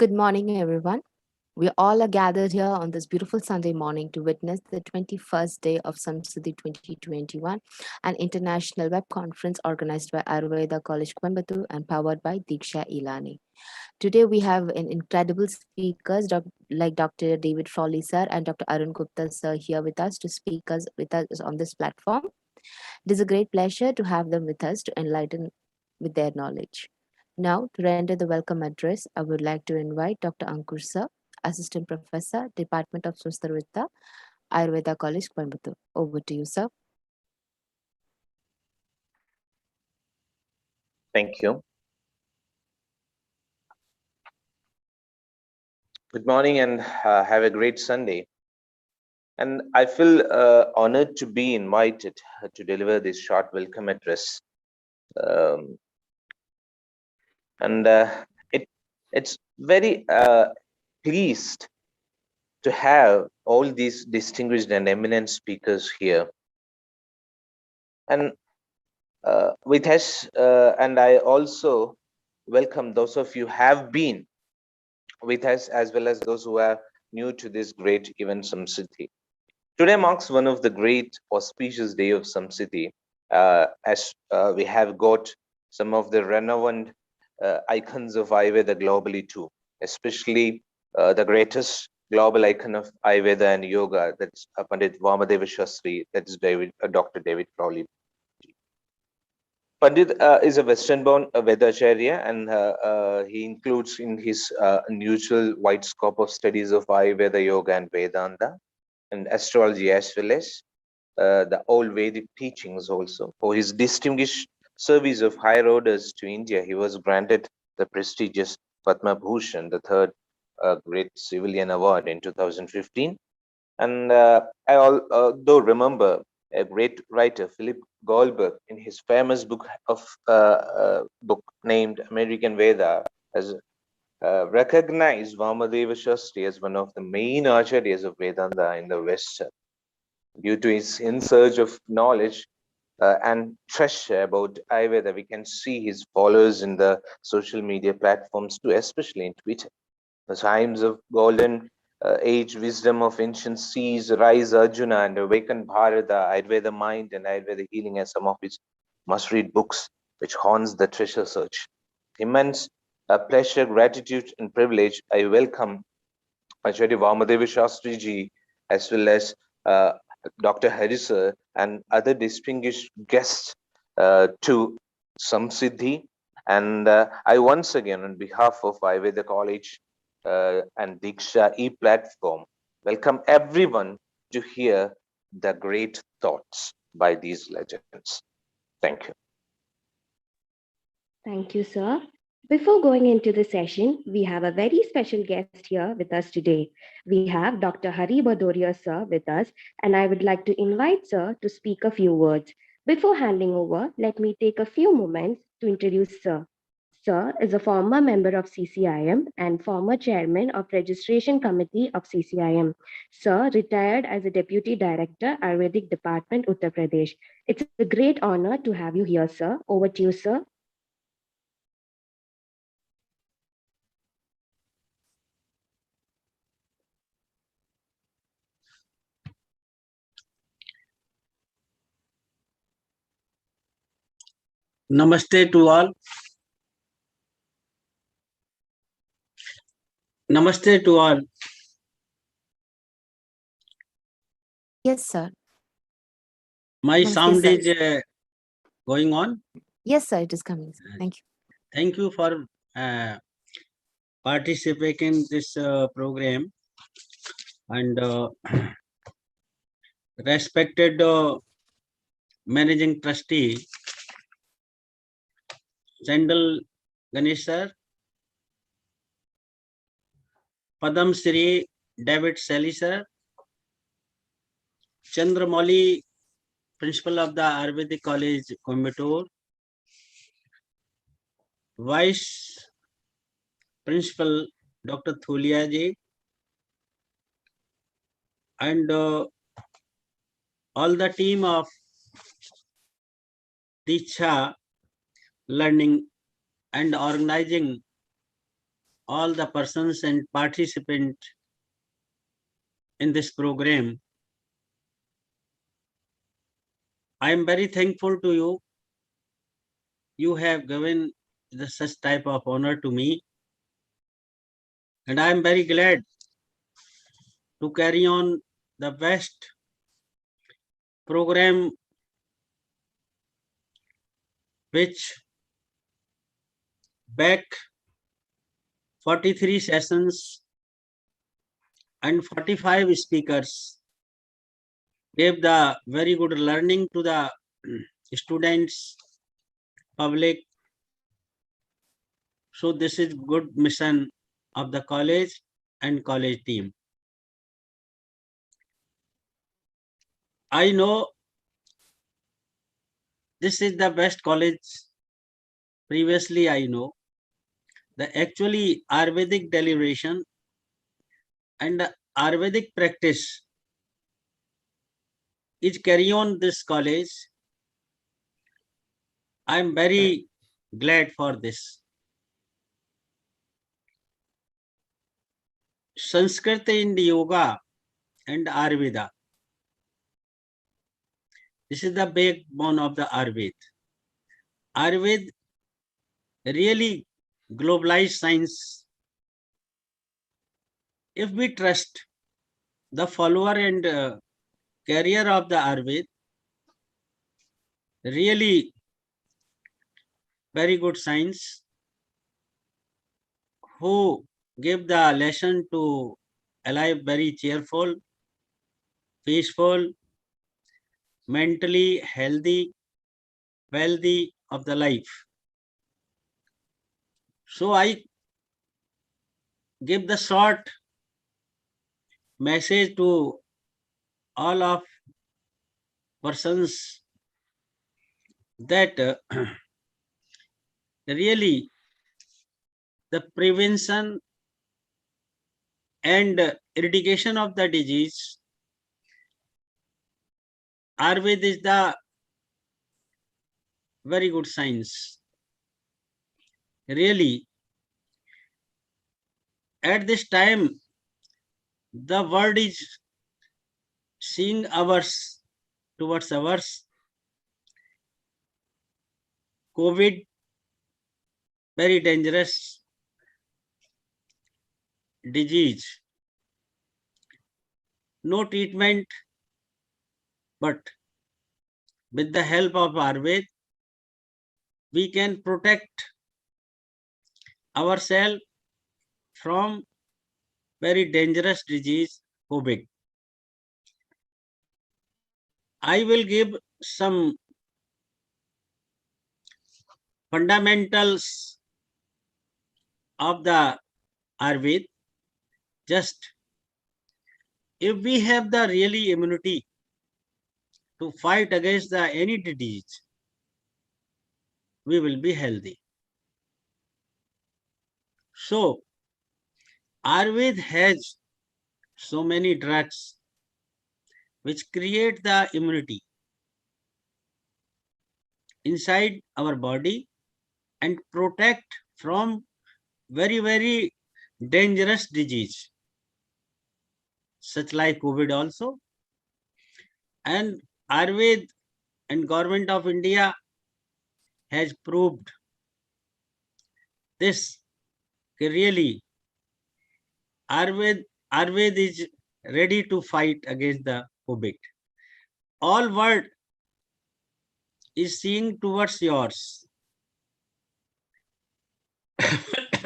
Good morning, everyone. We all are gathered here on this beautiful Sunday morning to witness the 21st day of SAMSIDDHI 2021, an international web conference organized by Ayurveda College Coimbatore and powered by DIKSHA E-Learning. Today, we have an incredible speakers like Dr. David Frawley sir and Dr. Arun Gupta sir here with us to speak with us on this platform. It is a great pleasure to have them with us to enlighten with their knowledge. Now, to render the welcome address, I would like to invite Dr. Ankur sir, Assistant Professor, Department of Swasthavaridya, Ayurveda College, Coimbatore. Over to you, sir. Thank you. Good morning and have a great Sunday. And I feel honored to be invited to deliver this short welcome address. It's very pleased to have all these distinguished and eminent speakers here. And with us, and I also welcome those of you who have been with us as well as those who are new to this great event, SAMSIDDHI. Today marks one of the great auspicious day of SAMSIDDHI, as we have got some of the renowned icons of Ayurveda globally too, especially the greatest global icon of Ayurveda and Yoga, that's Pandit Vamadeva Shastri, that's Dr. David Frawley. Pandit is a Western-born Vedacharya, and he includes in his unusual wide scope of studies of Ayurveda, Yoga, and Vedanta, and astrology, as well as the old Vedic teachings also. For his distinguished service of higher orders to India, he was granted the prestigious Padma Bhushan, the third great civilian award in 2015. And I although remember a great writer, Philip Goldberg, in his famous book named American Veda, has recognized Vamadeva Shastri as one of the main acharyas of Vedanta in the West. Due to his in search of knowledge and treasure about Ayurveda, we can see his followers in the social media platforms too, especially in Twitter. The times of golden age wisdom of ancient seas, rise Arjuna and awaken Bharata, Ayurveda mind and Ayurveda healing as some of his must-read books, which haunts the treasure search. Immense pleasure, gratitude and privilege. I welcome Acharya Vamadeva Shastri ji as well as Dr. Harisa and other distinguished guests to SAMSIDDHI. And I once again, on behalf of Ayurveda College and DIKSHA E-Platform, welcome everyone to hear the great thoughts by these legends. Thank you. Thank you, sir. Before going into the session, we have a very special guest here with us today. We have Dr. Hari Bhadoria, sir, with us, and I would like to invite sir to speak a few words. Before handing over, let me take a few moments to introduce sir. Sir is a former member of CCIM and former chairman of Registration Committee of CCIM. Sir retired as a Deputy Director, Ayurvedic Department, Uttar Pradesh. It's a great honor to have you here, sir. Over to you, sir. Namaste to all. Namaste to all. Yes, sir. My Namaste, sound sir. is going on? Yes, sir, it is coming. Sir. Thank you. Thank you for participating in this program. And respected Managing Trustee, Sandal Ganesh sir, Padam Shri David Sally sir, Chandramali, Principal of the Ayurvedic College, Coimbatore, Vice Principal Dr. Thulia ji, and all the team of DIKSHA Learning and organizing all the persons and participants in this program. I am very thankful to you. You have given such type of honor to me. And I am very glad to carry on the best program which back 43 sessions and 45 speakers gave the very good learning to the students, public. So this is good mission of the college and college team. I know this is the best college. Previously, I know the actually Ayurvedic deliberation and the Ayurvedic practice is carry on this college. I am very glad for this. Sanskrit in yoga and Ayurveda. This is the backbone of the Ayurveda. Ayurveda really globalized science. If we trust the follower and carrier of the Ayurveda, really very good science, who give the lesson to alive very cheerful, peaceful, mentally healthy, wealthy of the life. So I give the short message to all of persons that really the prevention and eradication of the disease, Ayurveda is the very good science. Really, at this time, the world is seeing ours towards ours. COVID, very dangerous disease. No treatment, but with the help of Ayurveda, we can protect ourselves from very dangerous disease, COVID. I will give some fundamentals of the Ayurveda. Just if we have the really immunity to fight against the any disease, we will be healthy. So Ayurveda has so many drugs which create the immunity inside our body and protect from very, very dangerous disease, such like COVID also. And Ayurveda and Government of India has proved this really Ayurveda is ready to fight against the COVID. All world is seeing towards yours.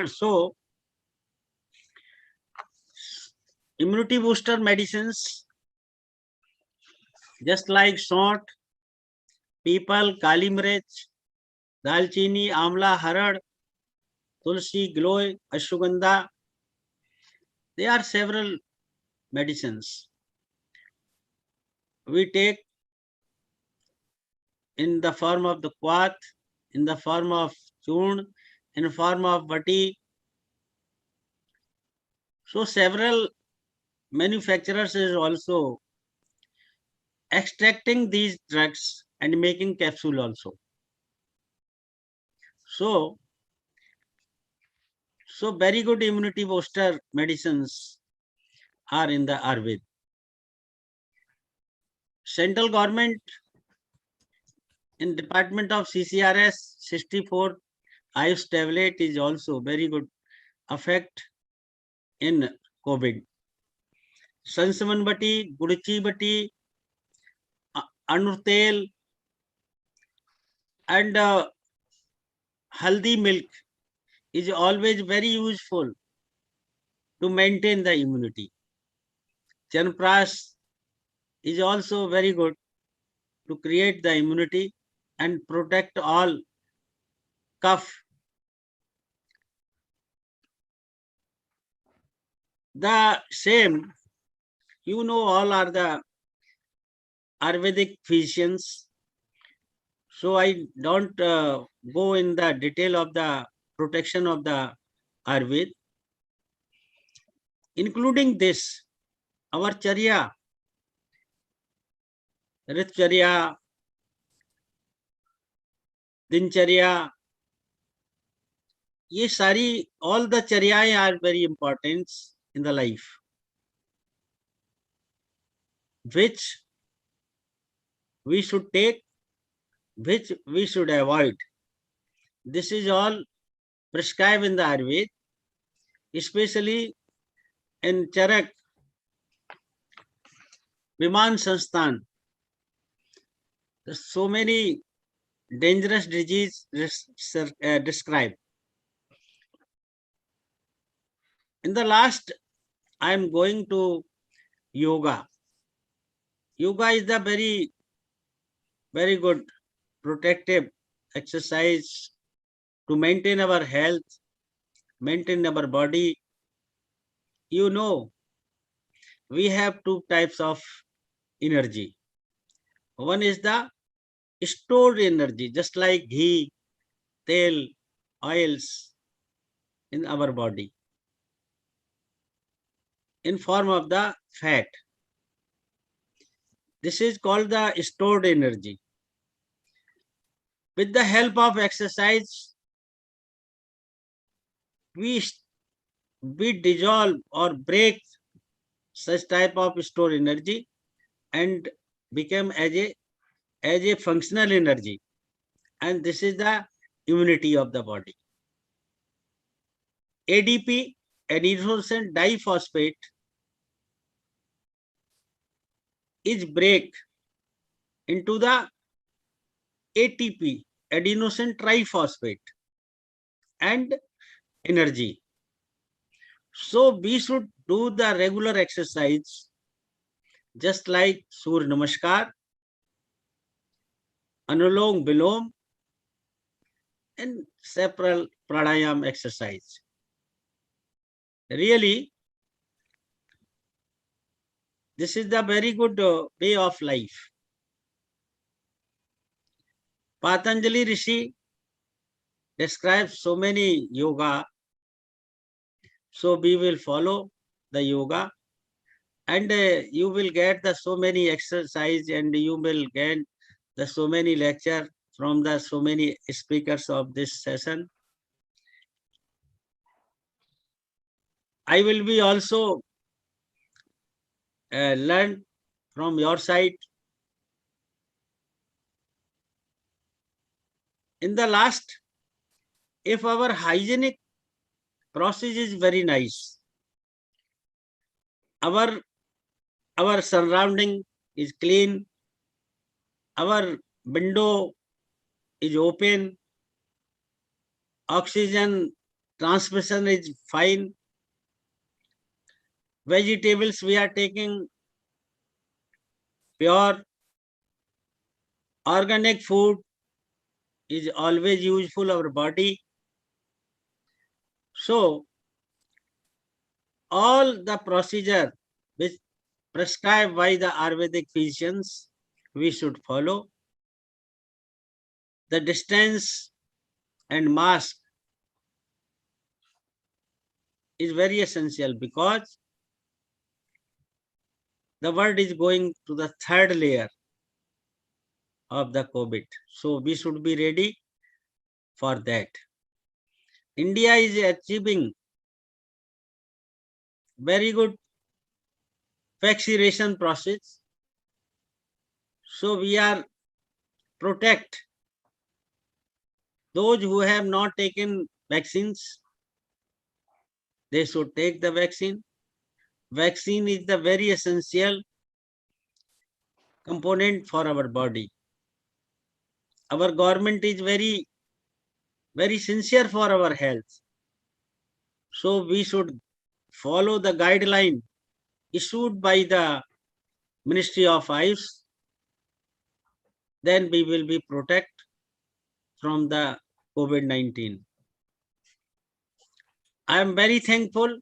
So immunity booster medicines just like short, people, kali mirch, dalchini, amla, harad, tulsi, giloy, ashwagandha. There are several medicines we take in the form of the quat, in the form of churn, in the form of vati. So several manufacturers is also extracting these drugs and making capsule also. So So very good immunity booster medicines are in the Ayurveda. Central government in Department of CCRS 64 Ayush tablet is also very good effect in COVID. Sansamanbati, Guduchi Bati, Anurtel and Haldi milk is always very useful to maintain the immunity. Chanpras is also very good to create the immunity and protect all cough. The same, you know, all are the Ayurvedic physicians. So I don't go in the detail of the protection of the Ayurveda. Including this, our Charya, Ritcharya, Dincharya, ये सारी, all the Charyaएं are very important in the life, which we should take, which we should avoid. This is all prescribed in the Ayurveda, especially in Charak, Viman Sansthan. There's so many dangerous diseases described. In the last, I am going to yoga. Yoga is the very, very good protective exercise to maintain our health, maintain our body. You know, we have two types of energy. One is the stored energy, just like ghee, tel, oils in our body, in form of the fat. This is called the stored energy. With the help of exercise, we dissolve or break such type of stored energy and become as a functional energy. And this is the immunity of the body. ADP, adenosine diphosphate, is break into the ATP, adenosine triphosphate, and energy. So we should do the regular exercise, just like Surya Namaskar, Anulom Vilom, and several Pranayama exercise. Really, this is the very good way of life. Patanjali Rishi describes so many yoga. So we will follow the yoga, and you will get the so many exercise, and you will get the so many lecture from the so many speakers of this session. I will be also learn from your side. In the last, if our hygienic process is very nice, our surrounding is clean, our window is open, oxygen transmission is fine, vegetables we are taking pure, organic food is always useful our body. So all the procedure which prescribed by the Ayurvedic physicians we should follow. The distance and mask is very essential because the world is going to the third layer of the COVID. So we should be ready for that. India is achieving very good vaccination process. So we are protect those who have not taken vaccines. They should take the vaccine. Vaccine is the very essential component for our body. Our government is very, very sincere for our health. So we should follow the guideline issued by the Ministry of Ayush. Then we will be protected from the COVID-19. I am very thankful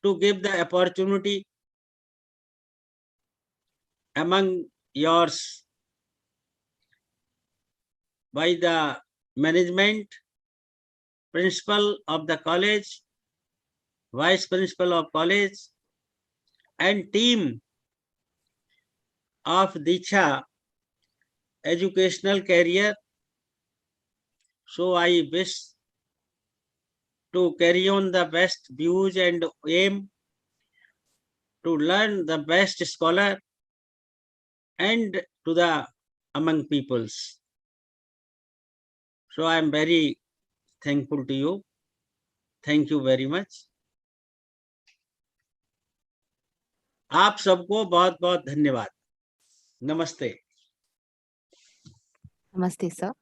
to give the opportunity among yours by the management, principal of the college, vice principal of college, and team of DIKSHA educational career. So I wish to carry on the best views and aim to learn the best scholar and to the among peoples. So I am very thankful to you. Thank you very much. आप सबको बहुत बहुत धन्यवाद. Namaste. Namaste, sir.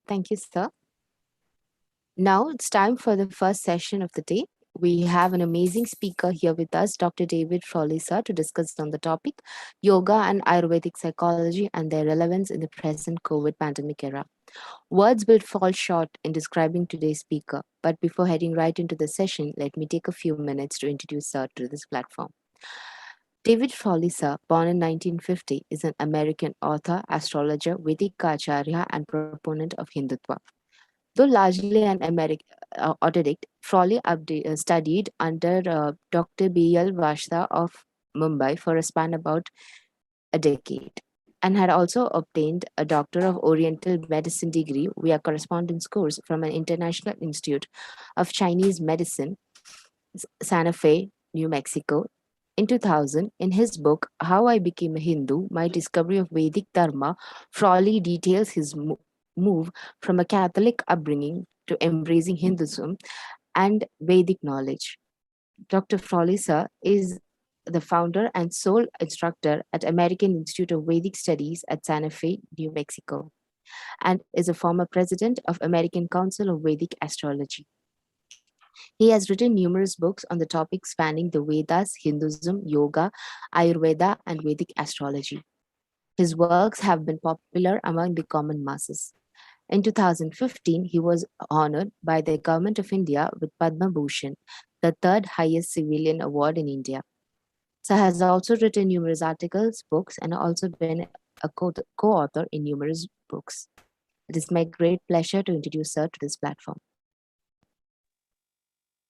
Thank you, sir. Now it's time for the first session of the day. We have an amazing speaker here with us, Dr. David Frawley, sir, to discuss on the topic, yoga and Ayurvedic psychology and their relevance in the present COVID pandemic era. Words will fall short in describing today's speaker, but before heading right into the session, let me take a few minutes to introduce sir to this platform. David Frawley, sir, born in 1950, is an American author, astrologer, Vedic Acharya, and proponent of Hindutva. Though largely an autodidact, Frawley studied under Dr. B.L. Vashta of Mumbai for a span about a decade, and had also obtained a Doctor of Oriental Medicine degree via correspondence course from an International Institute of Chinese Medicine, Santa Fe, New Mexico. In 2000, in his book, How I Became a Hindu, My Discovery of Vedic Dharma, Frawley details his move from a Catholic upbringing to embracing Hinduism and Vedic knowledge. Dr. Frawley, sir, is the founder and sole instructor at American Institute of Vedic Studies at Santa Fe, New Mexico, and is a former president of American Council of Vedic Astrology. He has written numerous books on the topics spanning the Vedas, Hinduism, yoga, Ayurveda, and Vedic astrology. His works have been popular among the common masses. In 2015, he was honored by the Government of India with Padma Bhushan, the third highest civilian award in India. Sir has also written numerous articles, books, and also been a co-author in numerous books. It is my great pleasure to introduce Sir to this platform.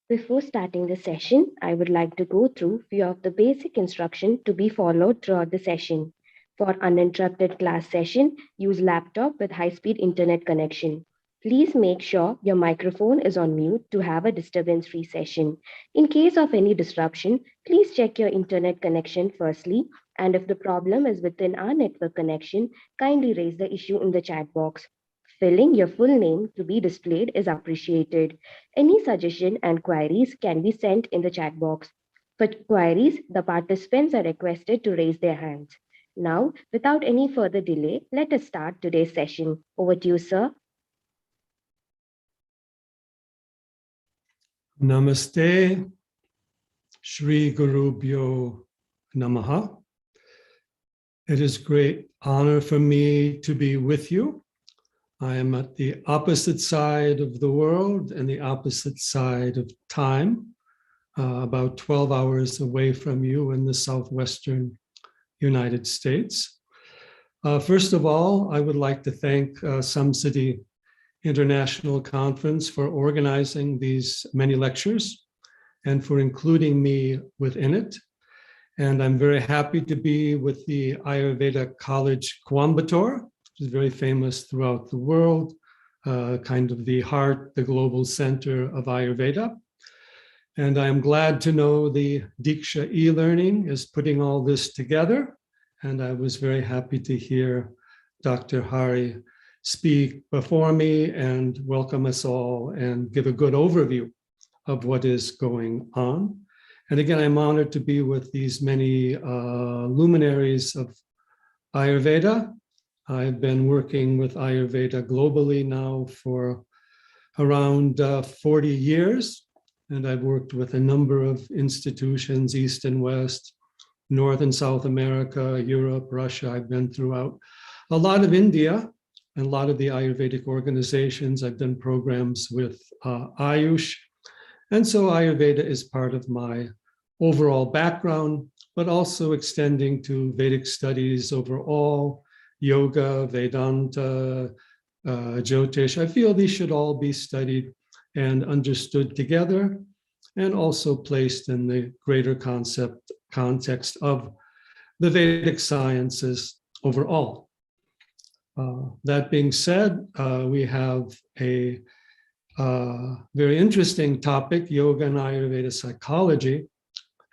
Before starting the session, I would like to go through a few of the basic instructions to be followed throughout the session. For uninterrupted class session, use laptop with high-speed internet connection. Please make sure your microphone is on mute to have a disturbance-free session. In case of any disruption, please check your internet connection firstly, and if the problem is within our network connection, kindly raise the issue in the chat box. Filling your full name to be displayed is appreciated. Any suggestion and queries can be sent in the chat box. For queries, the participants are requested to raise their hands. Now, without any further delay, let us start today's session. Over to you, sir. Namaste, Shri Gurubhyo Namaha. It is great honor for me to be with you. I am at the opposite side of the world and the opposite side of time, about 12 hours away from you in the southwestern United States. First of all, I would like to thank SAMSIDDHI International Conference for organizing these many lectures and for including me within it. And I'm very happy to be with the Ayurveda College Coimbatore, which is very famous throughout the world, kind of the heart, the global center of Ayurveda. And I'm glad to know the DIKSHA E-Learning is putting all this together. And I was very happy to hear Dr. Hari speak before me and welcome us all and give a good overview of what is going on. And again, I'm honored to be with these many luminaries of Ayurveda. I've been working with Ayurveda globally now for around 40 years. And I've worked with a number of institutions, East and West, North and South America, Europe, Russia. I've been throughout a lot of India and a lot of the Ayurvedic organizations. I've done programs with Ayush. And so Ayurveda is part of my overall background, but also extending to Vedic studies overall, yoga, Vedanta, Jyotish. I feel these should all be studied and understood together and also placed in the greater context of the Vedic sciences overall. That being said, we have a very interesting topic, yoga and Ayurveda psychology,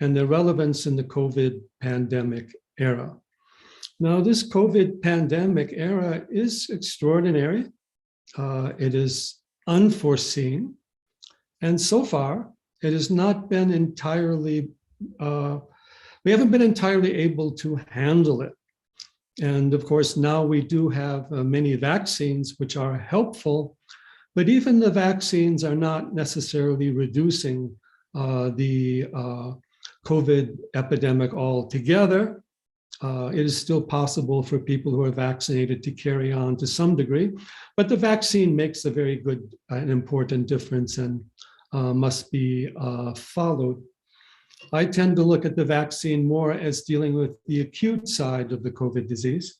and the relevance in the COVID pandemic era. Now, this COVID pandemic era is extraordinary. It is unforeseen. And so far, it has not been entirely, we haven't been entirely able to handle it. And of course, now we do have many vaccines which are helpful, but even the vaccines are not necessarily reducing the COVID epidemic altogether. It is still possible for people who are vaccinated to carry on to some degree, but the vaccine makes a very good and important difference and must be followed. I tend to look at the vaccine more as dealing with the acute side of the COVID disease.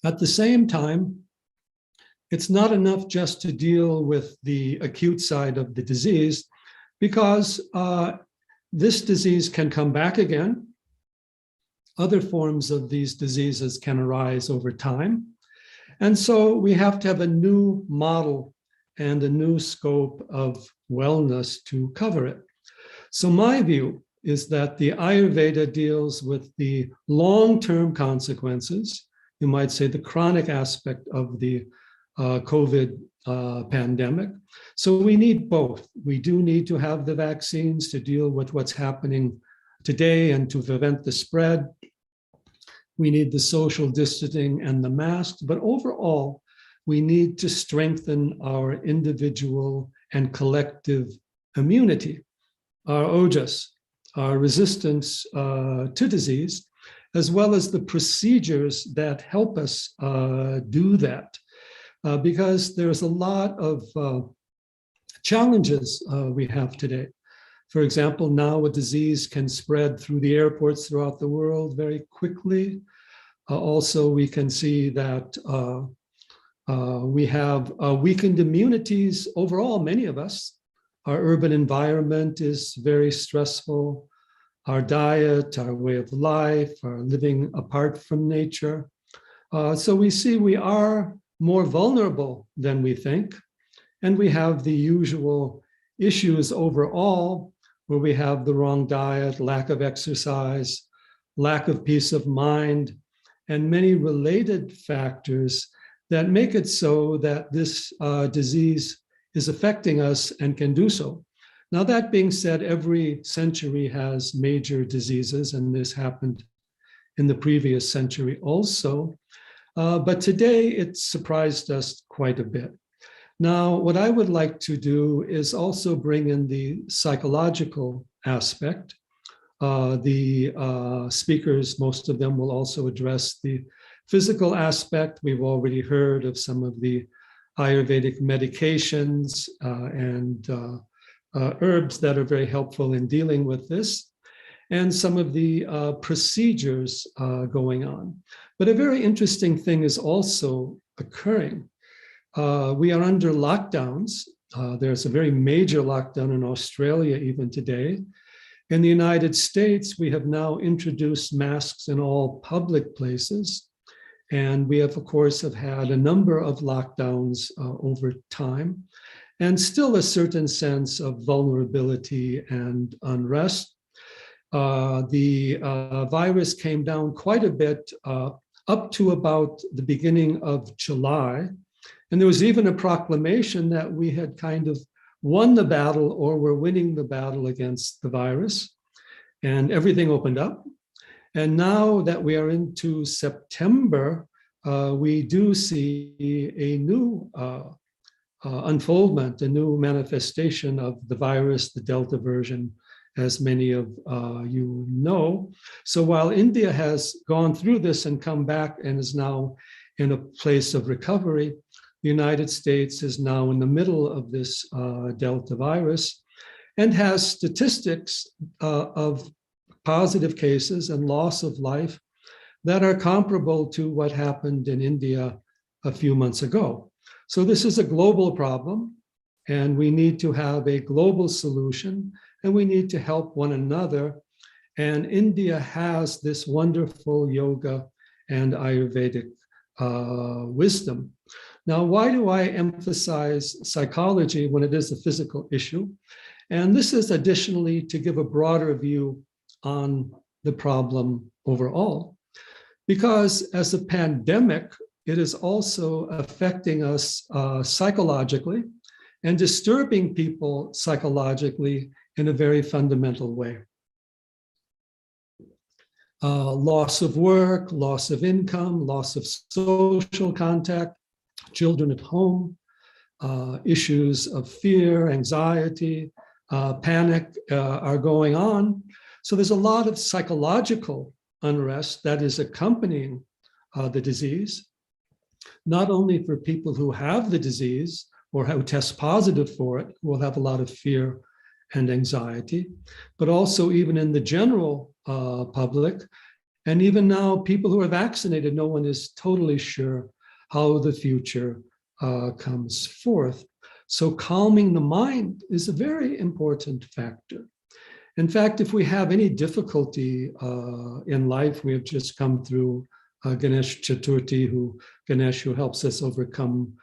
At the same time, it's not enough just to deal with the acute side of the disease, because this disease can come back again. Other forms of these diseases can arise over time. And so we have to have a new model and a new scope of wellness to cover it. So my view is that the Ayurveda deals with the long-term consequences, you might say the chronic aspect of the COVID pandemic. So we need both. We do need to have the vaccines to deal with what's happening today and to prevent the spread. We need the social distancing and the masks, but overall, we need to strengthen our individual and collective immunity, our ojas, our resistance to disease, as well as the procedures that help us do that. Because there's a lot of challenges we have today. For example, now a disease can spread through the airports throughout the world very quickly. Also, we can see that we have weakened immunities overall, many of us. Our urban environment is very stressful. Our diet, our way of life, our living apart from nature. So we see we are more vulnerable than we think. And we have the usual issues overall, where we have the wrong diet, lack of exercise, lack of peace of mind, and many related factors that make it so that this disease is affecting us and can do so. Now, that being said, every century has major diseases, and this happened in the previous century also. But today it surprised us quite a bit. Now, what I would like to do is also bring in the psychological aspect. The speakers, most of them will also address the physical aspect. We've already heard of some of the Ayurvedic medications and herbs that are very helpful in dealing with this, and some of the procedures going on. But a very interesting thing is also occurring. We are under lockdowns. There's a very major lockdown in Australia even today. In the United States, we have now introduced masks in all public places. And we have, of course, have had a number of lockdowns over time. and still a certain sense of vulnerability and unrest. The virus came down quite a bit up to about the beginning of July. And there was even a proclamation that we had kind of won the battle or were winning the battle against the virus. And everything opened up. And now that we are into September, we do see a new unfoldment, a new manifestation of the virus, the Delta version, as many of you know. So while India has gone through this and come back and is now in a place of recovery, the United States is now in the middle of this Delta virus and has statistics of positive cases and loss of life that are comparable to what happened in India a few months ago. So this is a global problem, and we need to have a global solution, and we need to help one another. And India has this wonderful yoga and Ayurvedic wisdom. Now, why do I emphasize psychology when it is a physical issue? And this is additionally to give a broader view on the problem overall. Because as a pandemic, it is also affecting us psychologically and disturbing people psychologically in a very fundamental way. Loss of work, loss of income, loss of social contact, children at home, issues of fear, anxiety, panic are going on. So there's a lot of psychological unrest that is accompanying the disease, not only for people who have the disease or who test positive for it, who will have a lot of fear and anxiety, but also even in the general public. And even now, people who are vaccinated, no one is totally sure how the future comes forth. So calming the mind is a very important factor. In fact, if we have any difficulty in life, we have just come through Ganesh Chaturthi, Ganesh who helps us overcome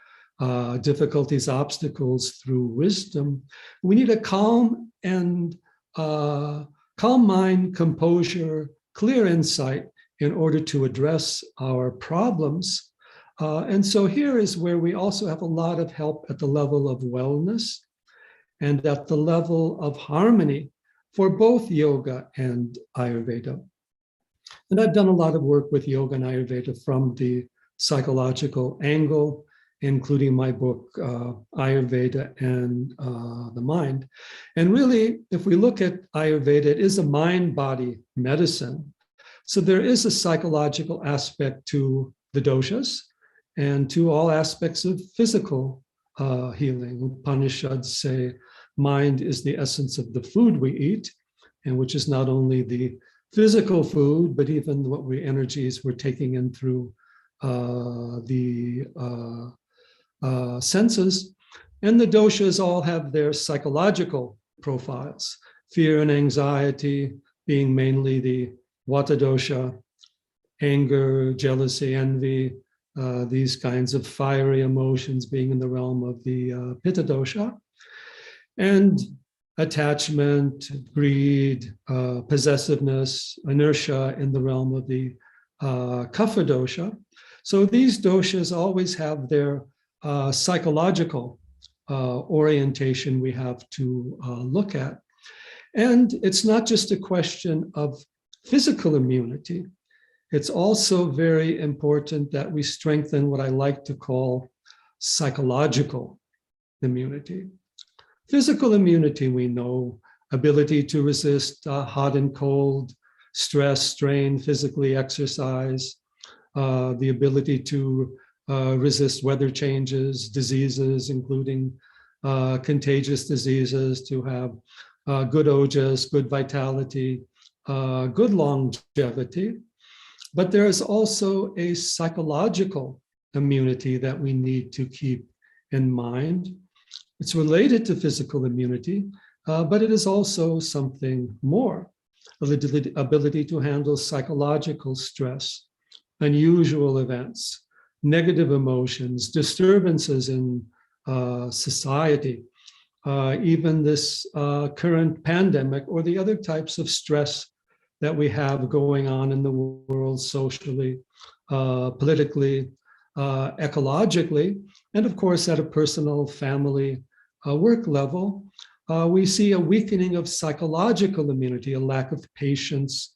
difficulties, obstacles through wisdom. We need a calm mind, composure, clear insight in order to address our problems. And so here is where we also have a lot of help at the level of wellness and at the level of harmony for both yoga and Ayurveda. And I've done a lot of work with yoga and Ayurveda from the psychological angle, including my book, Ayurveda and the Mind. And really, if we look at Ayurveda, it is a mind-body medicine. So there is a psychological aspect to the doshas and to all aspects of physical healing. Upanishads say mind is the essence of the food we eat, and which is not only the physical food, but even what energies we're taking in through the senses. And the doshas all have their psychological profiles, fear and anxiety being mainly the Vata dosha, anger, jealousy, envy, these kinds of fiery emotions being in the realm of the Pitta dosha, and attachment, greed, possessiveness, inertia in the realm of the Kapha dosha. So these doshas always have their psychological orientation we have to look at. And it's not just a question of physical immunity. It's also very important that we strengthen what I like to call psychological immunity. Physical immunity, we know, ability to resist hot and cold, stress, strain, physically exercise, the ability to resist weather changes, diseases, including contagious diseases, to have good ojas, good vitality, good longevity. But there is also a psychological immunity that we need to keep in mind. It's related to physical immunity, but it is also something more, the ability to handle psychological stress, unusual events, negative emotions, disturbances in society. Even this current pandemic or the other types of stress that we have going on in the world socially, politically, ecologically, and of course at a personal, family, work level, we see a weakening of psychological immunity, a lack of patience,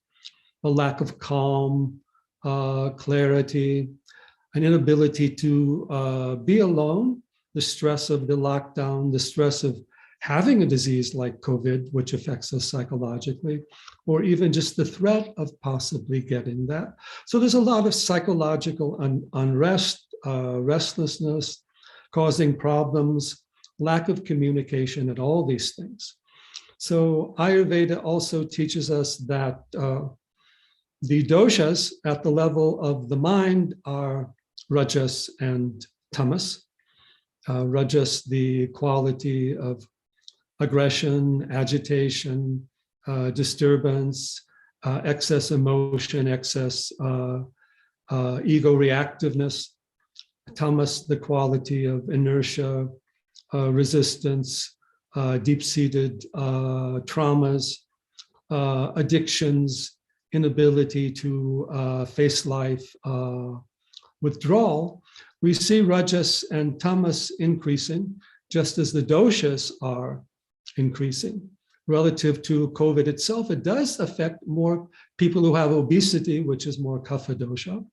a lack of calm, clarity, an inability to be alone, the stress of the lockdown, the stress of having a disease like COVID, which affects us psychologically, or even just the threat of possibly getting that. So there's a lot of psychological unrest, restlessness, causing problems, lack of communication, and all these things. So Ayurveda also teaches us that the doshas at the level of the mind are rajas and tamas. Rajas, the quality of aggression, agitation, disturbance, excess emotion, excess ego reactiveness. Tamas, the quality of inertia, resistance, deep-seated traumas, addictions, inability to face life, withdrawal. We see rajas and tamas increasing, just as the doshas are increasing. Relative to COVID itself, it does affect more people who have obesity, which is more kapha dosha.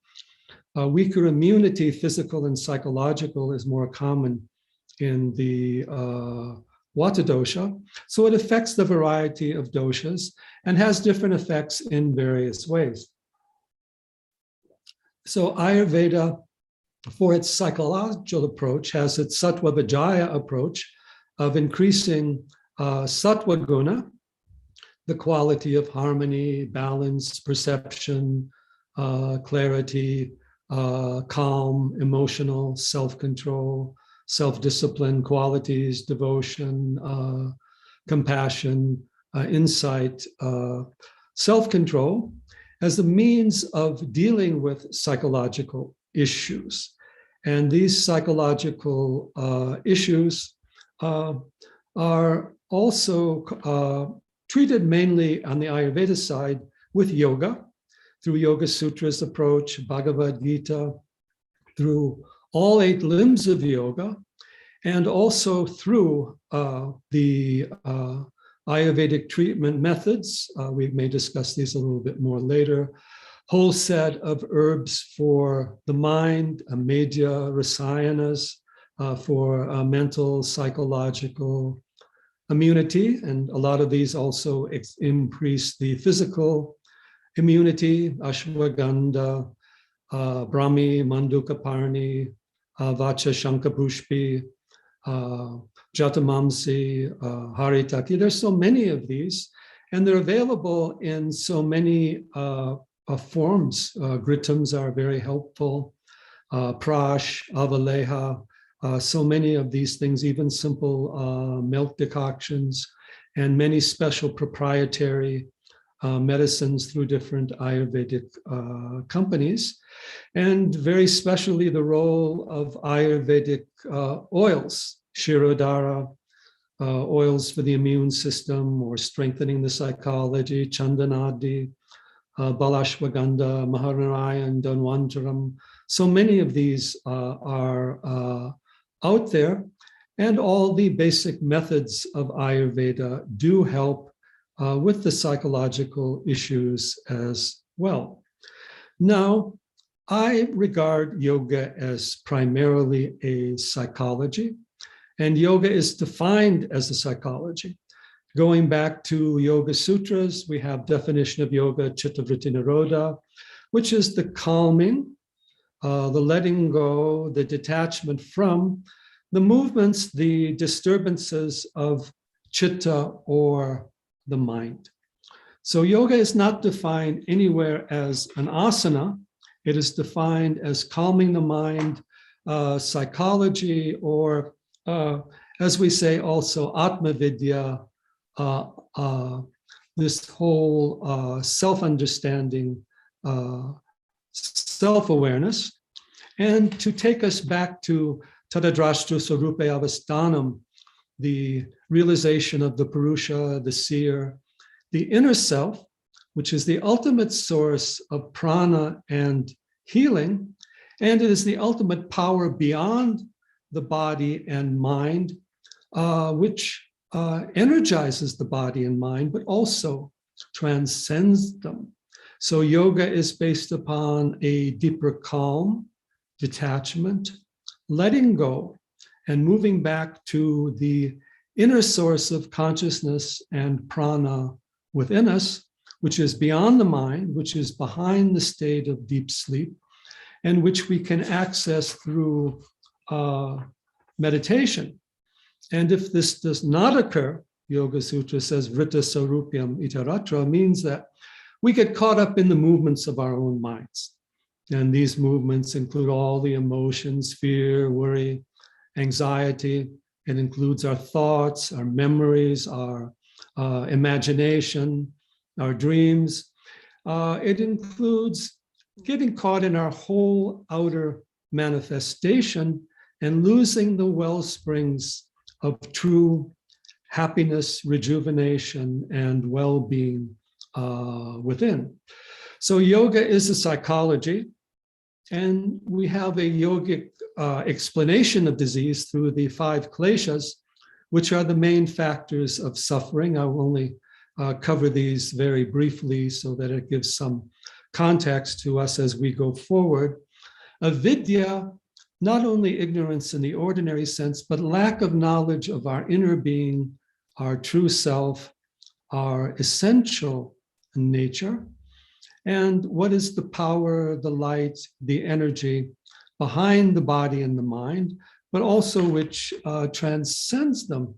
Weaker immunity, physical and psychological, is more common in the Vata dosha. So it affects the variety of doshas and has different effects in various ways. So Ayurveda, for its psychological approach, has its Sattva Vijaya approach of increasing Sattva Guna, the quality of harmony, balance, perception, clarity, calm, emotional, self-control, self-discipline qualities, devotion, compassion, insight, self-control, as a means of dealing with psychological issues. And these psychological issues are also treated mainly on the Ayurveda side with yoga, through Yoga Sutra's approach, Bhagavad Gita, through all 8 limbs of yoga, and also through the Ayurvedic treatment methods. We may discuss these a little bit more later. Whole set of herbs for the mind, medhya, rasayanas, for mental, psychological immunity. And a lot of these also increase the physical immunity, ashwagandha, brahmi, mandukaparni, vacha shankapushpi, jatamamsi, haritaki. There's so many of these, and they're available in so many forms. Gritams are very helpful, prash, avaleha, so many of these things, even simple milk decoctions, and many special proprietary medicines through different Ayurvedic companies, and very specially the role of Ayurvedic oils, Shirodhara, oils for the immune system or strengthening the psychology, Chandanadi, Balashwagandha, Maharanayan, Dhanvantaram. So many of these are out there, and all the basic methods of Ayurveda do help with the psychological issues as well. Now, I regard yoga as primarily a psychology, and yoga is defined as a psychology. Going back to Yoga Sutras, we have definition of yoga, chittavritti nirodha, which is the calming, the letting go, the detachment from the movements, the disturbances of chitta or the mind. So yoga is not defined anywhere as an asana. It is defined as calming the mind, psychology, or as we say also, Atma Vidya, this whole self-understanding, self-awareness. And to take us back to Tadadrashtu Sarupe Avasthanam, the realization of the Purusha, the seer, the inner self, which is the ultimate source of prana and healing, and it is the ultimate power beyond the body and mind, which energizes the body and mind, but also transcends them. So yoga is based upon a deeper calm, detachment, letting go, and moving back to the inner source of consciousness and prana within us, which is beyond the mind, which is behind the state of deep sleep, and which we can access through meditation. And if this does not occur, Yoga Sutra says, Vritta Sarupyam Itaratra, means that we get caught up in the movements of our own minds. And these movements include all the emotions, fear, worry, anxiety. It includes our thoughts, our memories, our imagination, our dreams. It includes getting caught in our whole outer manifestation and losing the well springs of true happiness, rejuvenation, and well-being within. So yoga is a psychology, and we have a yogic explanation of disease through the 5 kleshas, which are the main factors of suffering. I will only cover these very briefly so that it gives some context to us as we go forward. Avidya, not only ignorance in the ordinary sense, but lack of knowledge of our inner being, our true self, our essential nature, and what is the power, the light, the energy behind the body and the mind, but also which transcends them.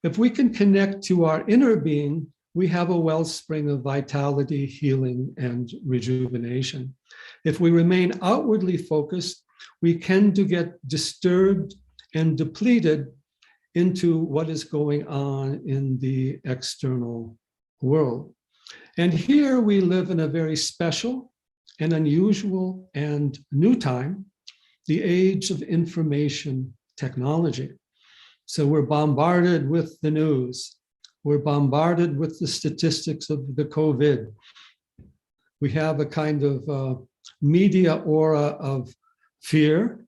If we can connect to our inner being, we have a wellspring of vitality, healing, and rejuvenation. If we remain outwardly focused, we tend to get disturbed and depleted into what is going on in the external world. And here we live in a very special and unusual and new time, the age of information technology. So we're bombarded with the news. We're bombarded with the statistics of the COVID. We have a kind of media aura of fear,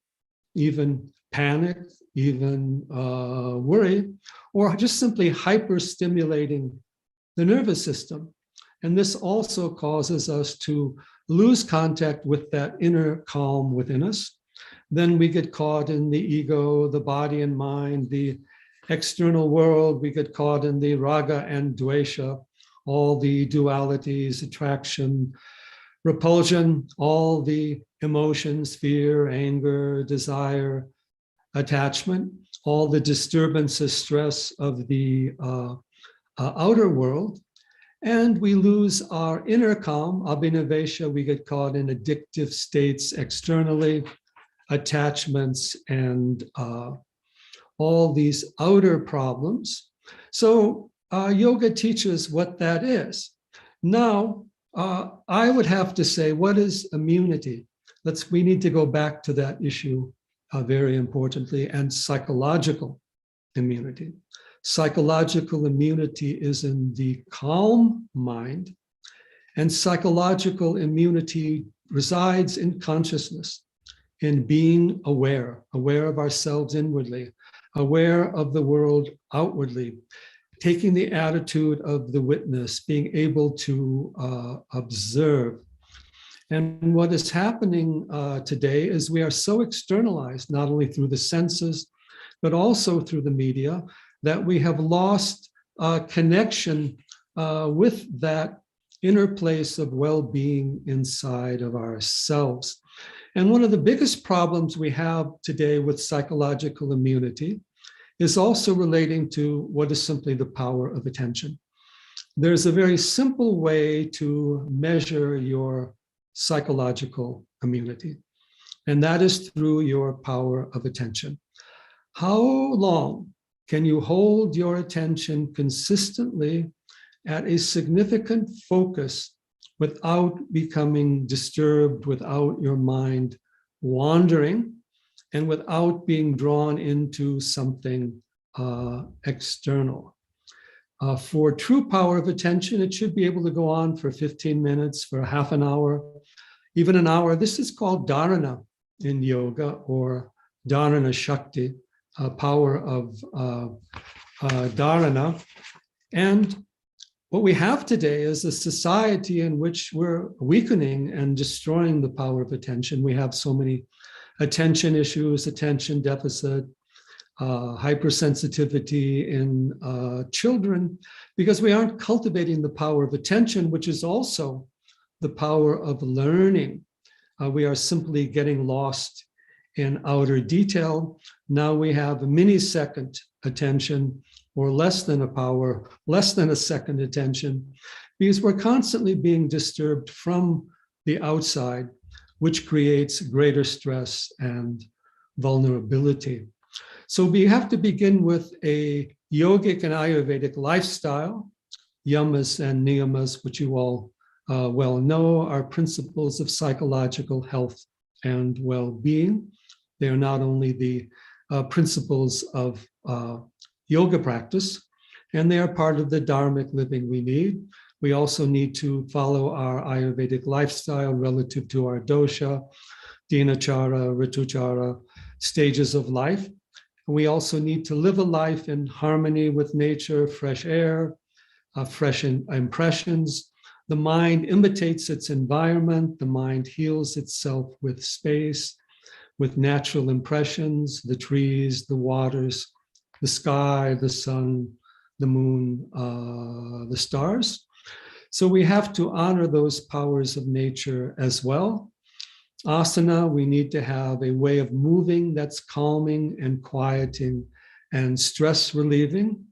even panic, even worry, or just simply hyper-stimulating the nervous system. And this also causes us to lose contact with that inner calm within us. Then we get caught in the ego, the body and mind, the external world. We get caught in the raga and dvesha, all the dualities, attraction, repulsion, all the emotions, fear, anger, desire, attachment, all the disturbances, stress of the outer world. And we lose our inner calm, abhinavesha. We get caught in addictive states externally, attachments, and all these outer problems. So yoga teaches what that is. Now, I would have to say, what is immunity? We need to go back to that issue very importantly, and psychological immunity. Psychological immunity is in the calm mind, and psychological immunity resides in consciousness, in being aware of ourselves inwardly, aware of the world outwardly, taking the attitude of the witness, being able to observe. And what is happening today is we are so externalized, not only through the senses, but also through the media, that we have lost connection with that inner place of well-being inside of ourselves. And one of the biggest problems we have today with psychological immunity is also relating to what is simply the power of attention. There's a very simple way to measure your psychological immunity, and that is through your power of attention. How long can you hold your attention consistently at a significant focus without becoming disturbed, without your mind wandering? and without being drawn into something external. For true power of attention, it should be able to go on for 15 minutes, for half an hour, even an hour. This is called Dharana in yoga, or Dharana Shakti, power of Dharana. And what we have today is a society in which we're weakening and destroying the power of attention. We have so many attention issues, attention deficit, hypersensitivity in children, because we aren't cultivating the power of attention, which is also the power of learning. We are simply getting lost in outer detail. Now we have a millisecond attention, or less than a second attention, because we're constantly being disturbed from the outside, which creates greater stress and vulnerability. So we have to begin with a yogic and Ayurvedic lifestyle. Yamas and niyamas, which you all well know, are principles of psychological health and well-being. They are not only the principles of yoga practice, and they are part of the dharmic living we need. We also need to follow our Ayurvedic lifestyle relative to our dosha, dinachara, rituchara, stages of life. We also need to live a life in harmony with nature, fresh air, fresh impressions. The mind imitates its environment. The mind heals itself with space, with natural impressions, the trees, the waters, the sky, the sun, the moon, the stars. So we have to honor those powers of nature as well. Asana, we need to have a way of moving that's calming and quieting and stress relieving.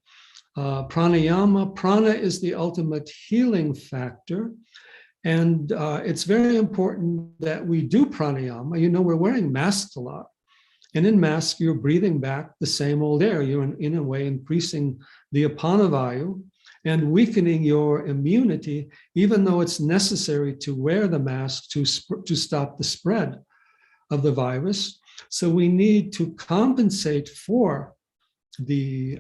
Pranayama, prana is the ultimate healing factor. And it's very important that we do pranayama. You know, we're wearing masks a lot. And in mask, you're breathing back the same old air. You're in a way increasing the apanavayu and weakening your immunity, even though it's necessary to wear the mask to stop the spread of the virus. So we need to compensate for the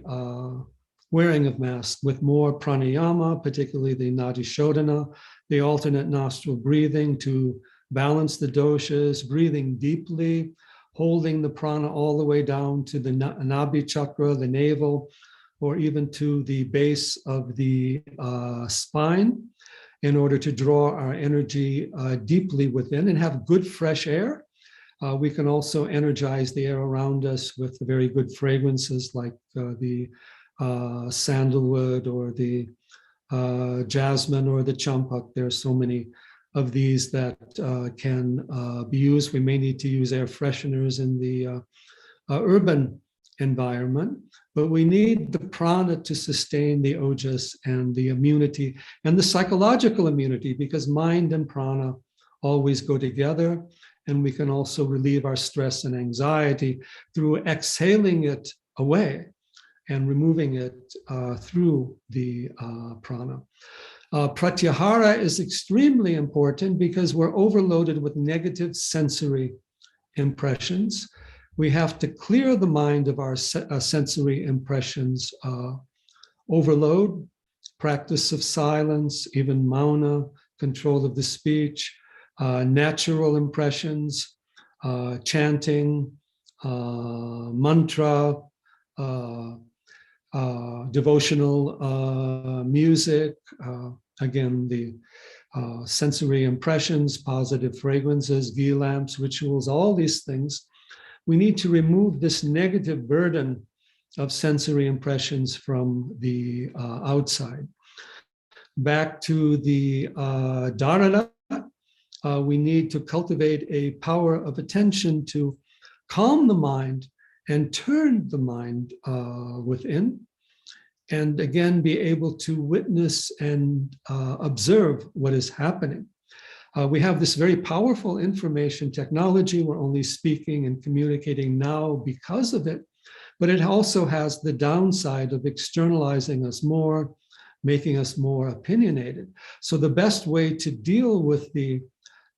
wearing of masks with more pranayama, particularly the nadi shodhana, the alternate nostril breathing to balance the doshas, breathing deeply, holding the prana all the way down to the nabhi chakra, the navel, or even to the base of the spine, in order to draw our energy deeply within and have good fresh air. We can also energize the air around us with very good fragrances like the sandalwood or the jasmine or the champak. There are so many of these that can be used. We may need to use air fresheners in the urban environment, but we need the prana to sustain the ojas and the immunity and the psychological immunity, because mind and prana always go together. And we can also relieve our stress and anxiety through exhaling it away and removing it through the prana. Pratyahara is extremely important because we're overloaded with negative sensory impressions. We have to clear the mind of our sensory impressions overload, practice of silence, even mauna, control of the speech, natural impressions, chanting, mantra, devotional music, again, the sensory impressions, positive fragrances, ghee lamps, rituals, all these things. We need to remove this negative burden of sensory impressions from the outside. Back to the Dharana, we need to cultivate a power of attention to calm the mind and turn the mind within, and again, be able to witness and observe what is happening. We have this very powerful information technology. We're only speaking and communicating now because of it, but it also has the downside of externalizing us more, making us more opinionated. So the best way to deal with the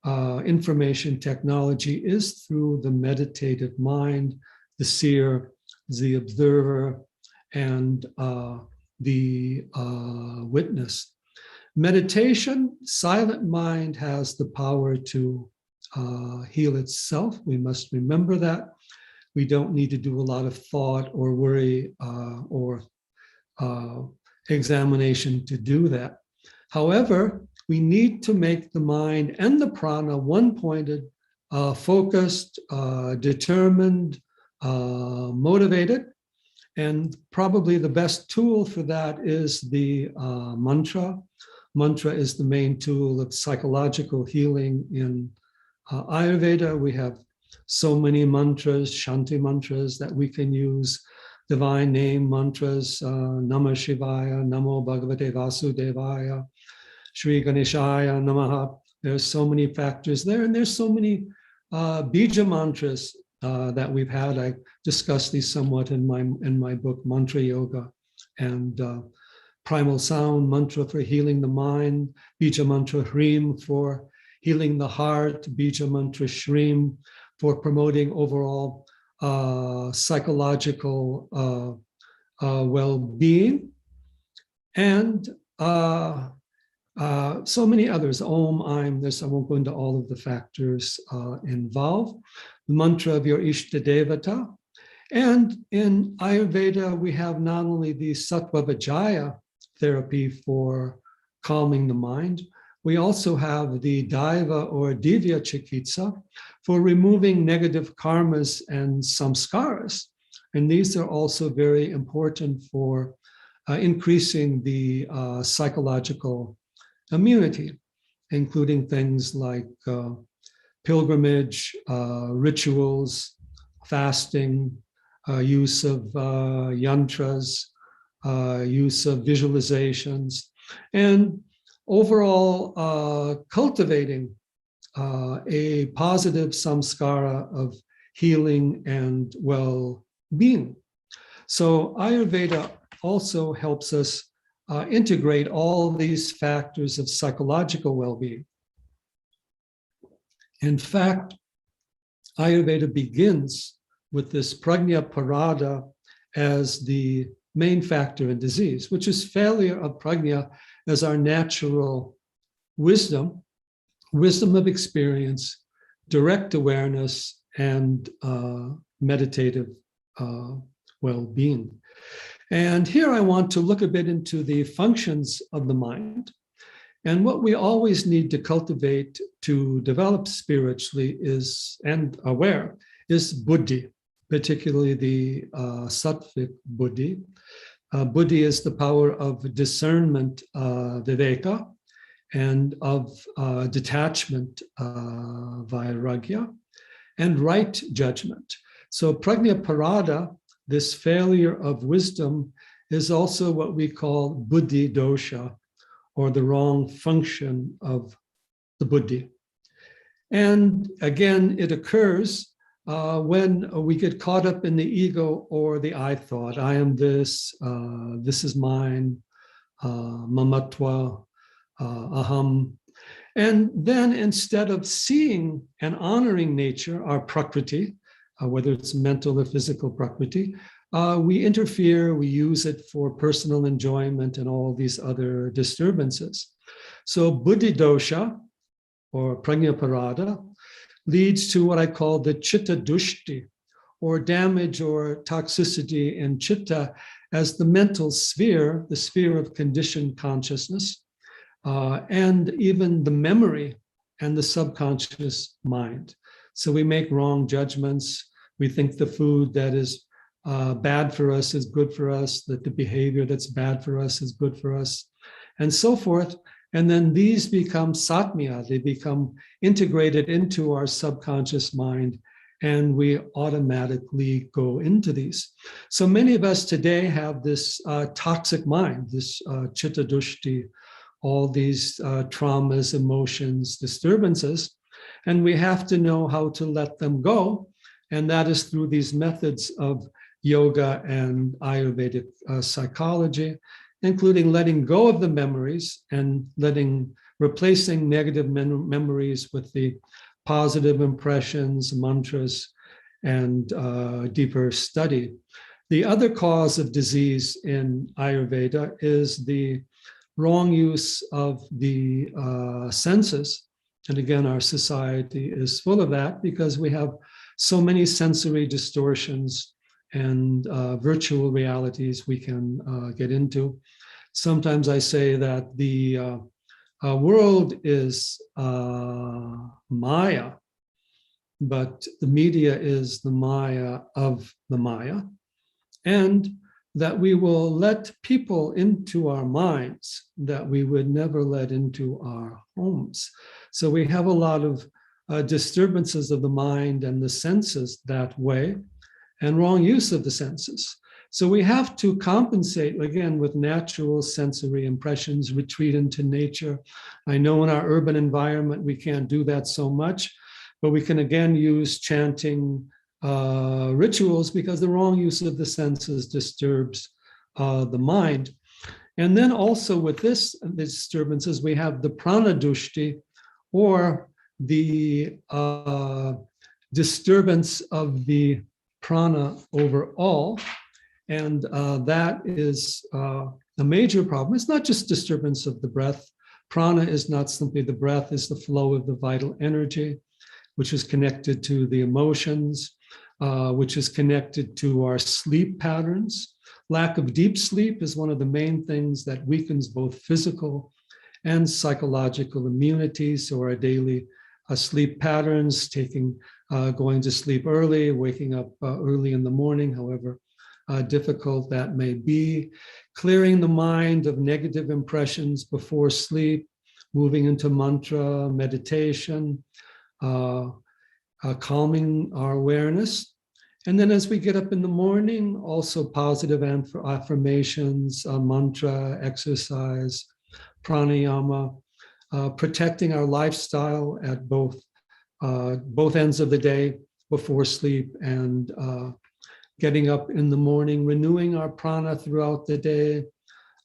information technology is through the meditative mind, the seer, the observer, and the witness. Meditation, silent mind has the power to heal itself. We must remember that. We don't need to do a lot of thought or worry or examination to do that. However, we need to make the mind and the prana one-pointed, focused, determined, motivated. And probably the best tool for that is the mantra. Mantra is the main tool of psychological healing in Ayurveda. We have so many mantras, Shanti mantras that we can use, divine name mantras, Namah Shivaya, Namo Bhagavate Vasudevaya, Shri Ganeshaya Namaha. There's so many factors there, and there's so many bija mantras that we've had. I discussed these somewhat in my book, Mantra Yoga, and Primal Sound mantra for healing the mind, bija mantra Hrim for healing the heart, bija mantra Shrim for promoting overall psychological well-being, and so many others. Om, Aim. I won't go into all of the factors involved. The mantra of your Ishta Devata. And in Ayurveda, we have not only the Sattva Vijaya therapy for calming the mind, we also have the Daiva or Divya Chikitsa for removing negative karmas and samskaras. And these are also very important for increasing the psychological immunity, including things like pilgrimage, rituals, fasting, use of yantras, use of visualizations, and overall cultivating a positive samskara of healing and well-being. So Ayurveda also helps us integrate all these factors of psychological well-being. In fact, Ayurveda begins with this prajna parada as the main factor in disease, which is failure of prajna as our natural wisdom, wisdom of experience, direct awareness, and meditative well-being. And here I want to look a bit into the functions of the mind. And what we always need to cultivate to develop spiritually is, and aware, is buddhi, particularly the sattvic buddhi. Buddhi is the power of discernment, viveka, and of detachment, vairagya, and right judgment. So prajna parada, this failure of wisdom, is also what we call buddhi dosha, or the wrong function of the buddhi. And again, it occurs when we get caught up in the ego or the I thought. I am this is mine, mamatva, aham. And then instead of seeing and honoring nature, our prakriti, whether it's mental or physical prakriti, we interfere, we use it for personal enjoyment and all these other disturbances. So buddhi dosha, or prajna parada, leads to what I call the chitta dushti, or damage or toxicity in chitta as the mental sphere, the sphere of conditioned consciousness, and even the memory and the subconscious mind. So we make wrong judgments. We think the food that is bad for us is good for us, that the behavior that's bad for us is good for us, and so forth. And then these become satmya, they become integrated into our subconscious mind, and we automatically go into these. So many of us today have this toxic mind, this chitta dushti, all these traumas, emotions, disturbances, and we have to know how to let them go. And that is through these methods of yoga and Ayurvedic psychology, including letting go of the memories and letting replacing negative memories with the positive impressions, mantras, and deeper study. The other cause of disease in Ayurveda is the wrong use of the senses. And again, our society is full of that because we have so many sensory distortions and virtual realities we can get into. Sometimes I say that the world is Maya, but the media is the Maya of the Maya, and that we will let people into our minds that we would never let into our homes. So we have a lot of disturbances of the mind and the senses that way, and wrong use of the senses. So we have to compensate, again, with natural sensory impressions, retreat into nature. I know in our urban environment, we can't do that so much, but we can again use chanting rituals because the wrong use of the senses disturbs the mind. And then also with this disturbances, we have the pranadushti, or the disturbance of the prana overall. And that is a major problem. It's not just disturbance of the breath. Prana is not simply the breath, it's the flow of the vital energy, which is connected to the emotions, which is connected to our sleep patterns. Lack of deep sleep is one of the main things that weakens both physical and psychological immunity. So our daily sleep patterns, going to sleep early, waking up early in the morning, however difficult that may be, clearing the mind of negative impressions before sleep, moving into mantra, meditation, calming our awareness. And then as we get up in the morning, also positive affirmations, mantra, exercise, pranayama, protecting our lifestyle at both ends of the day, before sleep and getting up in the morning, renewing our prana throughout the day,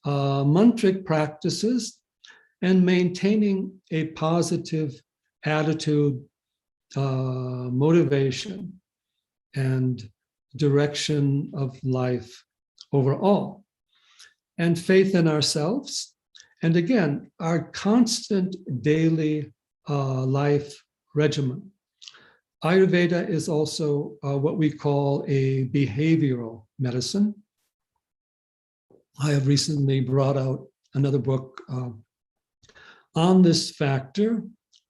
mantric practices, and maintaining a positive attitude, motivation, and direction of life overall, and faith in ourselves. And again, our constant daily life regimen. Ayurveda is also what we call a behavioral medicine. I have recently brought out another book on this factor,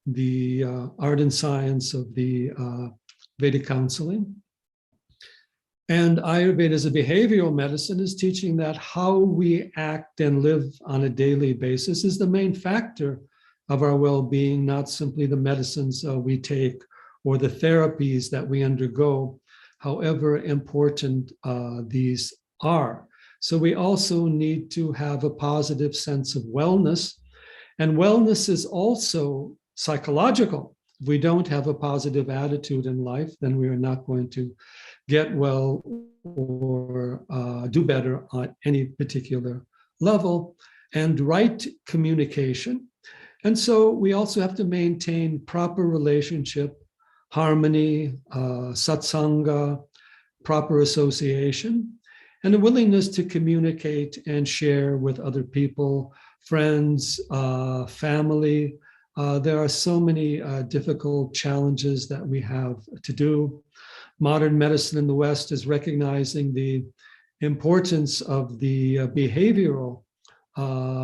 the art and science of the Vedic counseling. And Ayurveda as a behavioral medicine is teaching that how we act and live on a daily basis is the main factor of our well-being, not simply the medicines we take or the therapies that we undergo, however important these are. So we also need to have a positive sense of wellness. And wellness is also psychological. If we don't have a positive attitude in life, then we are not going to get well or do better on any particular level. And right communication. And so we also have to maintain proper relationship, harmony, satsanga, proper association, and a willingness to communicate and share with other people, friends, family. There are so many difficult challenges that we have to do. Modern medicine in the West is recognizing the importance of the behavioral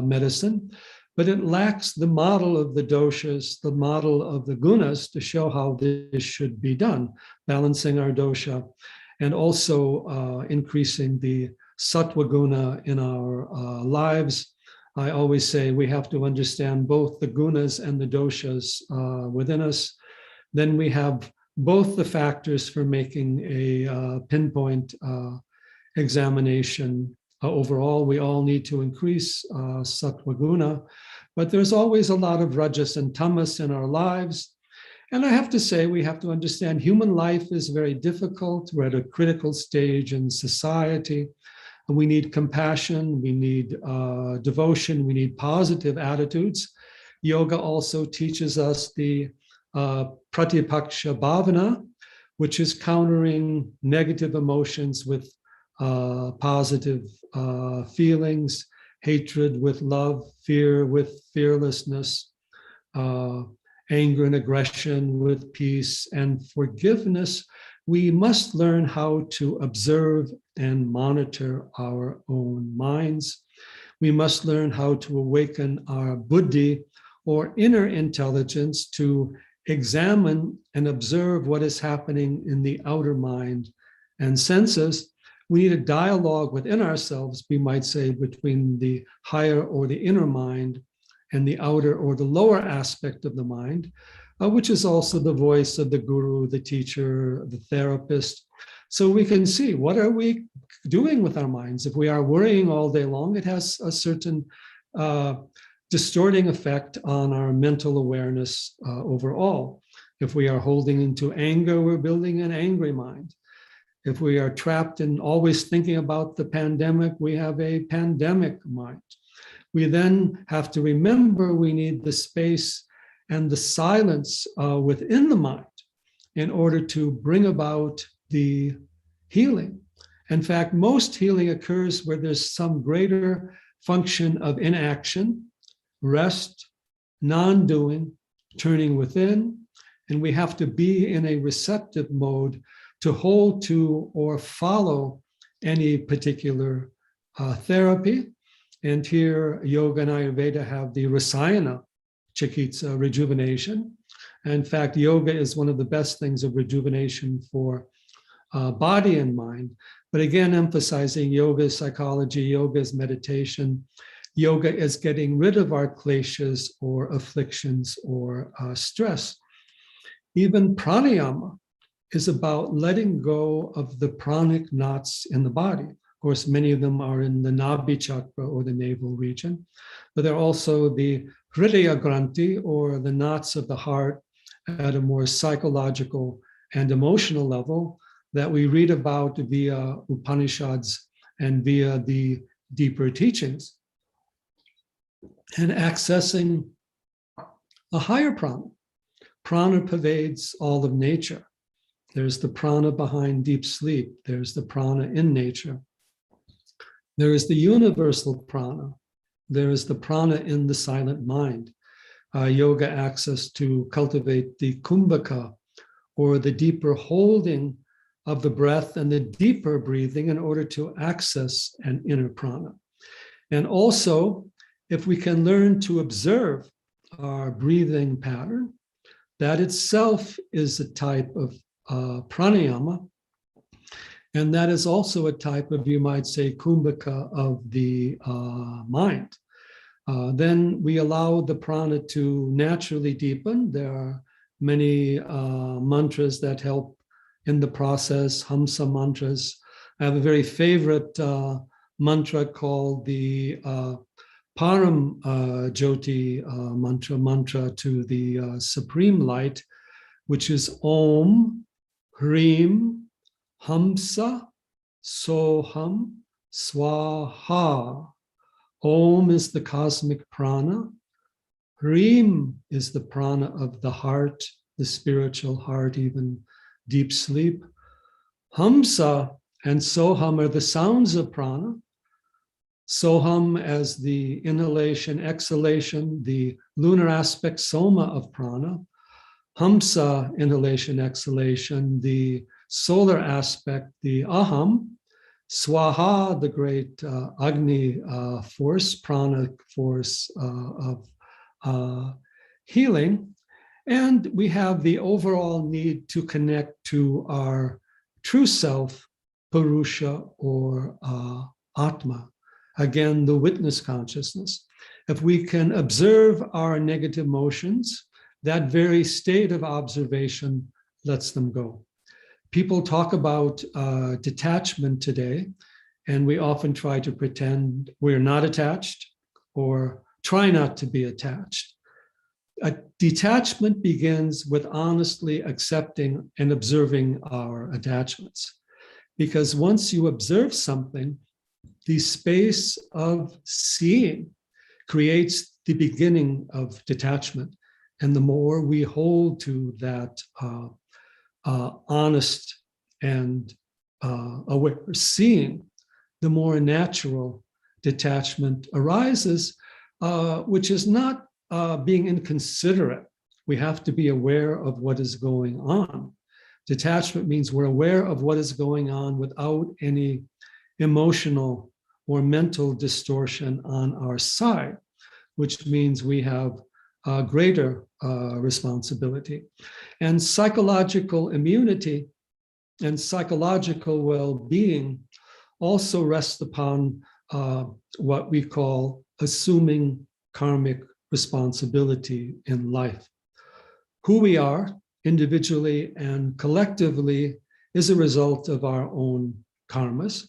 medicine, but it lacks the model of the doshas, the model of the gunas to show how this should be done, balancing our dosha and also increasing the sattva guna in our lives. I always say we have to understand both the gunas and the doshas within us. Then we have both the factors for making a pinpoint examination. Overall, we all need to increase sattva guna, but there's always a lot of rajas and tamas in our lives. And I have to say, we have to understand human life is very difficult. We're at a critical stage in society. We need compassion, we need devotion, we need positive attitudes. Yoga also teaches us the Pratipaksha Bhavana, which is countering negative emotions with positive feelings, hatred with love, fear with fearlessness, anger and aggression with peace, and forgiveness. We must learn how to observe and monitor our own minds. We must learn how to awaken our buddhi, or inner intelligence, to examine and observe what is happening in the outer mind and senses. We need a dialogue within ourselves, we might say, between the higher or the inner mind and the outer or the lower aspect of the mind, which is also the voice of the guru, the teacher, the therapist. So we can see, what are we doing with our minds? If we are worrying all day long, it has a certain distorting effect on our mental awareness overall. If we are holding into anger, we're building an angry mind. If we are trapped in always thinking about the pandemic, we have a pandemic mind. We then have to remember we need the space and the silence within the mind in order to bring about the healing. In fact, most healing occurs where there's some greater function of inaction, rest, non-doing, turning within, and we have to be in a receptive mode to hold to or follow any particular therapy. And here, yoga and Ayurveda have the rasayana chikitsa, rejuvenation. In fact, yoga is one of the best things of rejuvenation for body and mind. But again, emphasizing yoga is psychology, yoga is meditation. Yoga is getting rid of our kleshas or afflictions or stress. Even pranayama is about letting go of the pranic knots in the body. Of course, many of them are in the Nabhi chakra or the navel region, but they're also the hridaya granthi, or the knots of the heart, at a more psychological and emotional level that we read about via Upanishads and via the deeper teachings. And accessing a higher prana. Prana pervades all of nature. There's the prana behind deep sleep. There's the prana in nature. There is the universal prana. There is the prana in the silent mind. Yoga access to cultivate the kumbhaka, or the deeper holding of the breath and the deeper breathing in order to access an inner prana. And also, if we can learn to observe our breathing pattern, that itself is a type of pranayama. And that is also a type of, you might say, kumbhaka of the mind. Then we allow the prana to naturally deepen. There are many mantras that help in the process, hamsa mantras. I have a very favorite mantra called the Param Jyoti mantra to the Supreme Light, which is Om, Hrim, Hamsa, Soham, Swaha. Om is the cosmic prana. Hrim is the prana of the heart, the spiritual heart, even deep sleep. Hamsa and Soham are the sounds of prana. Soham as the inhalation, exhalation, the lunar aspect soma of prana. Hamsa, inhalation, exhalation, the solar aspect, the aham. Swaha, the great Agni force, prana force of healing. And we have the overall need to connect to our true self, Purusha or Atma. Again, the witness consciousness. If we can observe our negative emotions, that very state of observation lets them go. People talk about detachment today, and we often try to pretend we're not attached or try not to be attached. A detachment begins with honestly accepting and observing our attachments. Because once you observe something, the space of seeing creates the beginning of detachment. And the more we hold to that honest and aware seeing, the more natural detachment arises, which is not being inconsiderate. We have to be aware of what is going on. Detachment means we're aware of what is going on without any emotional or mental distortion on our side, which means we have greater responsibility. And psychological immunity and psychological well-being also rests upon what we call assuming karmic responsibility in life. Who we are individually and collectively is a result of our own karmas.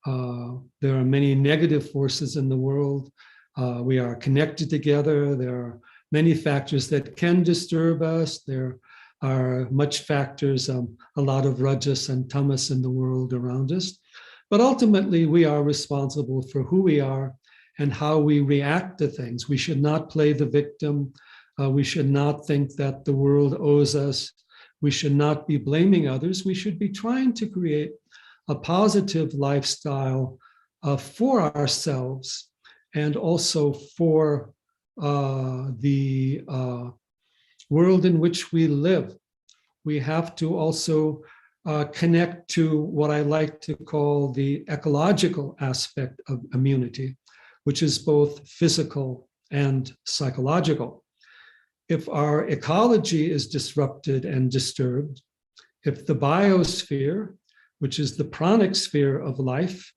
There are many negative forces in the world. We are connected together. There are many factors that can disturb us. There are much factors, a lot of rajas and tamas in the world around us. But ultimately, we are responsible for who we are and how we react to things. We should not play the victim. We should not think that the world owes us. We should not be blaming others. We should be trying to create a positive lifestyle for ourselves and also for the world in which we live. We have to also connect to what I like to call the ecological aspect of immunity, which is both physical and psychological. If our ecology is disrupted and disturbed, if the biosphere, which is the pranic sphere of life,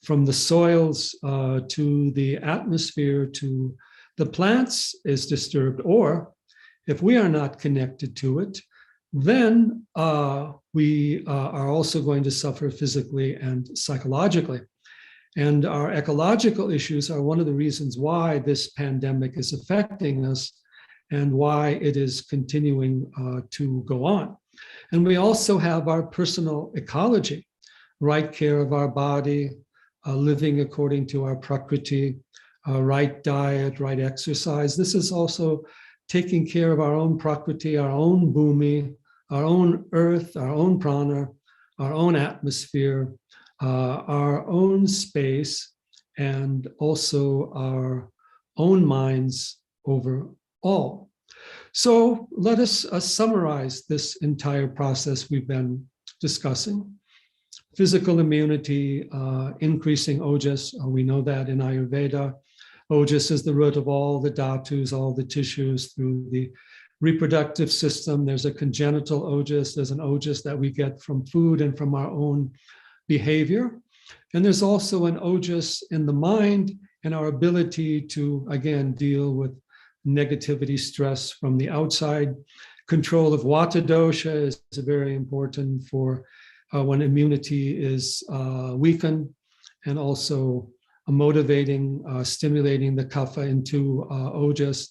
from the soils to the atmosphere to the plants is disturbed, or if we are not connected to it, then we are also going to suffer physically and psychologically. And our ecological issues are one of the reasons why this pandemic is affecting us and why it is continuing to go on. And we also have our personal ecology, right care of our body, living according to our prakriti, right diet, right exercise. This is also taking care of our own prakriti, our own bhumi, our own earth, our own prana, our own atmosphere, our own space, and also our own minds overall. So let us summarize this entire process we've been discussing. Physical immunity, increasing ojas. We know that in Ayurveda. Ojas is the root of all the dhatus, all the tissues through the reproductive system. There's a congenital ojas. There's an ojas that we get from food and from our own behavior. And there's also an ojas in the mind and our ability to, again, deal with negativity, stress from the outside. Control of vata dosha is very important for when immunity is weakened, and also motivating, stimulating the kapha into ojas,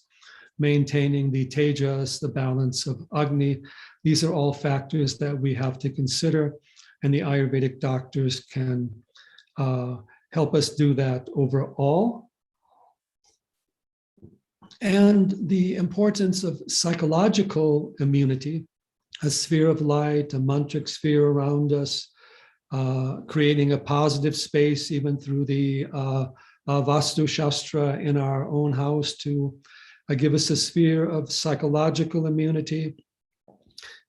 maintaining the tejas, the balance of agni. These are all factors that we have to consider, and the Ayurvedic doctors can help us do that overall. And the importance of psychological immunity, a sphere of light, a mantric sphere around us, creating a positive space even through the Vastu Shastra in our own house to give us a sphere of psychological immunity,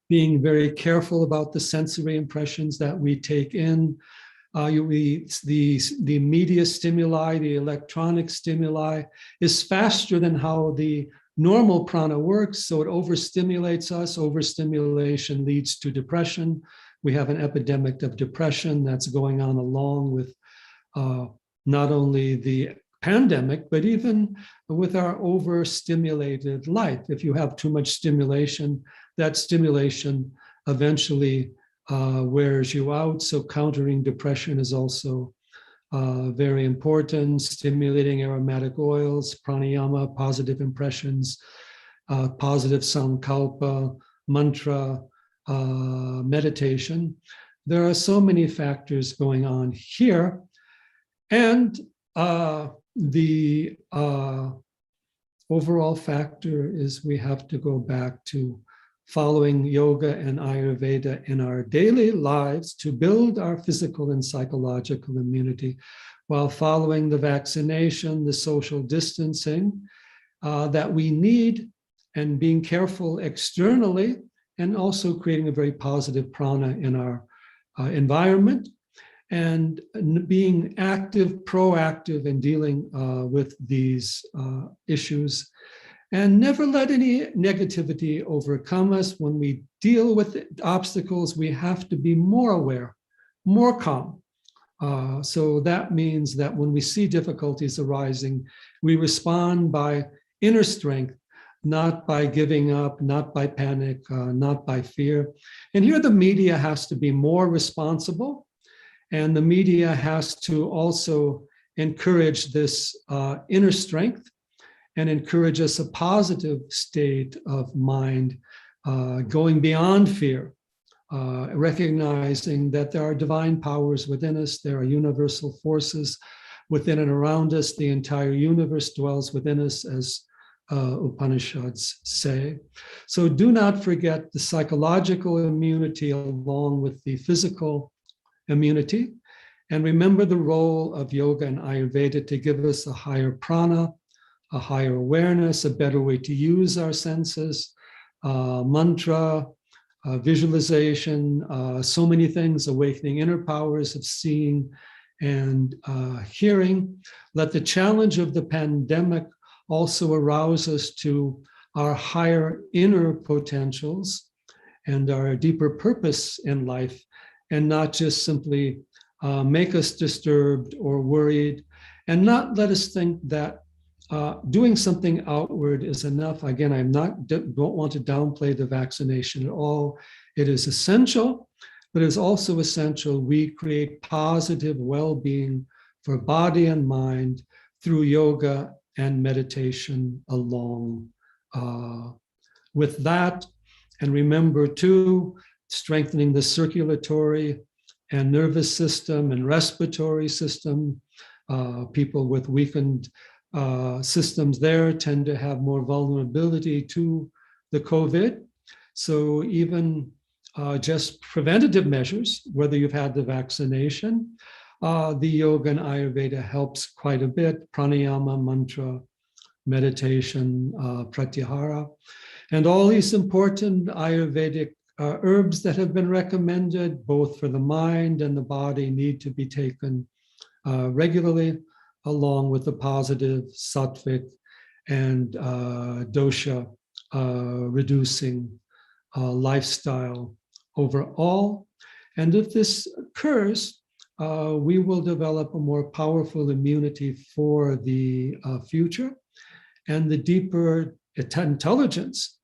being very careful about the sensory impressions that we take in. The media stimuli, the electronic stimuli is faster than how the normal prana works, so it overstimulates us. Overstimulation leads to depression. We have an epidemic of depression that's going on along with not only the pandemic, but even with our overstimulated life. If you have too much stimulation, that stimulation eventually wears you out. So countering depression is also very important. Stimulating aromatic oils, pranayama, positive impressions, positive sankalpa, mantra, meditation. There are so many factors going on here. And the overall factor is we have to go back to following yoga and Ayurveda in our daily lives to build our physical and psychological immunity, while following the vaccination, the social distancing that we need, and being careful externally, and also creating a very positive prana in our environment, and being active, proactive in dealing with these issues. And never let any negativity overcome us. When we deal with obstacles, we have to be more aware, more calm. So that means that when we see difficulties arising, we respond by inner strength, not by giving up, not by panic, not by fear. And here the media has to be more responsible, and the media has to also encourage this inner strength and encourage us a positive state of mind, going beyond fear, recognizing that there are divine powers within us, there are universal forces within and around us. The entire universe dwells within us, as Upanishads say. So do not forget the psychological immunity along with the physical immunity. And remember the role of yoga and Ayurveda to give us a higher prana, a higher awareness, a better way to use our senses, mantra, visualization, so many things, awakening inner powers of seeing and hearing. Let the challenge of the pandemic also arouse us to our higher inner potentials and our deeper purpose in life, and not just simply make us disturbed or worried, and not let us think that doing something outward is enough. Again, don't want to downplay the vaccination at all. It is essential, but it's also essential we create positive well-being for body and mind through yoga and meditation along with that. And remember too, strengthening the circulatory and nervous system and respiratory system. People with weakened systems there tend to have more vulnerability to the COVID. So even just preventative measures, whether you've had the vaccination, the yoga and Ayurveda helps quite a bit. Pranayama, mantra, meditation, pratyahara, and all these important Ayurvedic herbs that have been recommended both for the mind and the body need to be taken regularly, along with the positive sattvic and dosha reducing lifestyle overall. And if this occurs, we will develop a more powerful immunity for the future, and the deeper intelligence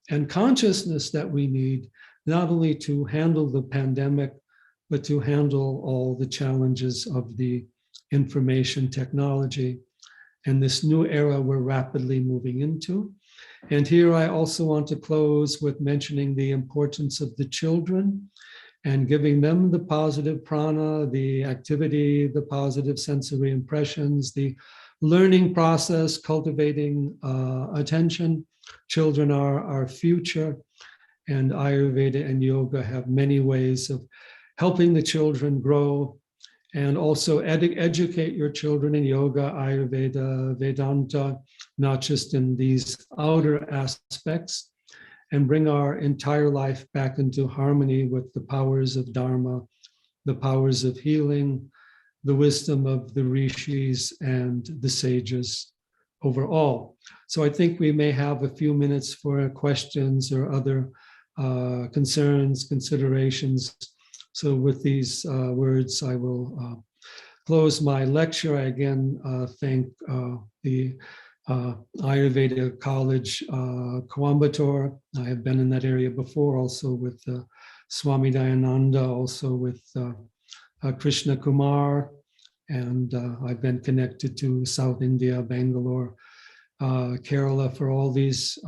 and consciousness that we need, not only to handle the pandemic, but to handle all the challenges of the information technology and this new era we're rapidly moving into. And here I also want to close with mentioning the importance of the children and giving them the positive prana, the activity, the positive sensory impressions, the learning process, cultivating attention. Children are our future, and Ayurveda and yoga have many ways of helping the children grow, and also educate your children in yoga, Ayurveda, Vedanta, not just in these outer aspects, and bring our entire life back into harmony with the powers of Dharma, the powers of healing, the wisdom of the rishis and the sages overall. So I think we may have a few minutes for questions or other concerns, considerations. So with these words, I will close my lecture. I again thank the Ayurveda College, Coimbatore. I have been in that area before, also with Swami Dayananda, also with Krishna Kumar, and I've been connected to South India, Bangalore, Kerala for all these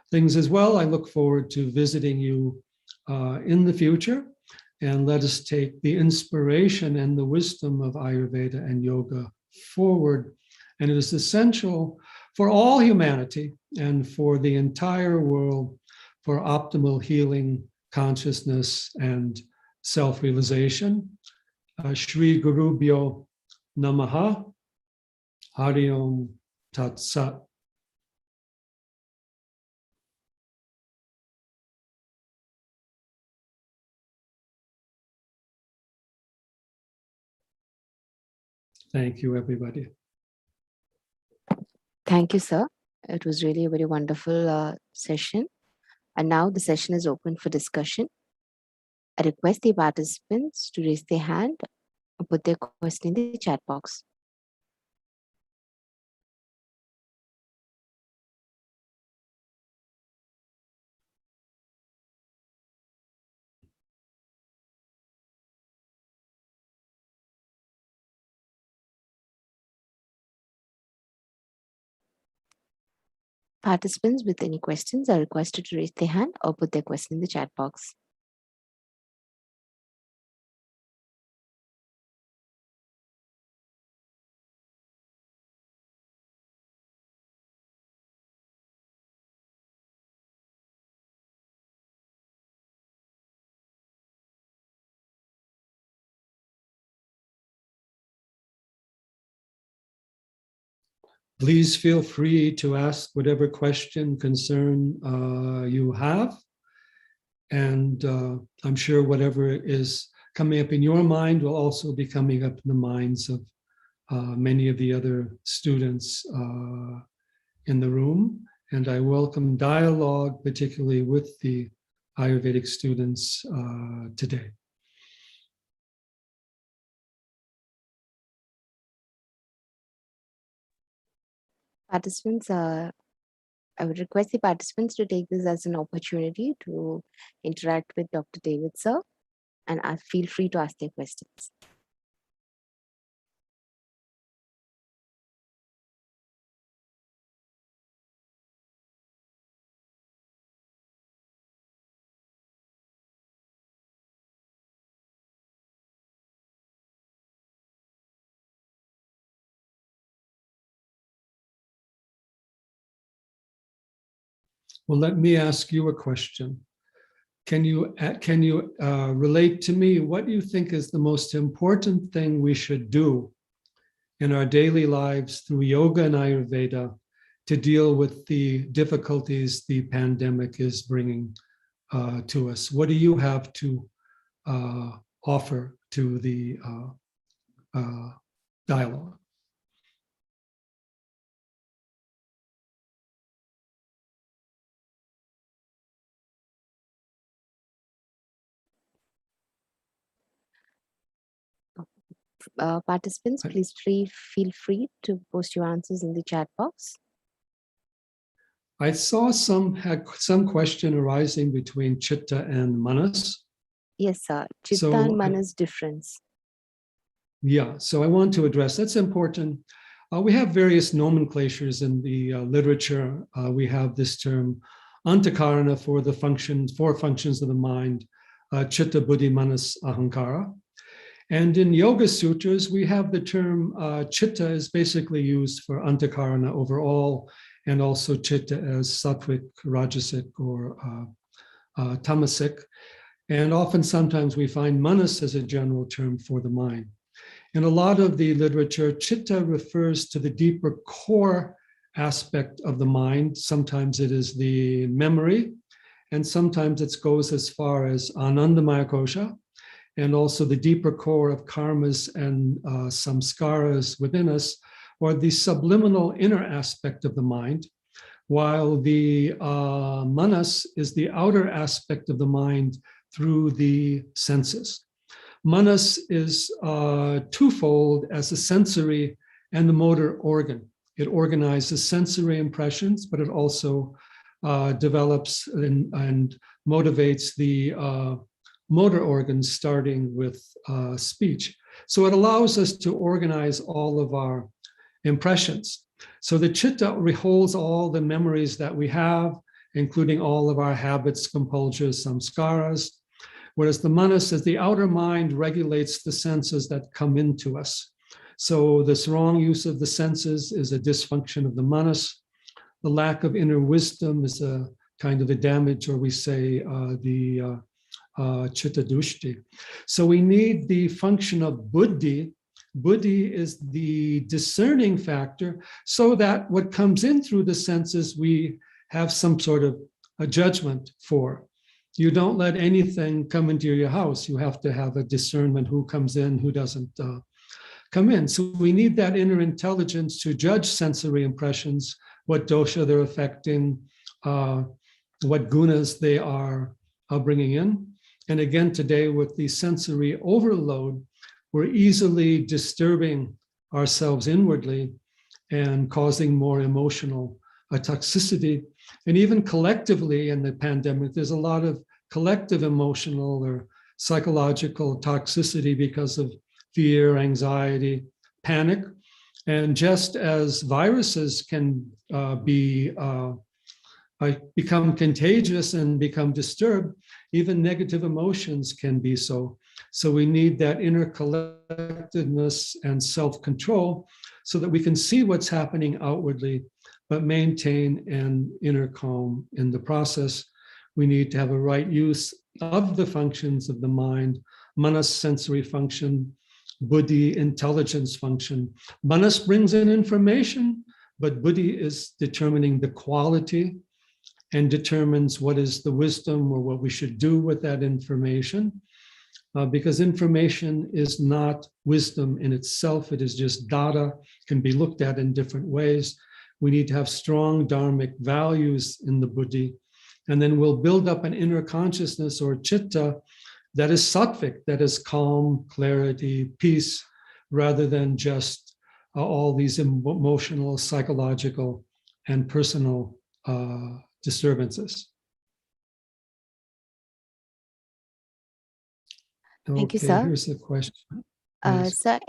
things as well. I look forward to visiting you in the future, and let us take the inspiration and the wisdom of Ayurveda and yoga forward. And it is essential for all humanity and for the entire world, for optimal healing, consciousness, and self-realization. Shri Gurubhyo Namaha. Hari Om Tat Sat. Thank you, everybody. Thank you, sir. It was really a very wonderful session. And now the session is open for discussion. I request the participants to raise their hand or put their question in the chat box. Participants with any questions are requested to raise their hand or put their question in the chat box. Please feel free to ask whatever question, concern you have. And I'm sure whatever is coming up in your mind will also be coming up in the minds of many of the other students in the room. And I welcome dialogue, particularly with the Ayurvedic students today. Participants, I would request the participants to take this as an opportunity to interact with Dr. David, sir, and feel free to ask their questions. Well, let me ask you a question. Can you relate to me what you think is the most important thing we should do in our daily lives through yoga and Ayurveda to deal with the difficulties the pandemic is bringing to us? What do you have to offer to the dialogue? Participants, please feel free to post your answers in the chat box. I saw had some question arising between Chitta and Manas. Yes, sir. Chitta and Manas difference. Yeah, so I want to address, that's important. We have various nomenclatures in the literature. We have this term Antakarana for the four functions of the mind, Chitta, Buddhi, Manas, Ahankara. And in Yoga Sutras, we have the term Chitta is basically used for Antakarana overall, and also Chitta as Sattvic, Rajasic, or Tamasic. And often sometimes we find Manas as a general term for the mind. In a lot of the literature, Chitta refers to the deeper core aspect of the mind. Sometimes it is the memory, and sometimes it goes as far as Anandamaya Kosha, and also the deeper core of karmas and samskaras within us, or the subliminal inner aspect of the mind, while the manas is the outer aspect of the mind through the senses. Manas is twofold as a sensory and the motor organ. It organizes sensory impressions, but it also develops and motivates the motor organs, starting with speech. So it allows us to organize all of our impressions. So the Chitta holds all the memories that we have, including all of our habits, compulsions, samskaras, whereas the Manas, as the outer mind, regulates the senses that come into us. So this wrong use of the senses is a dysfunction of the Manas, the lack of inner wisdom is a kind of a damage, or we say the chitta dushti. So we need the function of buddhi. Buddhi is the discerning factor, so that what comes in through the senses, we have some sort of a judgment for. You don't let anything come into your house. You have to have a discernment who comes in, who doesn't come in. So we need that inner intelligence to judge sensory impressions, what dosha they're affecting, what gunas they are bringing in. And again, today with the sensory overload, we're easily disturbing ourselves inwardly and causing more emotional toxicity. And even collectively in the pandemic, there's a lot of collective emotional or psychological toxicity because of fear, anxiety, panic. And just as viruses can become contagious and become disturbed, even negative emotions can be so. So we need that inner collectedness and self-control so that we can see what's happening outwardly, but maintain an inner calm in the process. We need to have a right use of the functions of the mind, manas, sensory function, buddhi, intelligence function. Manas brings in information, but buddhi is determining the quality and determines what is the wisdom or what we should do with that information. Because information is not wisdom in itself, it is just data, can be looked at in different ways. We need to have strong dharmic values in the buddhi, and then we'll build up an inner consciousness or chitta that is sattvic, that is calm, clarity, peace, rather than just all these emotional, psychological, and personal disturbances. Thank you, Okay, sir. here's the question. Yes. Sir,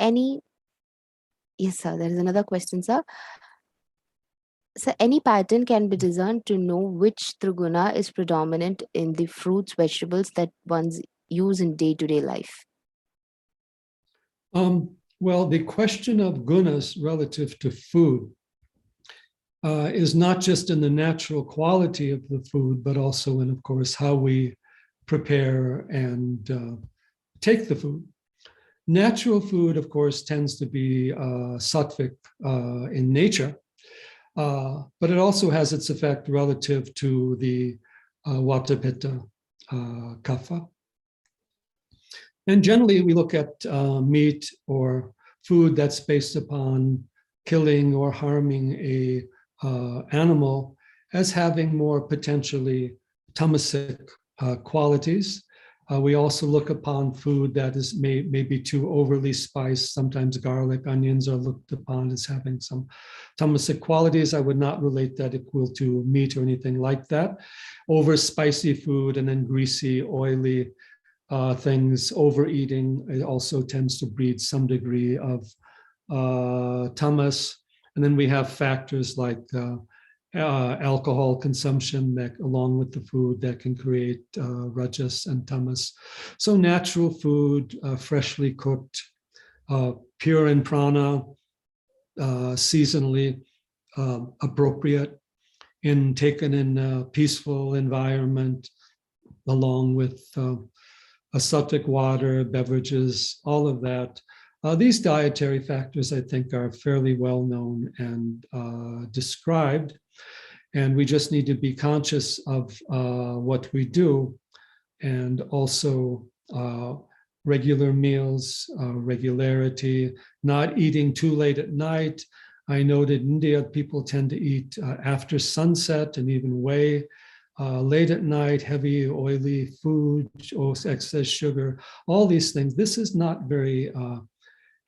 yes, sir, there is another question, sir. So any pattern can be discerned to know which triguna is predominant in the fruits, vegetables that one's use in day-to-day life? Well, the question of gunas relative to food is not just in the natural quality of the food, but also in, of course, how we prepare and take the food. Natural food, of course, tends to be sattvic in nature, but it also has its effect relative to the vata, pitta, kapha. And generally, we look at meat or food that's based upon killing or harming a animal as having more potentially tamasic qualities. We also look upon food that is maybe too overly spiced. Sometimes garlic, onions are looked upon as having some tamasic qualities. I would not relate that equal to meat or anything like that. Over spicy food and then greasy, oily things, overeating, it also tends to breed some degree of tamas. And then we have factors like alcohol consumption that, along with the food, that can create rajas and tamas. So natural food, freshly cooked, pure in prana, seasonally appropriate, taken in a peaceful environment, along with sattvic water, beverages, all of that. These dietary factors, I think, are fairly well known and described. And we just need to be conscious of what we do, and also regular meals, regularity, not eating too late at night. I know that in India, people tend to eat after sunset and even way late at night, heavy, oily food, excess sugar, all these things. This is not very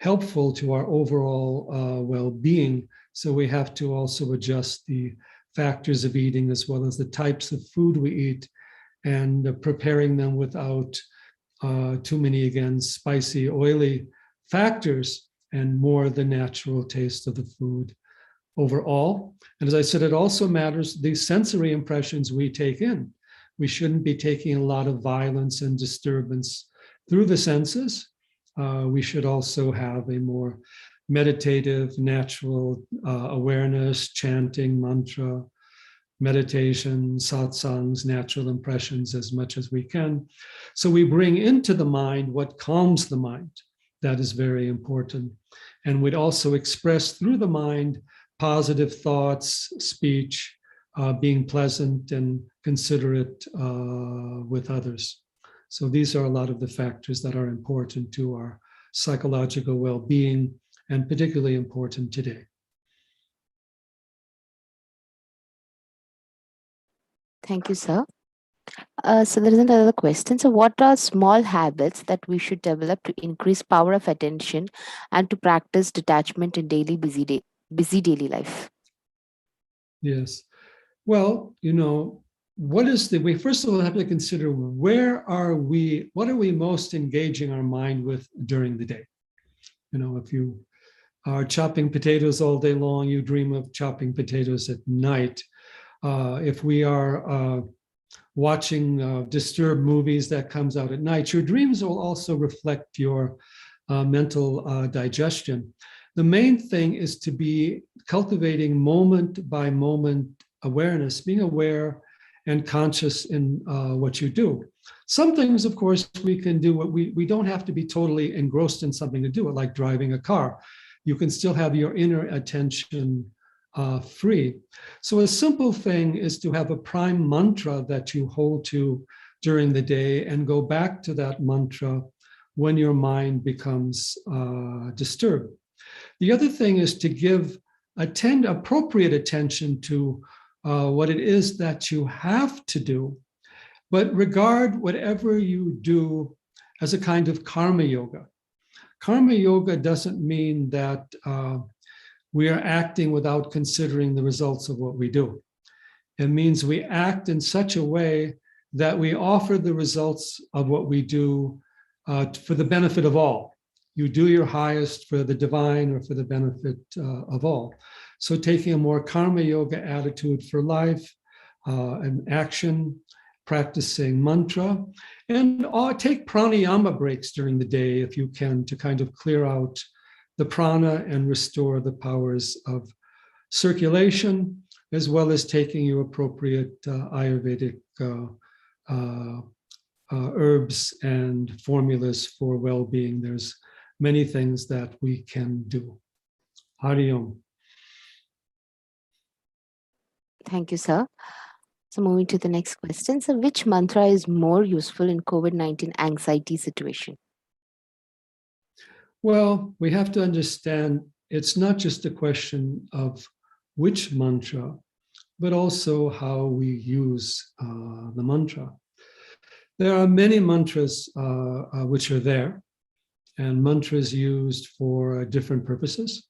helpful to our overall well-being. So we have to also adjust the factors of eating as well as the types of food we eat, and preparing them without too many, again, spicy, oily factors, and more the natural taste of the food overall. And as I said, it also matters the sensory impressions we take in. We shouldn't be taking a lot of violence and disturbance through the senses. We should also have a more meditative, natural awareness, chanting, mantra, meditation, satsangs, natural impressions as much as we can. So we bring into the mind what calms the mind. That is very important. And we'd also express through the mind positive thoughts, speech, being pleasant and considerate with others. So these are a lot of the factors that are important to our psychological well-being, and particularly important today. Thank you, sir. So there is another question. So what are small habits that we should develop to increase power of attention and to practice detachment in busy daily life? Yes. Well, what is we first of all have to consider what are we most engaging our mind with during the day? If you are chopping potatoes all day long, you dream of chopping potatoes at night. If we are watching disturbed movies that comes out at night, your dreams will also reflect your mental digestion. The main thing is to be cultivating moment by moment awareness, being aware and conscious in what you do. Some things, of course, we can do. We don't have to be totally engrossed in something to do it, like driving a car. You can still have your inner attention free. So a simple thing is to have a prime mantra that you hold to during the day and go back to that mantra when your mind becomes disturbed. The other thing is to give appropriate attention to what it is that you have to do, but regard whatever you do as a kind of karma yoga. Karma yoga doesn't mean that we are acting without considering the results of what we do. It means we act in such a way that we offer the results of what we do for the benefit of all. You do your highest for the divine or for the benefit of all. So taking a more karma yoga attitude for life and action, practicing mantra, and take pranayama breaks during the day if you can, to kind of clear out the prana and restore the powers of circulation, as well as taking your appropriate Ayurvedic herbs and formulas for well-being. There's many things that we can do. Hari Om. Thank you, sir. So moving to the next question. So which mantra is more useful in COVID-19 anxiety situation? Well, we have to understand it's not just a question of which mantra, but also how we use the mantra. There are many mantras which are there, and mantras used for different purposes.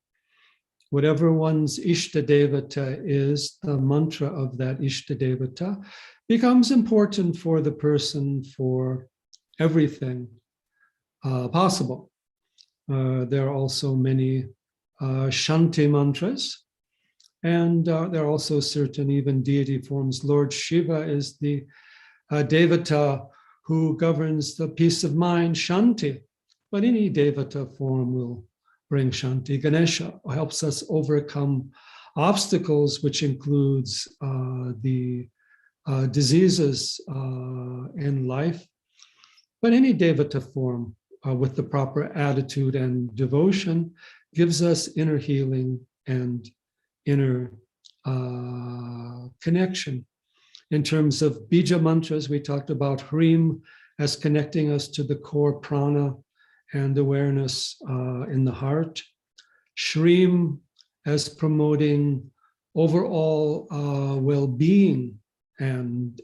Whatever one's Ishta Devata is, the mantra of that Ishta Devata becomes important for the person for everything possible. There are also many Shanti mantras, and there are also certain even deity forms. Lord Shiva is the Devata who governs the peace of mind, Shanti, but any Devata form will bring Shanti. Ganesha helps us overcome obstacles, which includes the diseases in life, but any Devata form with the proper attitude and devotion gives us inner healing and inner connection. In terms of bija mantras, we talked about Hrim as connecting us to the core prana and awareness in the heart. Shrim as promoting overall well-being and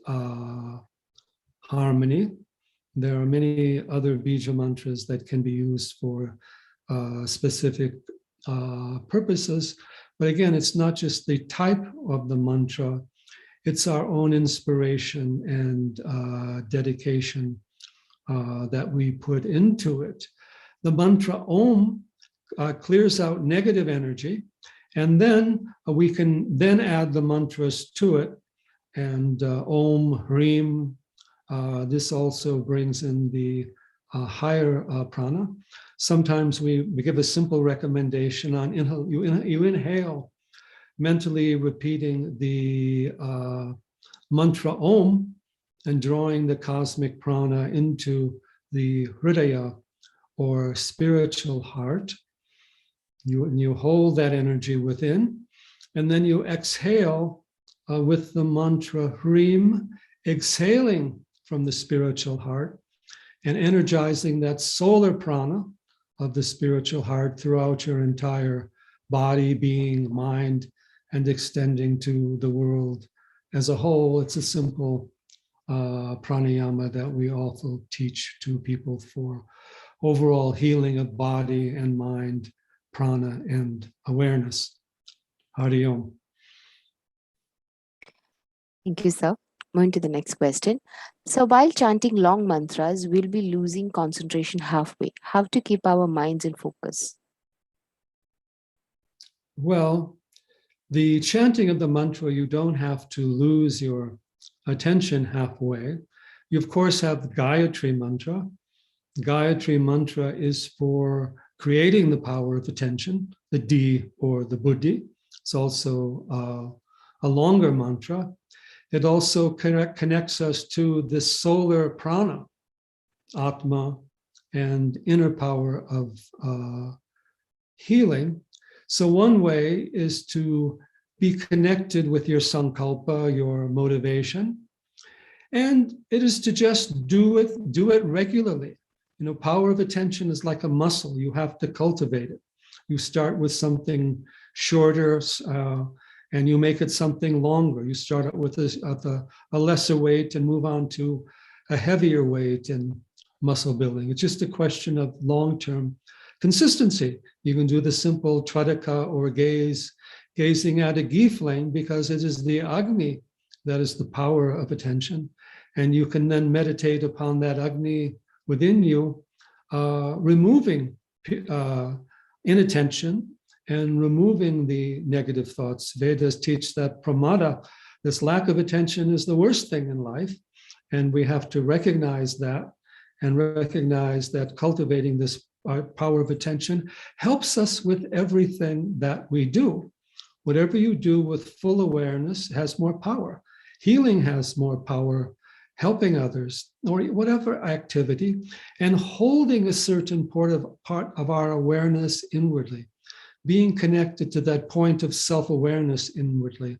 harmony. There are many other bija mantras that can be used for specific purposes. But again, it's not just the type of the mantra, it's our own inspiration and dedication that we put into it. The mantra Om clears out negative energy, and then we can then add the mantras to it. And Om, Hrim, this also brings in the higher prana. Sometimes we give a simple recommendation on you inhale, mentally repeating the mantra Om and drawing the cosmic prana into the Hridaya or spiritual heart. You hold that energy within, and then you exhale with the mantra Hrim, exhaling from the spiritual heart and energizing that solar prana of the spiritual heart throughout your entire body, being, mind, and extending to the world as a whole. It's a simple pranayama that we also teach to people for overall healing of body and mind, prana, and awareness. Hari Om. Thank you, sir. Moving to the next question. So while chanting long mantras, we'll be losing concentration halfway. How to keep our minds in focus? Well, the chanting of the mantra, you don't have to lose your attention halfway. You, of course, have the Gayatri mantra. Gayatri mantra is for creating the power of attention, the D or the buddhi. It's also a longer mantra. It also connects us to the solar prana, Atma, and inner power of healing. So one way is to be connected with your sankalpa, your motivation, and it is to just do it regularly. You know, power of attention is like a muscle. You have to cultivate it. You start with something shorter, and you make it something longer. You start out with a lesser weight and move on to a heavier weight in muscle building. It's just a question of long-term consistency. You can do the simple tradaka or gazing at a ghee flame, because it is the Agni that is the power of attention. And you can then meditate upon that Agni within you, removing inattention and removing the negative thoughts. Vedas teach that pramada, this lack of attention, is the worst thing in life. And we have to recognize that, and recognize that cultivating this power of attention helps us with everything that we do. Whatever you do with full awareness has more power. Healing has more power. Helping others, or whatever activity, and holding a certain part of our awareness inwardly, being connected to that point of self-awareness inwardly.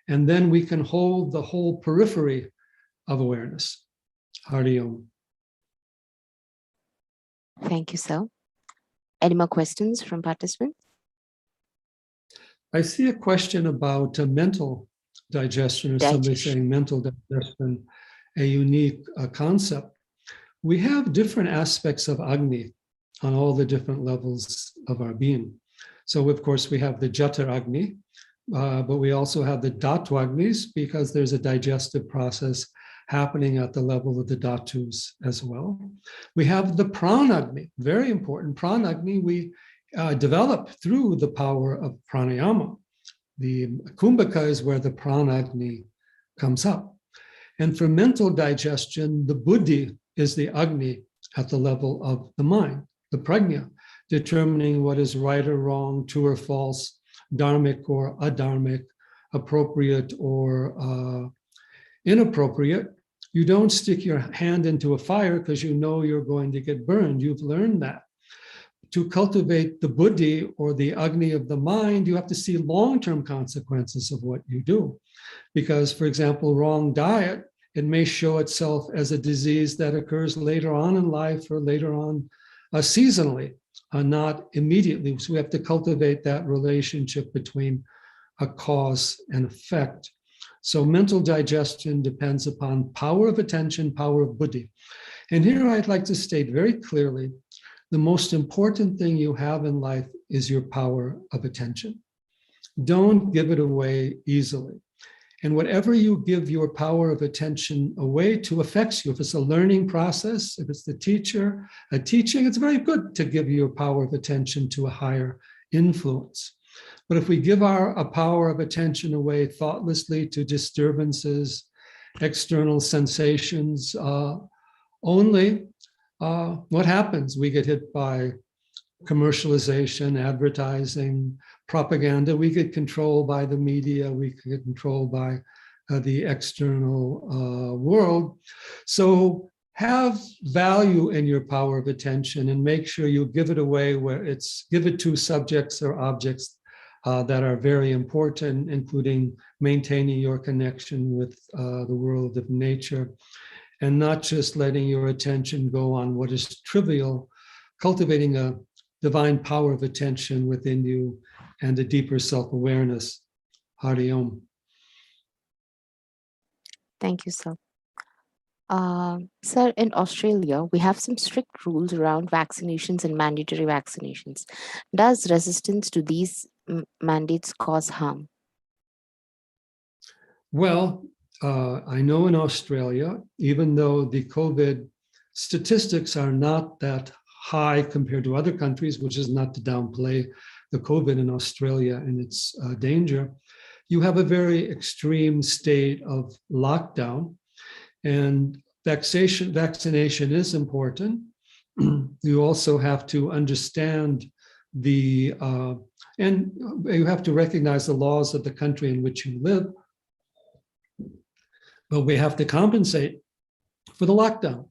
And then we can hold the whole periphery of awareness. Hari Om. Thank you, sir. Any more questions from participants? I see a question about mental digestion, or somebody Digestion. saying mental digestion, a unique concept. We have different aspects of Agni on all the different levels of our being. So of course we have the Jata Agni, but we also have the Dhatu Agnis, because there's a digestive process happening at the level of the Dhatus as well. We have the Prana Agni, very important. Prana Agni we develop through the power of Pranayama. The Kumbhaka is where the Prana Agni comes up. And for mental digestion, the buddhi is the Agni at the level of the mind, the prajna, determining what is right or wrong, true or false, dharmic or adharmic, appropriate or inappropriate. You don't stick your hand into a fire because you know you're going to get burned. You've learned that. To cultivate the buddhi, or the Agni of the mind, you have to see long-term consequences of what you do. Because, for example, wrong diet, it may show itself as a disease that occurs later on in life, or later on seasonally, not immediately. So we have to cultivate that relationship between a cause and effect. So mental digestion depends upon power of attention, power of buddhi. And here I'd like to state very clearly, the most important thing you have in life is your power of attention. Don't give it away easily. And whatever you give your power of attention away to affects you. If it's a learning process, if it's the teacher, a teaching, it's very good to give your power of attention to a higher influence. But if we give a power of attention away thoughtlessly to disturbances, external sensations only, what happens? We get hit by commercialization, advertising, propaganda. We get controlled by the media. We get controlled by the external world. So have value in your power of attention and make sure you give it away where give it to subjects or objects that are very important, including maintaining your connection with the world of nature and not just letting your attention go on what is trivial, cultivating a divine power of attention within you and a deeper self-awareness. Hari Om. Thank you, sir. Sir, in Australia, we have some strict rules around vaccinations and mandatory vaccinations. Does resistance to these mandates cause harm? Well, I know in Australia, even though the COVID statistics are not that high compared to other countries, which is not to downplay the COVID in Australia and its danger, you have a very extreme state of lockdown. And vaccination is important. You also have to understand and you have to recognize the laws of the country in which you live. But we have to compensate for the lockdown.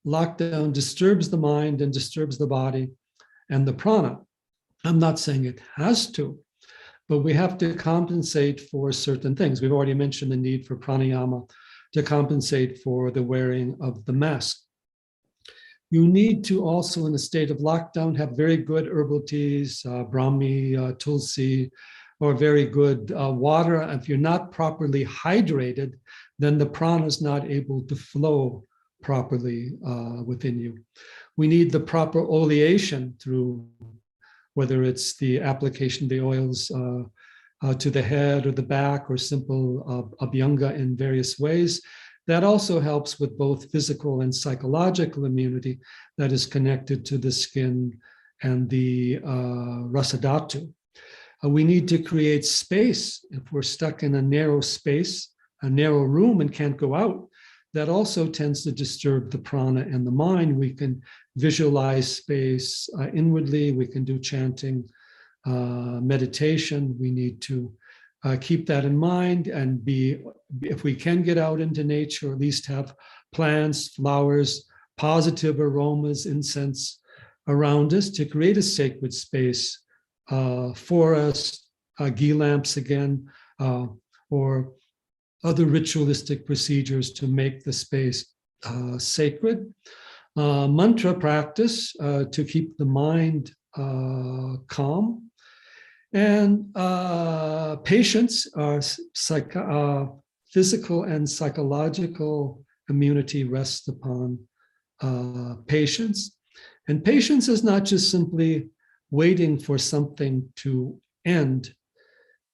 Lockdown disturbs the mind and disturbs the body and the prana. I'm not saying it has to, but we have to compensate for certain things. We've already mentioned the need for pranayama to compensate for the wearing of the mask. You need to also, in a state of lockdown, have very good herbal teas, Brahmi, Tulsi, or very good water. If you're not properly hydrated, then the prana is not able to flow properly within you. We need the proper oleation through, whether it's the application of the oils to the head or the back or simple abhyanga in various ways. That also helps with both physical and psychological immunity that is connected to the skin and the rasadhatu. We need to create space. If we're stuck in a narrow space, a narrow room and can't go out, that also tends to disturb the prana and the mind. We can visualize space inwardly. We can do chanting, meditation. We need to keep that in mind and if we can get out into nature, at least have plants, flowers, positive aromas, incense around us to create a sacred space for us, ghee lamps again, or other ritualistic procedures to make the space sacred. Mantra practice to keep the mind calm. And patience, physical and psychological immunity rests upon patience. And patience is not just simply waiting for something to end.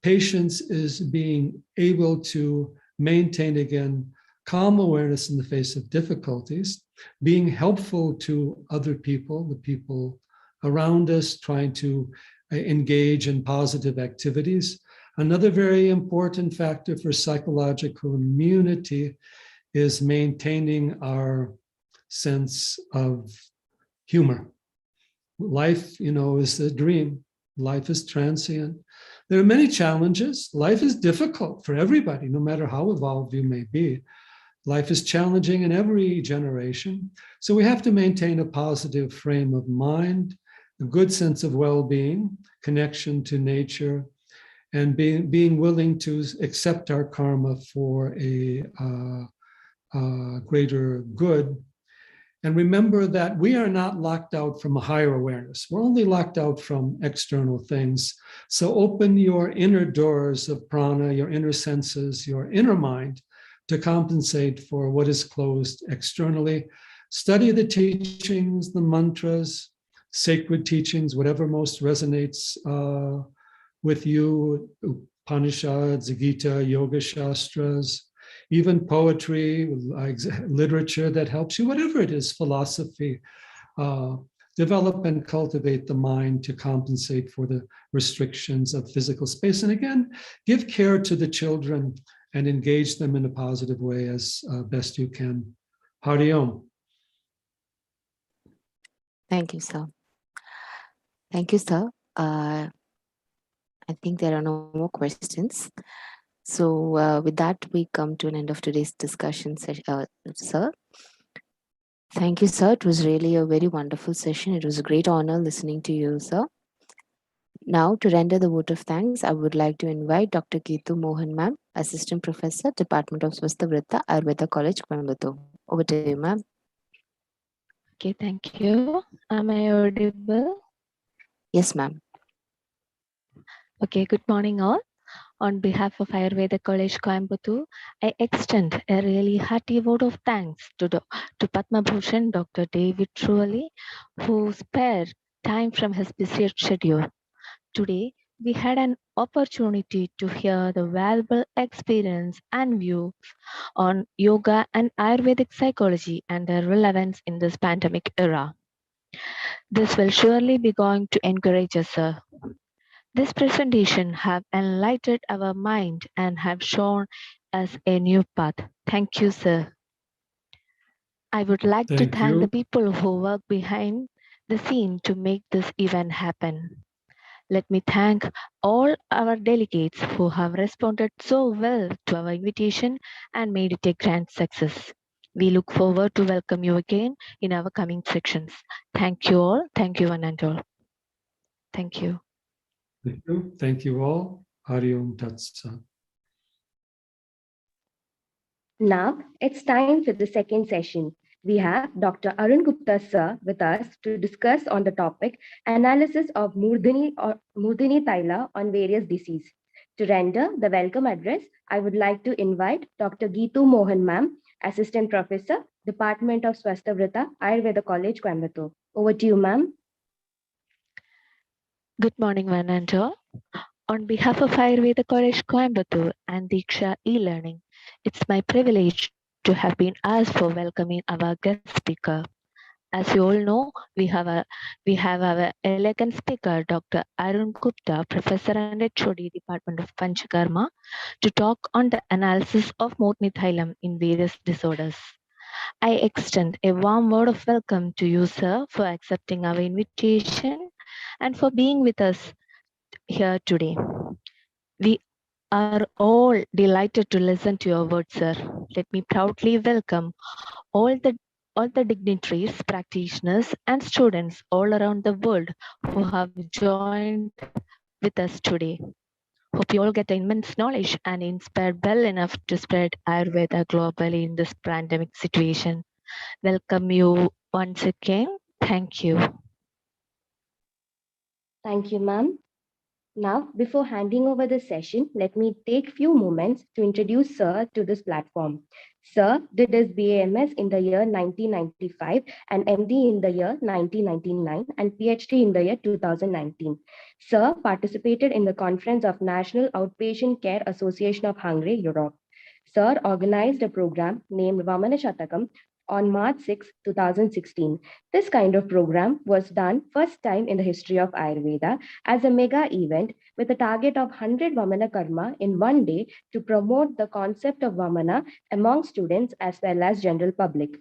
Patience is being able to maintain, again, calm awareness in the face of difficulties, being helpful to other people, the people around us, trying to engage in positive activities. Another very important factor for psychological immunity is maintaining our sense of humor. Life, is a dream. Life is transient. There are many challenges. Life is difficult for everybody, no matter how evolved you may be. Life is challenging in every generation. So we have to maintain a positive frame of mind, a good sense of well-being, connection to nature, and being willing to accept our karma for a greater good. And remember that we are not locked out from a higher awareness. We're only locked out from external things. So open your inner doors of prana, your inner senses, your inner mind to compensate for what is closed externally. Study the teachings, the mantras, sacred teachings, whatever most resonates with you, Upanishads, Gita, Yoga Shastras, even poetry, literature that helps you, whatever it is, philosophy. Develop and cultivate the mind to compensate for the restrictions of physical space. And again, give care to the children and engage them in a positive way as best you can. Hari Om. Thank you, sir. Thank you, sir. I think there are no more questions. So, with that, we come to an end of today's discussion session, sir. Thank you, sir. It was really a very wonderful session. It was a great honor listening to you, sir. Now, to render the vote of thanks, I would like to invite Dr. Geetu Mohan, ma'am, Assistant Professor, Department of Swasthavritta, Ayurveda College, Coimbatore. Over to you, ma'am. Okay, thank you. Am I audible? Yes, ma'am. Okay, good morning all. On behalf of Ayurveda College Coimbatore, I extend a really hearty vote of thanks to Padma Bhushan Dr. David Trually, who spared time from his busy schedule. Today, we had an opportunity to hear the valuable experience and views on yoga and Ayurvedic psychology and their relevance in this pandemic era. This will surely be going to encourage us, sir. This presentation have enlightened our mind and have shown us a new path. Thank you, sir. I would like to Thank thank the you. people who work behind the scene to make this event happen. Let me thank all our delegates who have responded so well to our invitation and made it a grand success. We look forward to welcome you again in our coming sections. Thank you all. Thank you one and all. Thank you. Thank you. Thank you all. Hari Om Tat Sat. Now it's time for the second session. We have Dr. Arun Gupta sir with us to discuss on the topic analysis of Murdhini Taila on various diseases. To render the welcome address, I would like to invite Dr. Geetu Mohan ma'am, Assistant Professor, Department of Swasthavritta, Ayurveda College, Coimbatore. Over to you, ma'am. Good morning, one and all. On behalf of Ayurveda College Coimbatore and DIKSHA E-Learning, it's my privilege to have been asked for welcoming our guest speaker. As you all know, we have our elegant speaker, Dr. Arun Gupta, Professor and HOD, Department of Panchakarma, to talk on the analysis of Murdhini in various disorders. I extend a warm word of welcome to you, sir, for accepting our invitation and for being with us here today. We are all delighted to listen to your words, sir. Let me proudly welcome all the dignitaries, practitioners, and students all around the world who have joined with us today. Hope you all get immense knowledge and inspired well enough to spread Ayurveda globally in this pandemic situation. Welcome you once again. Thank you. Thank you, ma'am. Now, before handing over the session, let me take a few moments to introduce Sir to this platform. Sir did his BAMS in the year 1995 and MD in the year 1999 and PhD in the year 2019. Sir participated in the conference of National Outpatient Care Association of Hungary, Europe. Sir organized a program named Vamana Shatakam on March 6, 2016. This kind of program was done first time in the history of Ayurveda as a mega event with a target of 100 Vamana Karma in one day to promote the concept of Vamana among students as well as general public.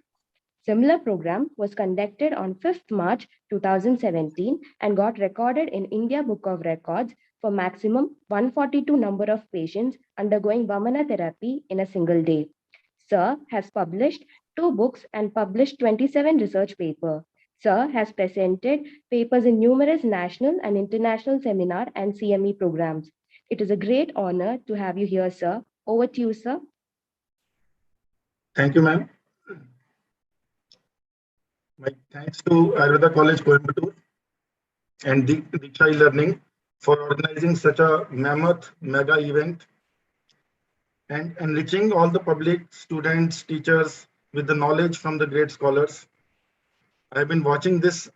Similar program was conducted on 5th March 2017 and got recorded in India Book of Records for maximum 142 number of patients undergoing Vamana therapy in a single day. Sir has published 2 books and published 27 research papers. Sir has presented papers in numerous national and international seminar and CME programs. It is a great honor to have you here, sir. Over to you, sir. Thank you, ma'am. My thanks to Ayurveda College Coimbatore and DIKSHA E-Learning for organizing such a mammoth mega event and enriching all the public, students, teachers with the knowledge from the great scholars. I've been watching this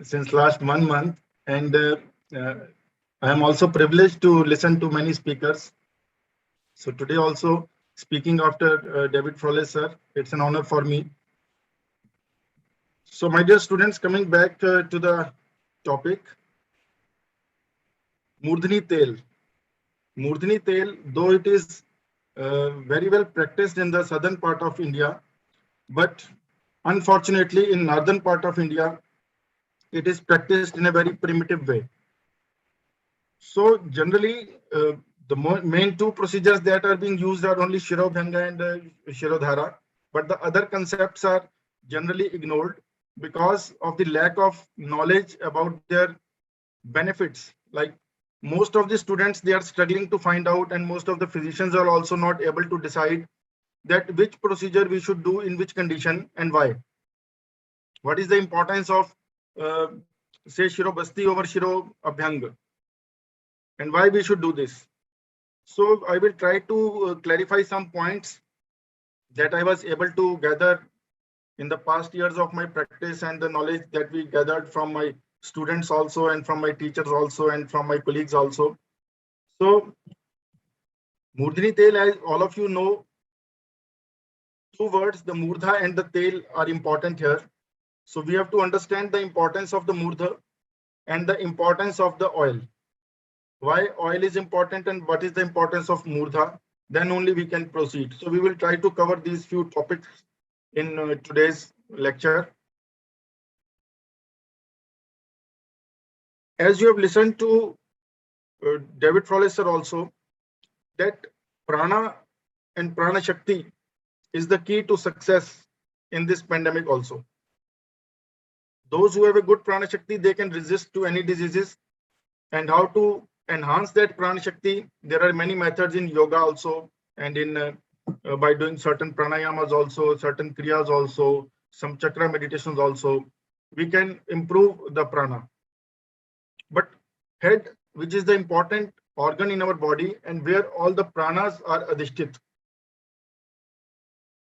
since last 1 month, and I am also privileged to listen to many speakers. So today also speaking after David Frolle sir, it's an honor for me. So my dear students, coming back to the topic, Murdhini Tel. Murdhini Tel, though it is very well practiced in the southern part of India, but unfortunately in northern part of India, it is practiced in a very primitive way. So generally, the main two procedures that are being used are only Shirobhanga and Shirodhara, but the other concepts are generally ignored because of the lack of knowledge about their benefits. Like most of the students, they are struggling to find out, and most of the physicians are also not able to decide that which procedure we should do in which condition and why. What is the importance of say Shirobasti over Shiro Abhyang, and why we should do this? So I will try to clarify some points that I was able to gather in the past years of my practice, and the knowledge that we gathered from my students also, and from my teachers also, and from my colleagues also. So Murdhini Tel, as all of you know, two words, the Murdha and the Tel, are important here. So we have to understand the importance of the Murdha and the importance of the oil. Why oil is important and what is the importance of Murdha, then only we can proceed. So we will try to cover these few topics in today's lecture. As you have listened to David Frawley sir also, that prana and prana shakti is the key to success in this pandemic also. Those who have a good prana shakti, they can resist to any diseases. And how to enhance that prana shakti, there are many methods in yoga also, and in by doing certain pranayamas also, certain kriyas also, some chakra meditations also, we can improve the prana. But head, which is the important organ in our body, and where all the pranas are adhishthit,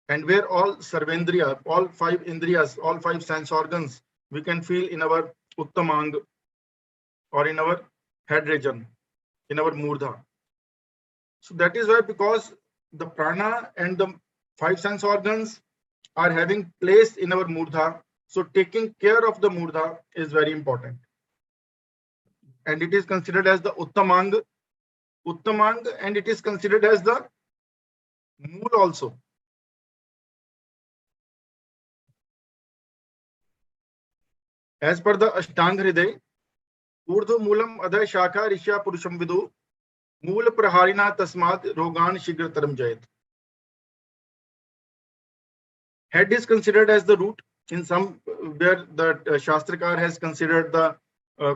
and where all sarvendriya, all five indriyas, all five sense organs, we can feel in our uttamang or in our head region, in our murdha. So that is why, because the prana and the five sense organs are having place in our murdha, so taking care of the murdha is very important. And it is considered as the uttamang, and it is considered as the mool also. As per the Ashtanga Hriday, Urdhu Moolam Adhay Shakha Rishya Purusham Vidu Mool Praharina Tasmad Rogan Shigra Taram Jayat. Head is considered as the root. In some where the Shastrakar has considered the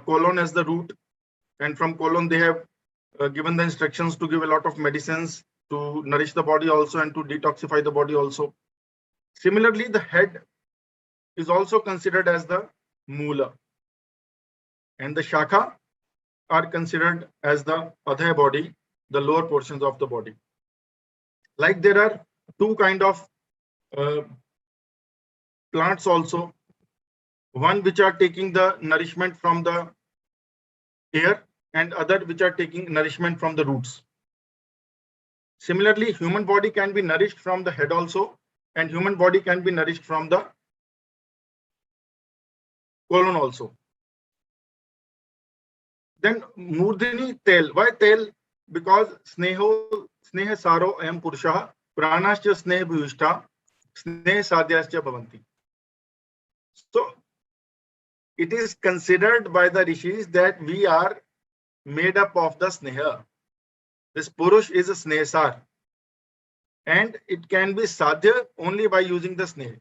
colon as the root, and from colon they have given the instructions to give a lot of medicines to nourish the body also and to detoxify the body also. Similarly, the head is also considered as the moola, and the shakha are considered as the adhay body, the lower portions of the body. Like there are two kind of plants also, one which are taking the nourishment from the air, and other which are taking nourishment from the roots. Similarly, human body can be nourished from the head also, and human body can be nourished from the colon also. Then Murdhini Tel. Why Tel? Because Sneha Saro Ayam Purusha Pranascha Sneh Bhuvishta Sneh Sadhyascha Bhavanti. So it is considered by the rishis that we are made up of the Sneha. This Purush is a Snehsar, and it can be sadhya only by using the Sneh.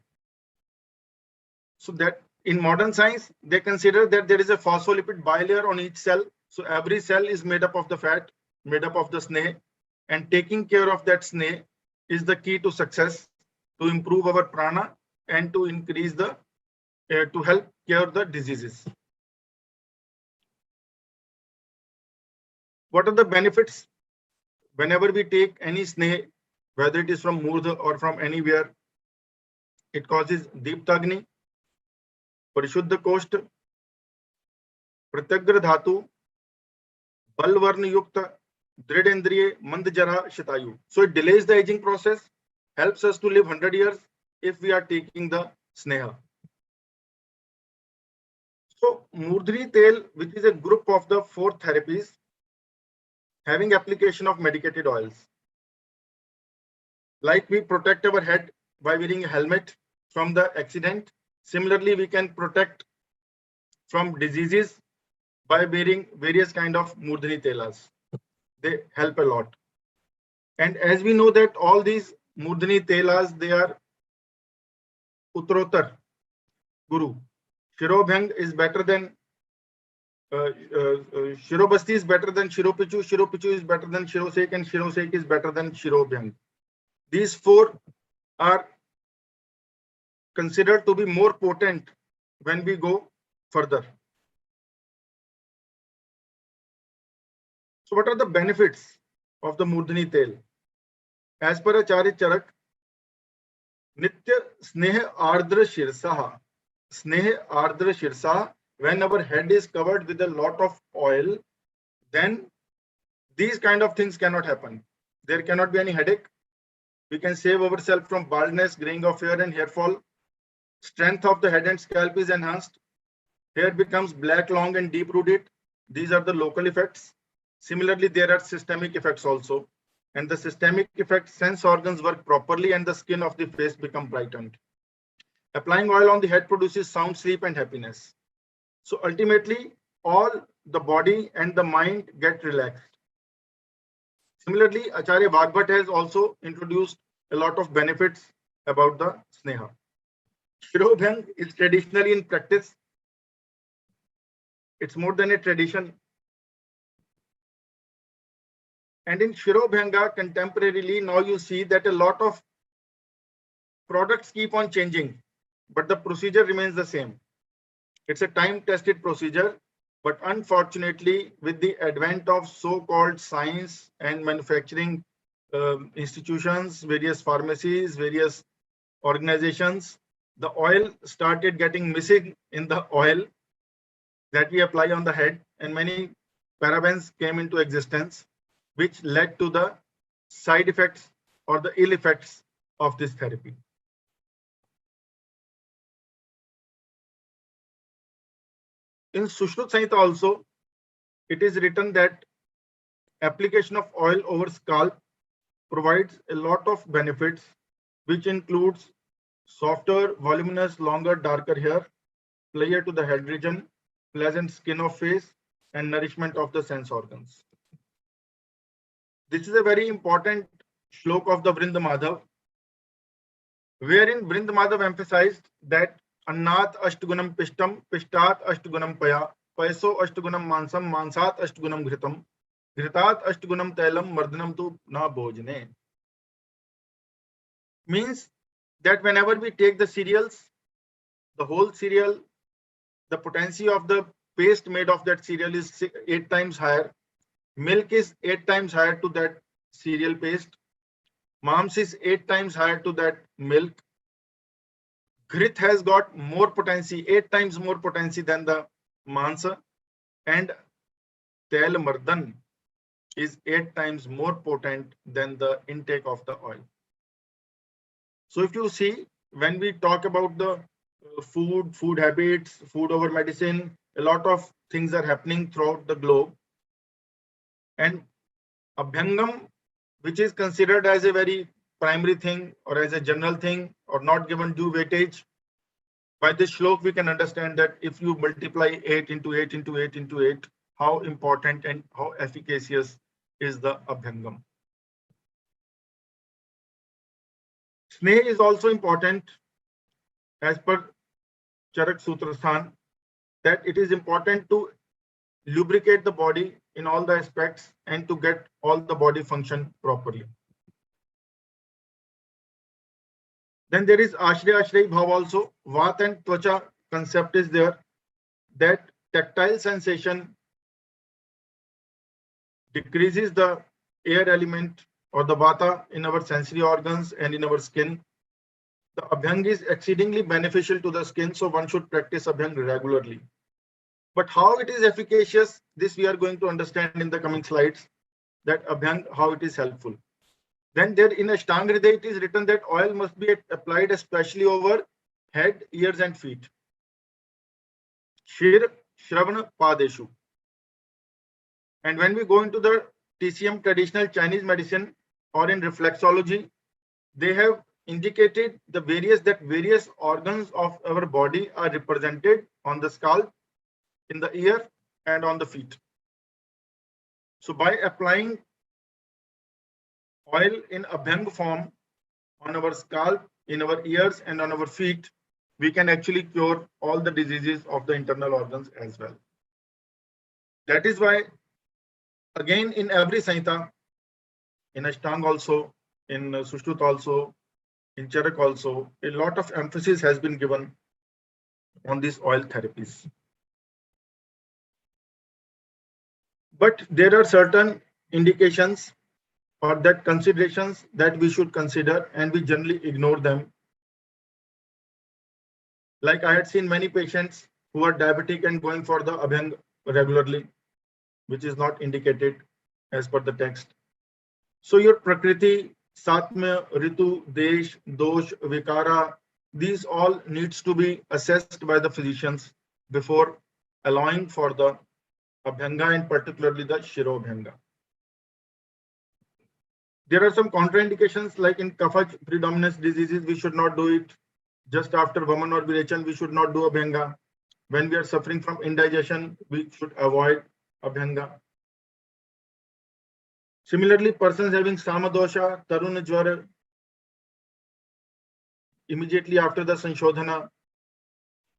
So that in modern science, they consider that there is a phospholipid bilayer on each cell. So every cell is made up of the fat, made up of the Sneh, and taking care of that Sneh is the key to success, to improve our prana and to increase the, to help cure the diseases. What are the benefits? Whenever we take any Sneh, whether it is from Murdha or from anywhere, it causes Deeptagni, Parishuddha Koshta, Pratyagra Dhatu, Balvarna Yukta, Dridendriye, Mandjara, Shatayu. So it delays the aging process, helps us to live 100 years if we are taking the Sneha. So Murdhini Tel, which is a group of the 4 therapies, having application of medicated oils. Like we protect our head by wearing a helmet from the accident, similarly we can protect from diseases by wearing various kind of Murdhani telas. They help a lot. And as we know that all these Murdhani telas, they are Uttarotar Guru. Shirobhang is better than Shirobasti is better than Shiropichu, Shiropichu is better than Shirosek, and Shirosek is better than Shirobhang. These four are considered to be more potent when we go further. So what are the benefits of the Murdhani Tel? As per Acharya Charak, Nitya Sneha Ardra Shirsaha. Sneha Ardra Shirsaha, when our head is covered with a lot of oil, then these kind of things cannot happen. There cannot be any headache. We can save ourselves from baldness, graying of hair and hair fall. Strength of the head and scalp is enhanced. Hair becomes black, long and deep rooted. These are the local effects. Similarly, there are systemic effects also. And the systemic effects, sense organs work properly and the skin of the face become brightened. Applying oil on the head produces sound sleep and happiness. So ultimately, all the body and the mind get relaxed. Similarly, Acharya Vagbhat has also introduced a lot of benefits about the Sneha. Shirobhang is traditionally in practice. It's more than a tradition. And in Shirobhanga contemporarily, now you see that a lot of products keep on changing, but the procedure remains the same. It's a time-tested procedure, but unfortunately, with the advent of so-called science and manufacturing institutions, various pharmacies, various organizations, the oil started getting missing in the oil that we apply on the head, and many parabens came into existence, which led to the side effects or the ill effects of this therapy. In Sushruta Samhita also, it is written that application of oil over scalp provides a lot of benefits, which includes softer, voluminous, longer, darker hair, pleasure to the head region, pleasant skin of face, and nourishment of the sense organs. This is a very important shlok of the Vrinda Madhav, wherein Vrinda Madhav emphasized that Annat Ashtagunam Pishtam, Pishtat Ashtagunam Paya, Payaso Ashtagunam Mansam, Mansat AshtagunamGhritam, Ghritat Ashtagunam Tailam, Mardhanam tu na bhojane. Means that whenever we take the cereals, the whole cereal, the potency of the paste made of that cereal is 8 times higher. Milk is 8 times higher to that cereal paste. Mams is 8 times higher to that milk. Grit has got more potency, 8 times more potency than the mansa. And Tel Mardan is 8 times more potent than the intake of the oil. So if you see, when we talk about the food habits, food over medicine, a lot of things are happening throughout the globe. And Abhyangam, which is considered as a very primary thing or as a general thing or not given due weightage, by this shlok we can understand that if you multiply 8 into 8 into 8 into 8, how important and how efficacious is the Abhyangam. Sneh is also important as per Charak Sutrasthan, that it is important to lubricate the body in all the aspects and to get all the body function properly. Then there is Ashraya Ashrayi Bhav also. Vat and Tvacha concept is there, that tactile sensation decreases the air element or the Vata in our sensory organs and in our skin. The Abhyang is exceedingly beneficial to the skin, so one should practice Abhyang regularly. But how it is efficacious, this we are going to understand in the coming slides, that Abhyang, how it is helpful. Then there in Ashtanga Hridaya, it is written that oil must be applied especially over head, ears and feet. Shir, Shravana, Padeshu. And when we go into the TCM traditional Chinese medicine or in reflexology, they have indicated the various organs of our body are represented on the scalp, in the ear and on the feet. So by applying oil in abhyang form on our scalp, in our ears and on our feet, we can actually cure all the diseases of the internal organs as well. That is why, again, in every Samhita, in Ashtanga also, in Sushruta also, in Charak also, a lot of emphasis has been given on these oil therapies. But there are certain indications or that considerations that we should consider, and we generally ignore them. Like I had seen many patients who are diabetic and going for the abhyang regularly, which is not indicated as per the text. So your Prakriti, Satmya, Ritu, Desh, Dosh, Vikara, these all needs to be assessed by the physicians before allowing for the abhyanga and particularly the Shirobhyanga. There are some contraindications, like in Kapha predominance diseases, we should not do it. Just after Vaman or Virechan, we should not do abhyanga. When we are suffering from indigestion, we should avoid abhyanga. Similarly, persons having Samadosha, Taruna Jwara, immediately after the Sanshodhana,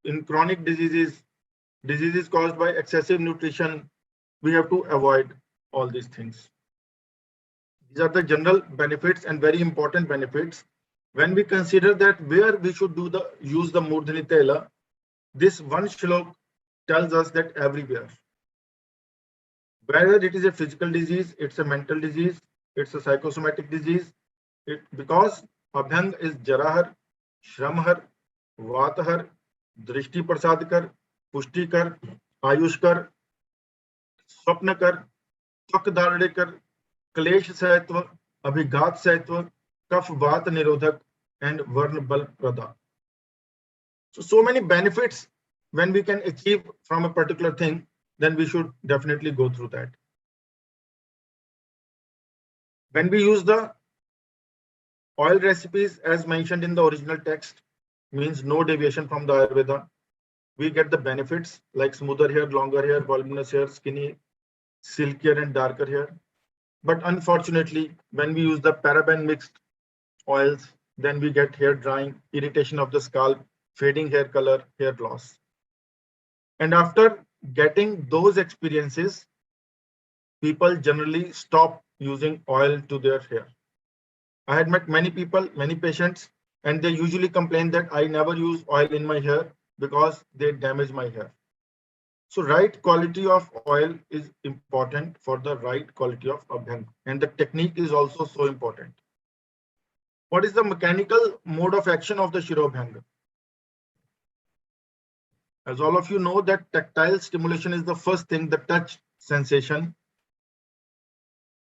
in chronic diseases, diseases caused by excessive nutrition, we have to avoid all these things. These are the general benefits and very important benefits. When we consider that where we should use the Murdhani Tela, this one shlok tells us that everywhere. Whether it is a physical disease, it's a mental disease, it's a psychosomatic disease, because abhyang is jarahar, shramhar, vatahar, drishti prasadkar, pushtikar, ayushkar, swapnakar, tvak Klesh Saitva, Abhigat Saitva, Kaf Vat Nirodhak, and Varna Bal Prada. So many benefits when we can achieve from a particular thing, then we should definitely go through that. When we use the oil recipes as mentioned in the original text, means no deviation from the Ayurveda, we get the benefits like smoother hair, longer hair, voluminous hair, skinny, silkier and darker hair. But unfortunately, when we use the paraben mixed oils, then we get hair drying, irritation of the scalp, fading hair color, hair loss. And after getting those experiences, people generally stop using oil to their hair. I had met many people, many patients, and they usually complain that I never use oil in my hair because they damage my hair. So right quality of oil is important for the right quality of abhyang, and the technique is also so important. What is the mechanical mode of action of the Shirobhyanga? As all of you know, that tactile stimulation is the first thing, the touch sensation,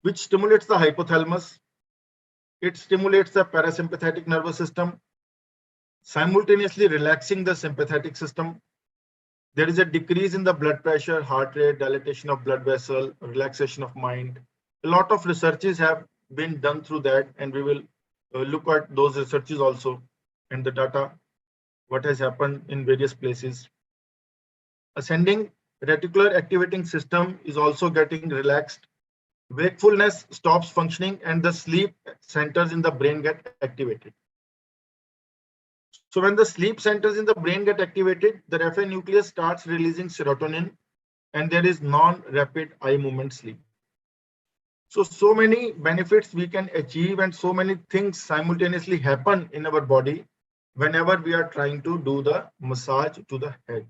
which stimulates the hypothalamus. It stimulates the parasympathetic nervous system, simultaneously relaxing the sympathetic system. There is a decrease in the blood pressure, heart rate, dilatation of blood vessel, relaxation of mind. A lot of researches have been done through that, and we will look at those researches also and the data, what has happened in various places. Ascending reticular activating system is also getting relaxed. Wakefulness stops functioning and the sleep centers in the brain get activated. So when the sleep centers in the brain get activated, the raphe nucleus starts releasing serotonin, and there is non-rapid eye movement sleep. So many benefits we can achieve, and so many things simultaneously happen in our body whenever we are trying to do the massage to the head.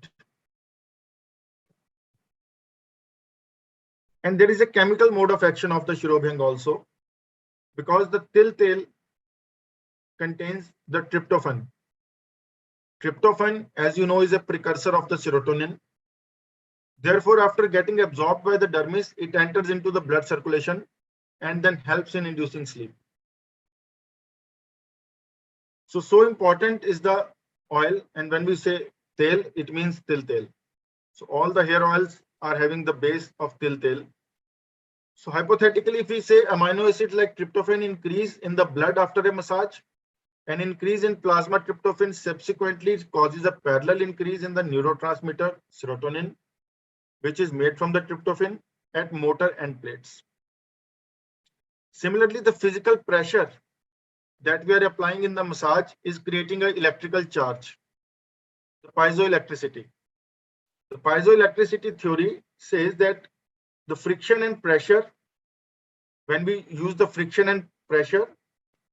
And there is a chemical mode of action of the Shirobhyanga also, because the til tel contains the tryptophan. Tryptophan, as you know, is a precursor of the serotonin. Therefore, after getting absorbed by the dermis, it enters into the blood circulation and then helps in inducing sleep. So important is the oil, and when we say tel, it means til tel. So all the hair oils are having the base of til tel. So hypothetically, if we say amino acid like tryptophan increase in the blood after a massage, an increase in plasma tryptophan subsequently causes a parallel increase in the neurotransmitter serotonin, which is made from the tryptophan at motor end plates. Similarly, the physical pressure that we are applying in the massage is creating an electrical charge, the piezoelectricity. The piezoelectricity theory says that the friction and pressure, when we use the friction and pressure,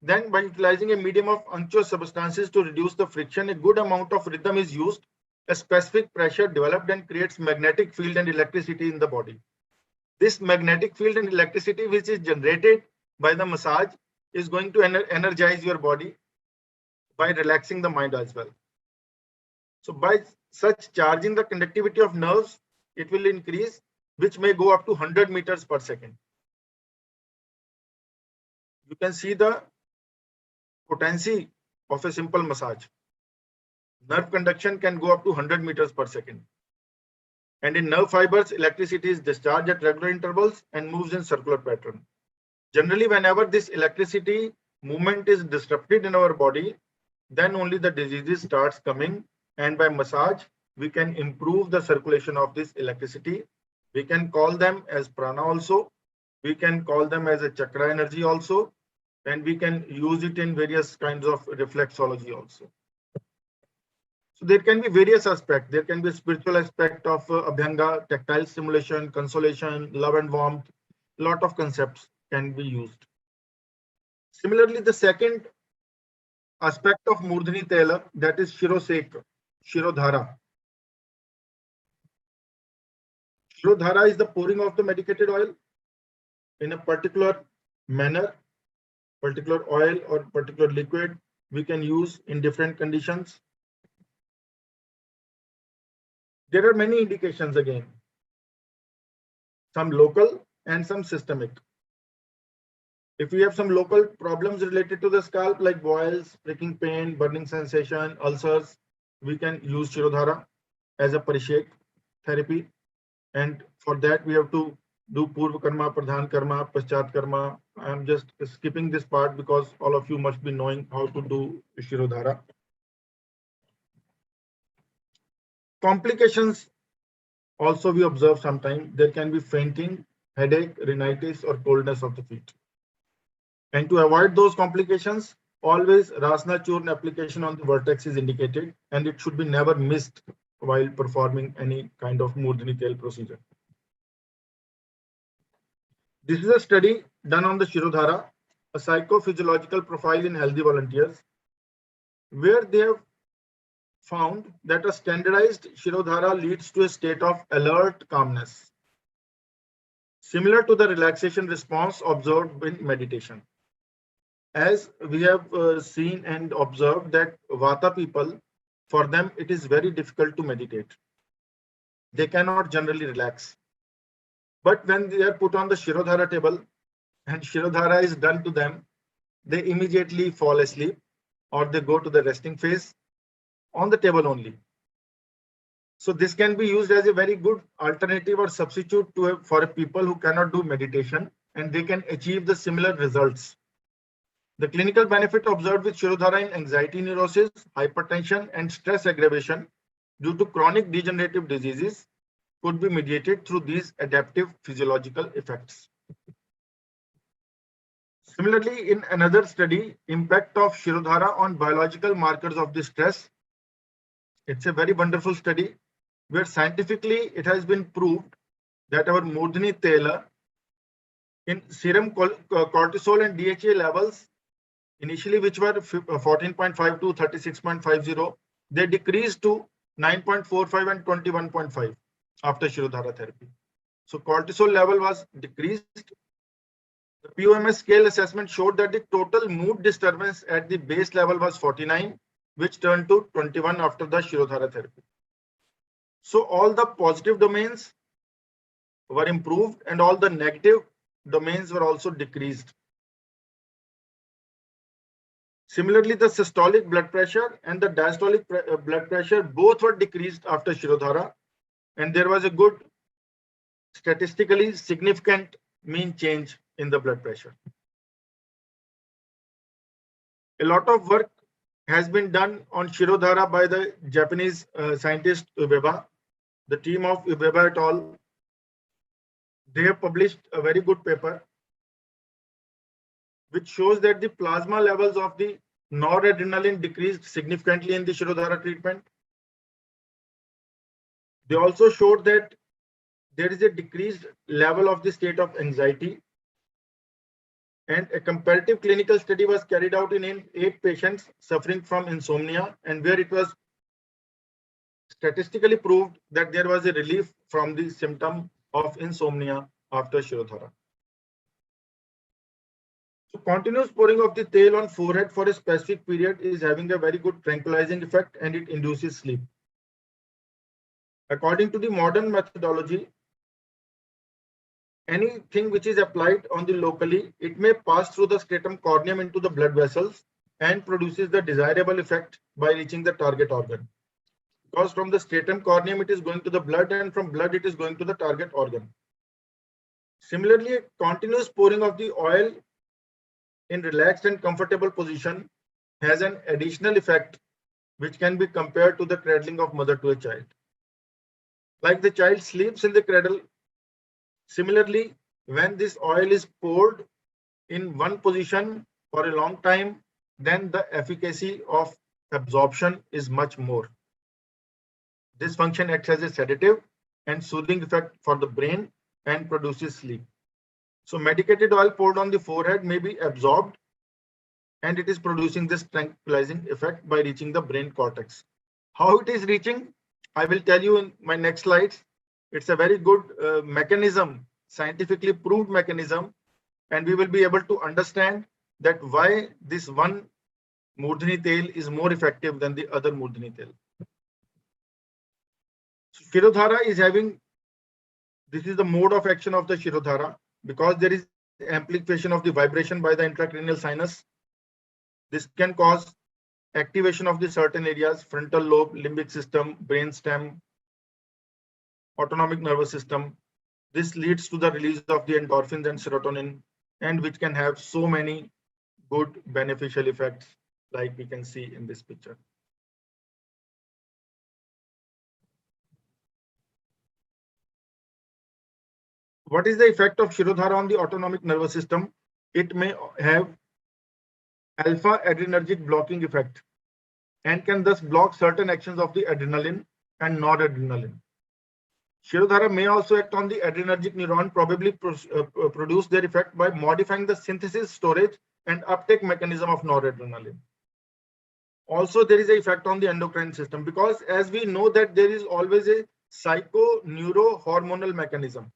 then by utilizing a medium of unctuous substances to reduce the friction, a good amount of rhythm is used. A specific pressure developed and creates magnetic field and electricity in the body. This magnetic field and electricity which is generated by the massage is going to energize your body by relaxing the mind as well. So by such charging the conductivity of nerves, it will increase, which may go up to 100 meters per second. You can see the potency of a simple massage. Nerve conduction can go up to 100 meters per second. And in nerve fibers, electricity is discharged at regular intervals and moves in circular pattern. Generally, whenever this electricity movement is disrupted in our body, then only the diseases starts coming. And by massage, we can improve the circulation of this electricity. We can call them as prana also. We can call them as a chakra energy also. And we can use it in various kinds of reflexology also. So there can be various aspects. There can be a spiritual aspect of abhyanga, tactile stimulation, consolation, love and warmth. A lot of concepts can be used. Similarly, the second aspect of Murdhani Tela, that is Shirosek, Shirodhara. Shirodhara is the pouring of the medicated oil in a particular manner, particular oil or particular liquid we can use in different conditions. There are many indications again, some local and some systemic. If we have some local problems related to the scalp like boils, pricking pain, burning sensation, ulcers, we can use Shirodhara as a parishek therapy. And for that we have to do Purva Karma, Pradhan Karma, Paschat Karma. I am just skipping this part because all of you must be knowing how to do Shirodhara. Complications also we observe sometimes. There can be fainting, headache, rhinitis, or coldness of the feet. And to avoid those complications, always Rasna Churn application on the vertex is indicated, and it should be never missed while performing any kind of Murdhani Tel procedure. This is a study done on the Shirodhara, a psychophysiological profile in healthy volunteers, where they have found that a standardized Shirodhara leads to a state of alert calmness, similar to the relaxation response observed in meditation. As we have seen and observed that Vata people, for them it is very difficult to meditate. They cannot generally relax. But when they are put on the Shirodhara table and Shirodhara is done to them, they immediately fall asleep or they go to the resting phase on the table only. So this can be used as a very good alternative or substitute to for people who cannot do meditation, and they can achieve the similar results. The clinical benefit observed with Shirodhara in anxiety neurosis, hypertension, and stress aggravation due to chronic degenerative diseases could be mediated through these adaptive physiological effects. Similarly, in another study, impact of Shirodhara on biological markers of distress. It's a very wonderful study where scientifically it has been proved that our Murdhani Tela in serum cortisol and DHA levels, initially which were 14.5 to 36.50, they decreased to 9.45 and 21.5 after Shirodhara therapy. So cortisol level was decreased. The POMS scale assessment showed that the total mood disturbance at the base level was 49, which turned to 21 after the Shirodhara therapy. So all the positive domains were improved and all the negative domains were also decreased. Similarly, the systolic blood pressure and the diastolic blood pressure both were decreased after Shirodhara, and there was a good statistically significant mean change in the blood pressure. A lot of work has been done on Shirodhara by the Japanese scientist Uebaba, the team of Weber et al., they have published a very good paper which shows that the plasma levels of the noradrenaline decreased significantly in the Shirodhara treatment. They also showed that there is a decreased level of the state of anxiety, and a comparative clinical study was carried out in 8 patients suffering from insomnia, and where it was statistically proved that there was a relief from the symptom of insomnia after Shirodhara. So continuous pouring of the tail on forehead for a specific period is having a very good tranquilizing effect, and it induces sleep. According to the modern methodology, anything which is applied on the locally, it may pass through the stratum corneum into the blood vessels and produces the desirable effect by reaching the target organ. Because from the stratum corneum it is going to the blood, and from blood it is going to the target organ. Similarly, a continuous pouring of the oil in relaxed and comfortable position has an additional effect which can be compared to the cradling of mother to a child. Like the child sleeps in the cradle, similarly, when this oil is poured in one position for a long time, then the efficacy of absorption is much more. This function acts as a sedative and soothing effect for the brain and produces sleep. So medicated oil poured on the forehead may be absorbed, and it is producing this tranquilizing effect by reaching the brain cortex. How it is reaching, I will tell you in my next slides. It's a very good mechanism, scientifically proved mechanism, and we will be able to understand that why this one Murdhani tail is more effective than the other Murdhani tail. Shirodhara is having, this is the mode of action of the Shirodhara, because there is amplification of the vibration by the intracranial sinus. This can cause activation of the certain areas, frontal lobe, limbic system, brain stem, autonomic nervous system. This leads to the release of the endorphins and serotonin, and which can have so many good beneficial effects like we can see in this picture. What is the effect of Shirodhara on the autonomic nervous system? It may have alpha adrenergic blocking effect and can thus block certain actions of the adrenaline and noradrenaline. Shirodhara may also act on the adrenergic neuron, probably produce their effect by modifying the synthesis, storage, and uptake mechanism of noradrenaline. Also, there is an effect on the endocrine system, because as we know that there is always a psycho-neuro-hormonal mechanism.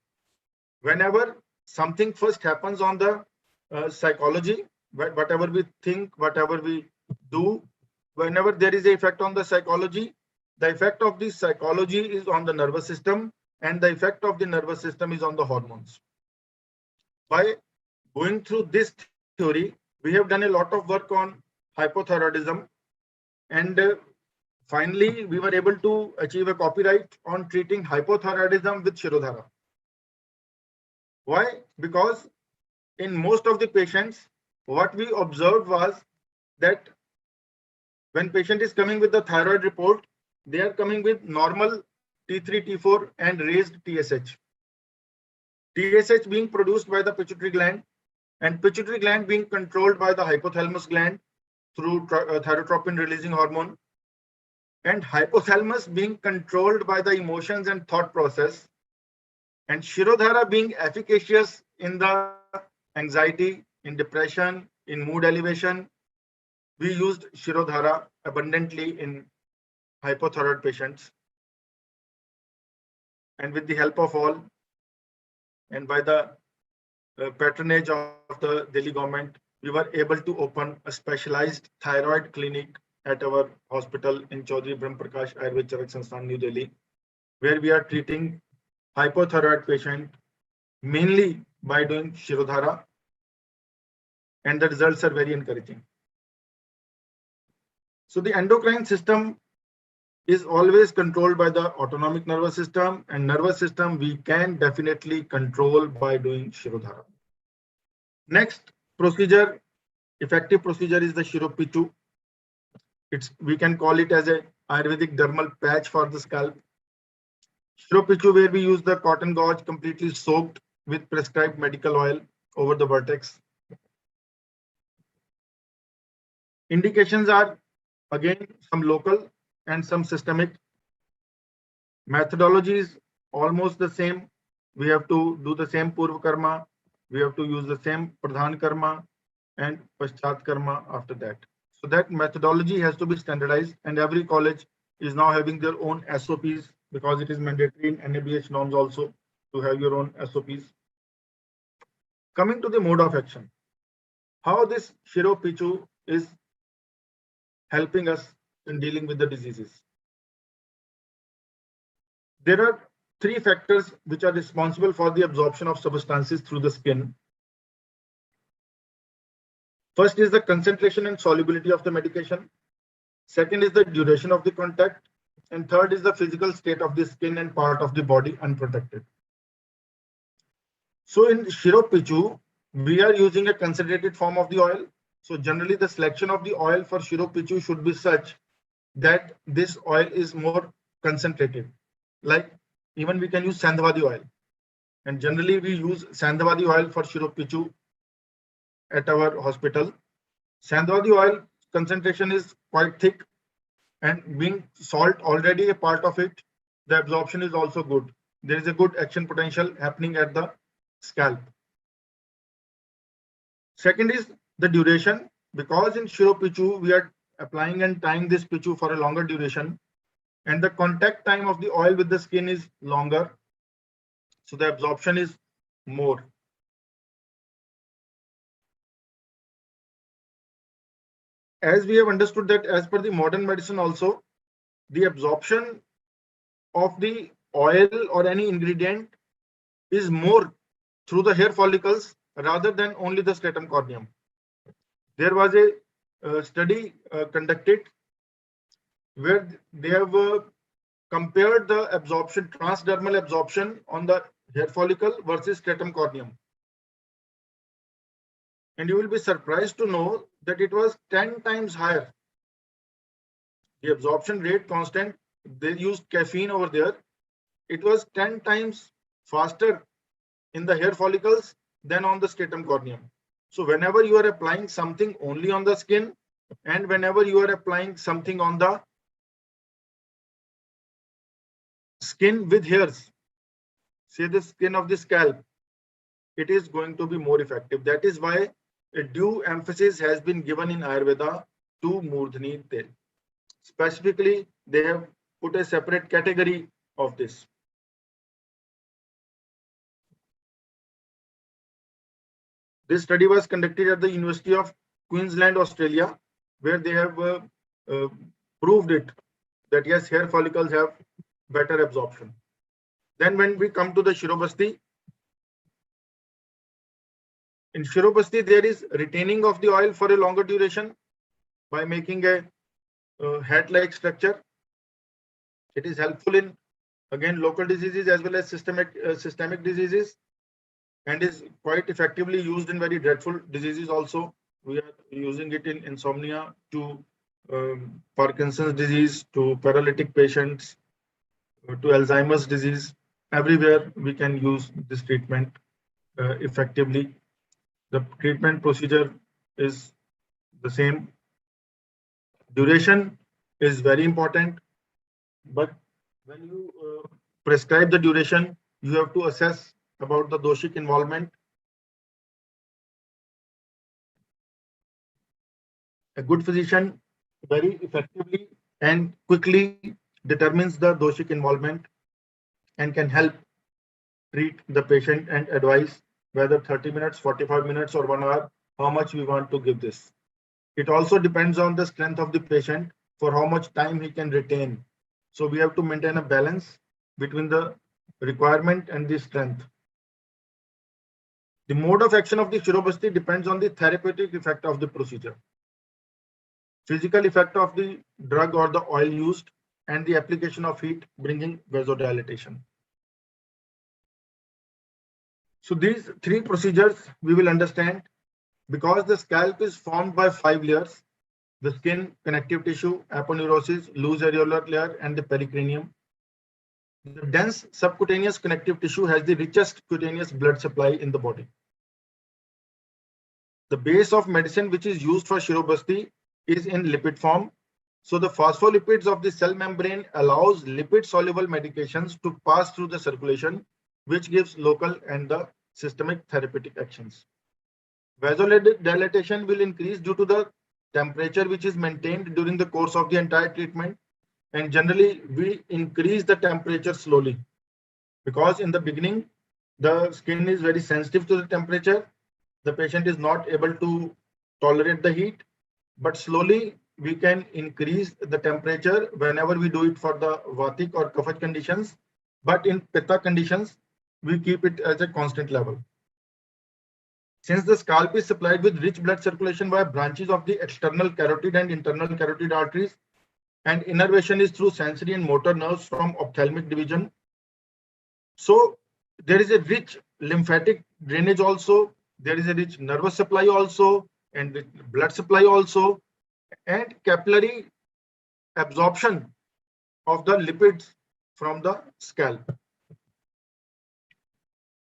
Whenever something first happens on the psychology, whatever we think, whatever we do, whenever there is an effect on the psychology, the effect of the psychology is on the nervous system, and the effect of the nervous system is on the hormones. By going through this theory, we have done a lot of work on hypothyroidism, and finally we were able to achieve a copyright on treating hypothyroidism with Shirodhara. Why? Because in most of the patients, what we observed was that when patient is coming with the thyroid report, they are coming with normal T3, T4 and raised TSH. TSH being produced by the pituitary gland, and pituitary gland being controlled by the hypothalamus gland through thyrotropin releasing hormone, and hypothalamus being controlled by the emotions and thought process, and Shirodhara being efficacious in the anxiety, in depression, in mood elevation. We used Shirodhara abundantly in hypothyroid patients, and with the help of all and by the patronage of the Delhi government, we were able to open a specialized thyroid clinic at our hospital in Chaudhary Brahm Prakash Ayurveda Charak Sansthan, New Delhi, where we are treating hypothyroid patient mainly by doing Shirodhara, and the results are very encouraging. So the endocrine system is always controlled by the autonomic nervous system, and nervous system we can definitely control by doing Shirodhara. Next procedure, effective procedure, is the Shiropichu. We can call it as a Ayurvedic dermal patch for the scalp. Shiropichu, where we use the cotton gauze completely soaked with prescribed medical oil over the vertex. Indications are again some local and some systemic. Methodology is almost the same. We have to do the same Purva Karma. We have to use the same Pradhan Karma and Paschat Karma after that. So that methodology has to be standardized, and every college is now having their own SOPs because it is mandatory in NABH norms also to have your own SOPs. Coming to the mode of action, how this Shiropichu is helping us in dealing with the diseases. There are three factors which are responsible for the absorption of substances through the skin. First is the concentration and solubility of the medication. Second is the duration of the contact. And third is the physical state of the skin and part of the body unprotected. So in Shiropichu, we are using a concentrated form of the oil. So generally the selection of the oil for Shiropichu should be such that this oil is more concentrated. Like even we can use Sandhavadi oil. And generally we use Sandhavadi oil for Shiropichu at our hospital. Sandhavadi oil concentration is quite thick, and being salt already a part of it, the absorption is also good. There is a good action potential happening at the scalp. Second is the duration, because in Shiropichu we are applying and tying this pichu for a longer duration, and the contact time of the oil with the skin is longer, so the absorption is more. As we have understood that as per the modern medicine also, the absorption of the oil or any ingredient is more through the hair follicles rather than only the stratum corneum. There was a study conducted where they have compared the absorption, transdermal absorption on the hair follicle versus stratum corneum. And you will be surprised to know that it was 10 times higher. The absorption rate constant, they used caffeine over there. It was 10 times faster in the hair follicles than on the stratum corneum. So whenever you are applying something only on the skin, and whenever you are applying something on the skin with hairs, say the skin of the scalp, it is going to be more effective. That is why a due emphasis has been given in Ayurveda to Murdhani Tel. Specifically, they have put a separate category of this. This study was conducted at the University of Queensland, Australia, where they have proved it that yes, hair follicles have better absorption. Then when we come to the Shirobasti, in Shirobasti there is retaining of the oil for a longer duration by making a hat-like structure. It is helpful in again local diseases as well as systemic diseases, and is quite effectively used in very dreadful diseases also. We are using it in insomnia, to Parkinson's disease, to paralytic patients, to Alzheimer's disease. Everywhere we can use this treatment effectively. The treatment procedure is the same. Duration is very important, but when you prescribe the duration, you have to assess about the doshic involvement. A good physician very effectively and quickly determines the doshic involvement and can help treat the patient and advise whether 30 minutes, 45 minutes or 1 hour, how much we want to give this. It also depends on the strength of the patient for how much time he can retain. So we have to maintain a balance between the requirement and the strength. The mode of action of the Shirobasti depends on the therapeutic effect of the procedure, physical effect of the drug or the oil used, and the application of heat bringing vasodilatation. So these three procedures we will understand, because the scalp is formed by 5 layers: the skin, connective tissue, aponeurosis, loose areolar layer, and the pericrinium. The dense subcutaneous connective tissue has the richest cutaneous blood supply in the body. The base of medicine which is used for Shirobasti is in lipid form. So the phospholipids of the cell membrane allows lipid soluble medications to pass through the circulation, which gives local and the systemic therapeutic actions. Vasodilatation will increase due to the temperature which is maintained during the course of the entire treatment. And generally, we increase the temperature slowly because in the beginning, the skin is very sensitive to the temperature. The patient is not able to tolerate the heat, but slowly we can increase the temperature whenever we do it for the Vatic or Kapha conditions. But in Pitta conditions, we keep it as a constant level. Since the scalp is supplied with rich blood circulation via branches of the external carotid and internal carotid arteries, and innervation is through sensory and motor nerves from ophthalmic division. So there is a rich lymphatic drainage also, there is a rich nervous supply also, and blood supply also, and capillary absorption of the lipids from the scalp.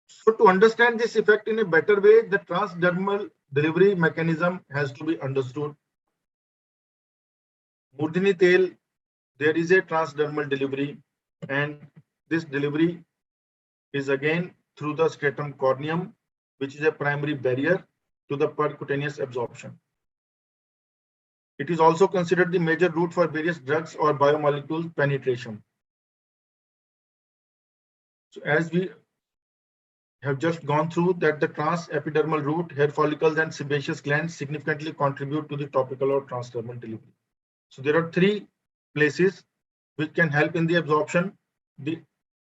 So to understand this effect in a better way, the transdermal delivery mechanism has to be understood. Murdhini Tel, there is a transdermal delivery, and this delivery is again through the stratum corneum, which is a primary barrier to the percutaneous absorption. It is also considered the major route for various drugs or biomolecules penetration. So as we have just gone through that, the transepidermal route, hair follicles and sebaceous glands significantly contribute to the topical or transdermal delivery. So there are three places which can help in the absorption: the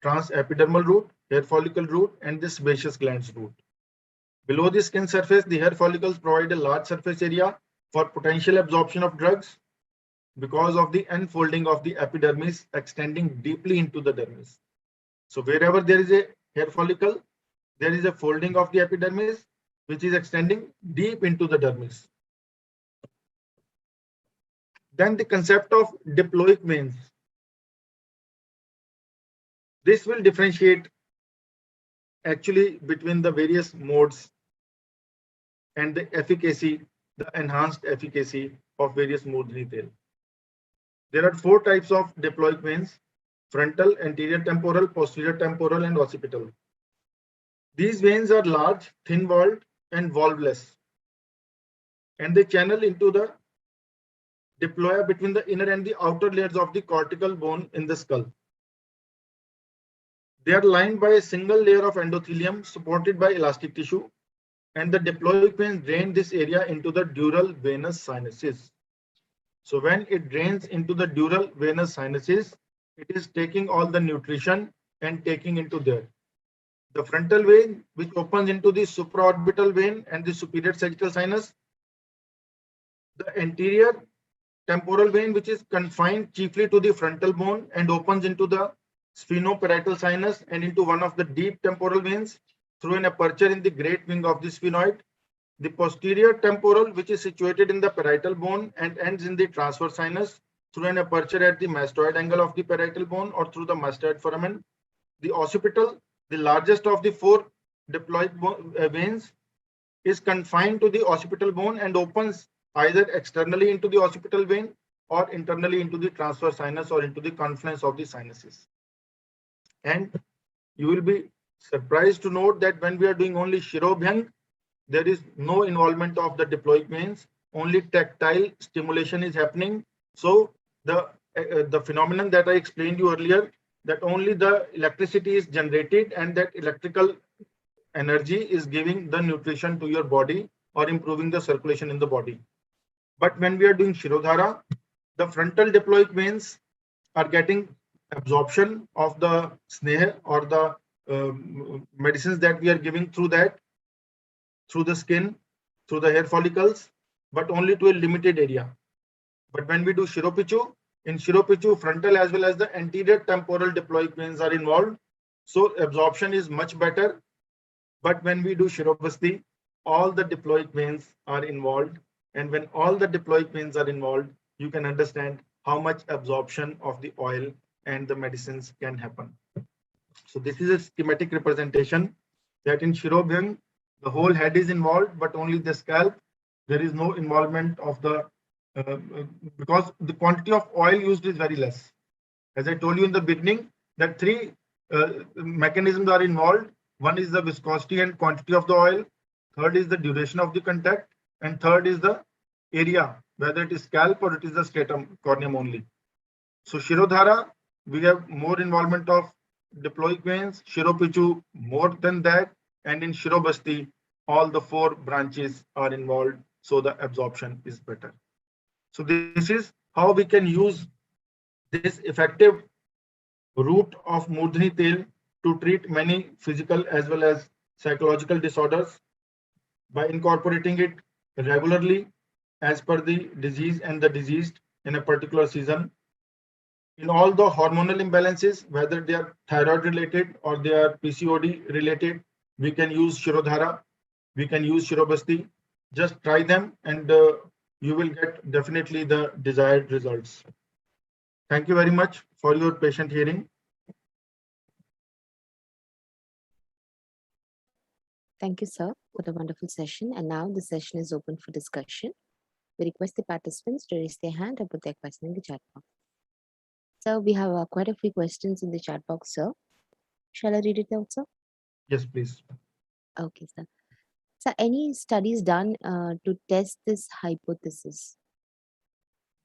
transepidermal route, hair follicle route, and the sebaceous glands route. Below the skin surface, the hair follicles provide a large surface area for potential absorption of drugs because of the unfolding of the epidermis extending deeply into the dermis. So wherever there is a hair follicle, there is a folding of the epidermis which is extending deep into the dermis. Then the concept of diploic veins. This will differentiate actually between the various modes and the efficacy, the enhanced efficacy of various Murdhini Tel. There are four types of diploic veins: frontal, anterior temporal, posterior temporal, and occipital. These veins are large, thin-walled, and valveless, and they channel into the diploia between the inner and the outer layers of the cortical bone in the skull. They are lined by a single layer of endothelium supported by elastic tissue, and the diploic veins drain this area into the dural venous sinuses. So when it drains into the dural venous sinuses, it is taking all the nutrition and taking into there. The frontal vein, which opens into the supraorbital vein and the superior sagittal sinus. The anterior temporal vein, which is confined chiefly to the frontal bone and opens into the sphenoparietal sinus and into one of the deep temporal veins through an aperture in the great wing of the sphenoid. The posterior temporal, which is situated in the parietal bone and ends in the transverse sinus through an aperture at the mastoid angle of the parietal bone or through the mastoid foramen. The occipital, the largest of the four diploic veins, is confined to the occipital bone and opens either externally into the occipital vein or internally into the transverse sinus or into the confluence of the sinuses. And you will be surprised to note that when we are doing only Shirobhyang, there is no involvement of the diploic veins, only tactile stimulation is happening. So the phenomenon that I explained you earlier, that only the electricity is generated and that electrical energy is giving the nutrition to your body or improving the circulation in the body. But when we are doing Shirodhara, the frontal diploic veins are getting absorption of the sneha or the medicines that we are giving through that, through the skin, through the hair follicles, but only to a limited area. But when we do Shiropichu, in Shiropichu, frontal as well as the anterior temporal diploic veins are involved. So absorption is much better. But when we do Shirobasti, all the diploic veins are involved. And when all the diploic veins are involved, you can understand how much absorption of the oil and the medicines can happen. So this is a schematic representation that in Shirobhyang, the whole head is involved, but only the scalp. There is no involvement of the, because the quantity of oil used is very less. As I told you in the beginning, that three mechanisms are involved. One is the viscosity and quantity of the oil. Third is the duration of the contact. And third is the area, whether it is scalp or it is the stratum corneum only. So Shirodhara, we have more involvement of diploic veins, Shiropichu more than that, and in Shirobasti, all the four branches are involved, so the absorption is better. So this is how we can use this effective root of Murdhani Tel to treat many physical as well as psychological disorders by incorporating it regularly as per the disease and the diseased in a particular season. In all the hormonal imbalances, whether they are thyroid related or they are PCOD related, we can use Shirodhara, we can use Shirobasti. Just try them and you will get definitely the desired results. Thank you very much for your patient hearing. Thank you, sir, for the wonderful session. And now the session is open for discussion. We request the participants to raise their hand or put their question in the chat box. So we have quite a few questions in the chat box, sir. Shall I read it out, sir? Yes, please. Okay, sir. So any studies done to test this hypothesis?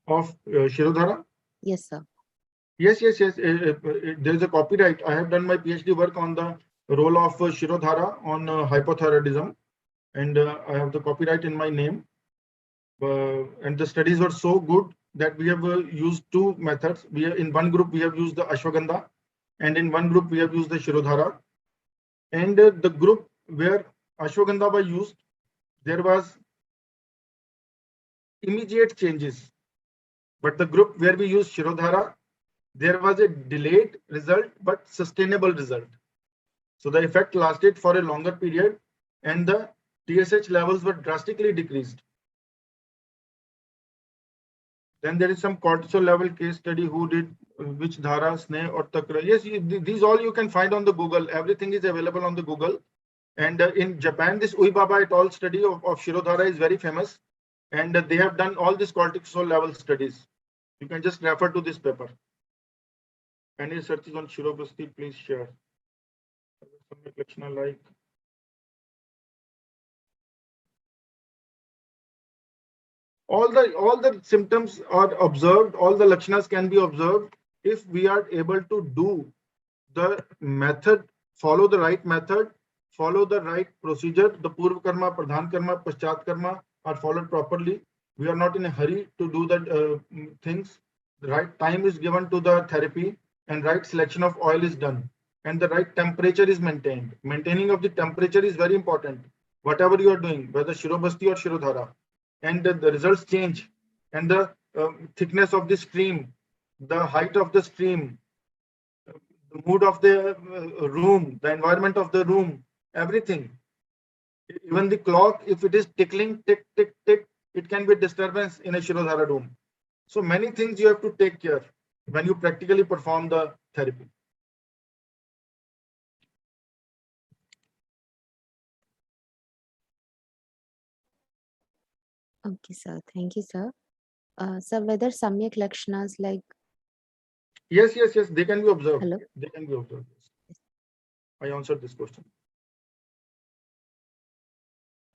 Of Shirodhara? Yes, sir. Yes. There is a copyright. I have done my PhD work on the role of Shirodhara on hypothyroidism, and I have the copyright in my name. And the studies were so good that we have used two methods. In one group we have used the ashwagandha, and in one group we have used the Shirodhara. And the group where ashwagandha was used, there was immediate changes. But the group where we used Shirodhara, there was a delayed result but sustainable result. So the effect lasted for a longer period and the TSH levels were drastically decreased. Then there is some cortisol level case study who did which dhara, sneh or takra. Yes, these all you can find on the Google. Everything is available on the Google. And in Japan, this Uibaba et al. Study of Shirodhara is very famous. And they have done all these cortisol level studies. You can just refer to this paper. Any researches on Shirobasti, please share. Like all the symptoms are observed, all the lakshanas can be observed if we are able to do the method, follow the right method, follow the right procedure. The Purva Karma, Pradhan Karma, Paschat Karma are followed properly. We are not in a hurry to do the things. The right time is given to the therapy and right selection of oil is done. And the right temperature is maintained. Maintaining of the temperature is very important. Whatever you are doing, whether Shirobasti or Shirodhara, and the results change, and the thickness of the stream, the height of the stream, the mood of the room, the environment of the room, everything. Even the clock, if it is tickling, tick, tick, tick, it can be a disturbance in a Shirodhara room. So many things you have to take care when you practically perform the therapy. Okay, sir. Thank you, sir. Sir, whether Samyak Lakshanas like... Yes, they can be observed. Hello? They can be observed. I answered this question.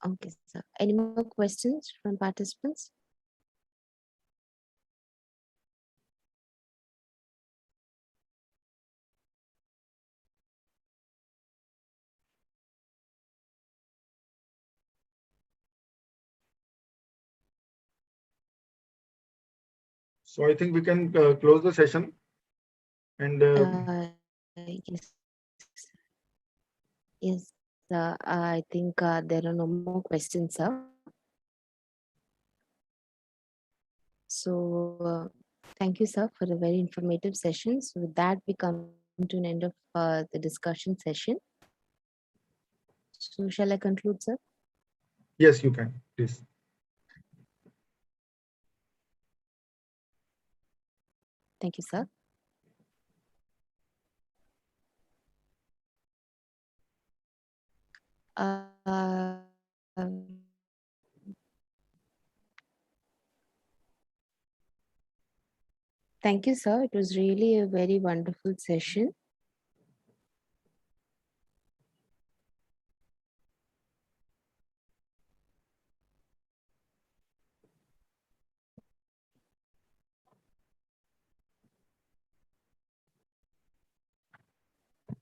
Okay, sir. Any more questions from participants? So I think we can close the session. And Yes. Yes, sir. I think there are no more questions, sir. So thank you, sir, for a very informative session. So with that, we come to an end of the discussion session. So shall I conclude, sir? yes, you can, please. Thank you, sir. Uh, Thank you, sir. It was really a very wonderful session.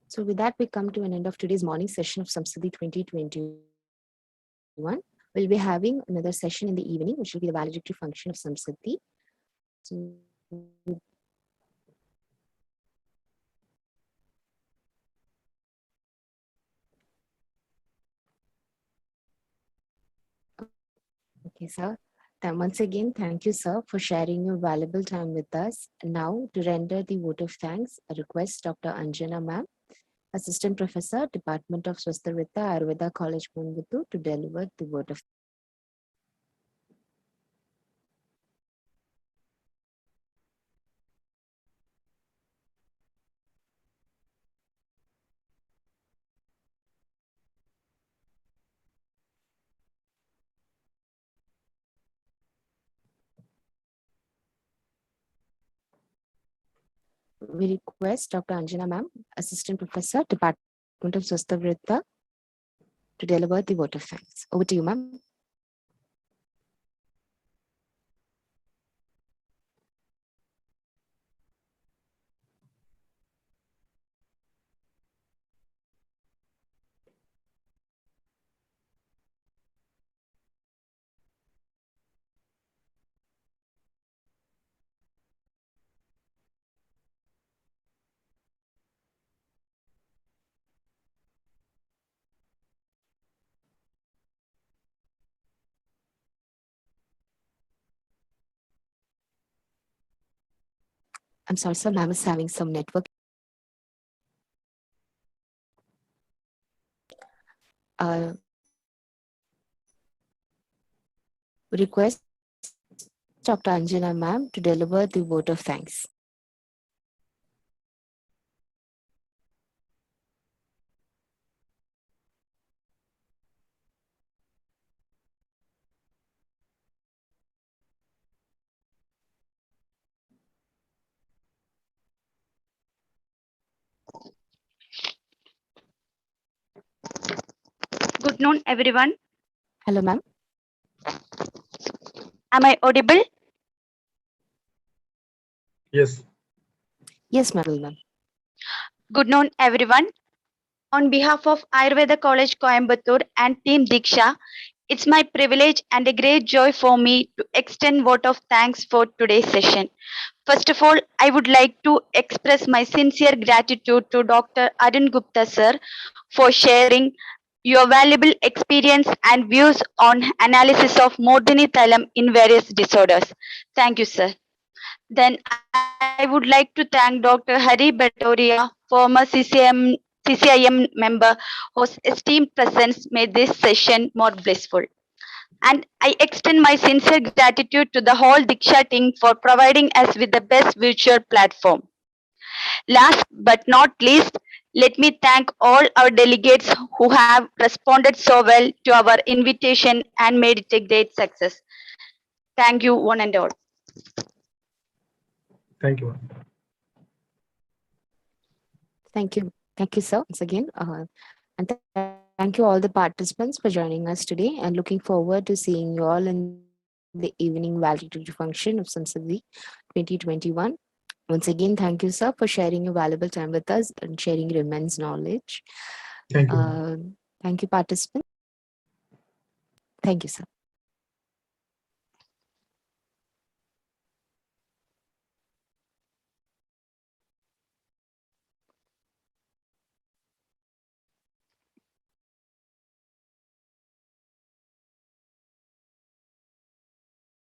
So with that, we come to an end of today's morning session of SAMSIDDHI 2021. We'll be having another session in the evening, which will be the valedictory function of SAMSIDDHI. So okay, sir. Once again, thank you, sir, for sharing your valuable time with us. Now, to render the vote of thanks, I request Dr. Anjana ma'am, Assistant Professor, Department of Swastharitta, Ayurveda College, Coimbatore, to deliver the vote of we request Dr. Anjana ma'am, Assistant Professor, Department of Swastharitta, to deliver the vote of thanks. Over to you, ma'am. I'm sorry, sir, ma'am is having some network. Request Dr. Anjana ma'am to deliver the vote of thanks. Good noon, everyone. Hello, ma'am. Am I audible? Yes. Yes, ma'am. Good noon, everyone. On behalf of Ayurveda College, Coimbatore and Team Diksha, it's my privilege and a great joy for me to extend vote of thanks for today's session. First of all, I would like to express my sincere gratitude to Dr. Arun Gupta sir for sharing your valuable experience and views on analysis of Mordini thylam in various disorders. Thank you, sir. Then I would like to thank Dr. Hari Batoria, former CCIM member, whose esteemed presence made this session more blissful. And I extend my sincere gratitude to the whole Diksha team for providing us with the best virtual platform. Last but not least, let me thank all our delegates who have responded so well to our invitation and made it a great success. Thank you, one and all. Thank you. Thank you. Thank you, sir, once again. And thank you all the participants for joining us today, and looking forward to seeing you all in the evening valedictory function of SAMSIDDHI 2021. Once again, thank you, sir, for sharing your valuable time with us and sharing your immense knowledge. Thank you. Thank you, participants. Thank you, sir.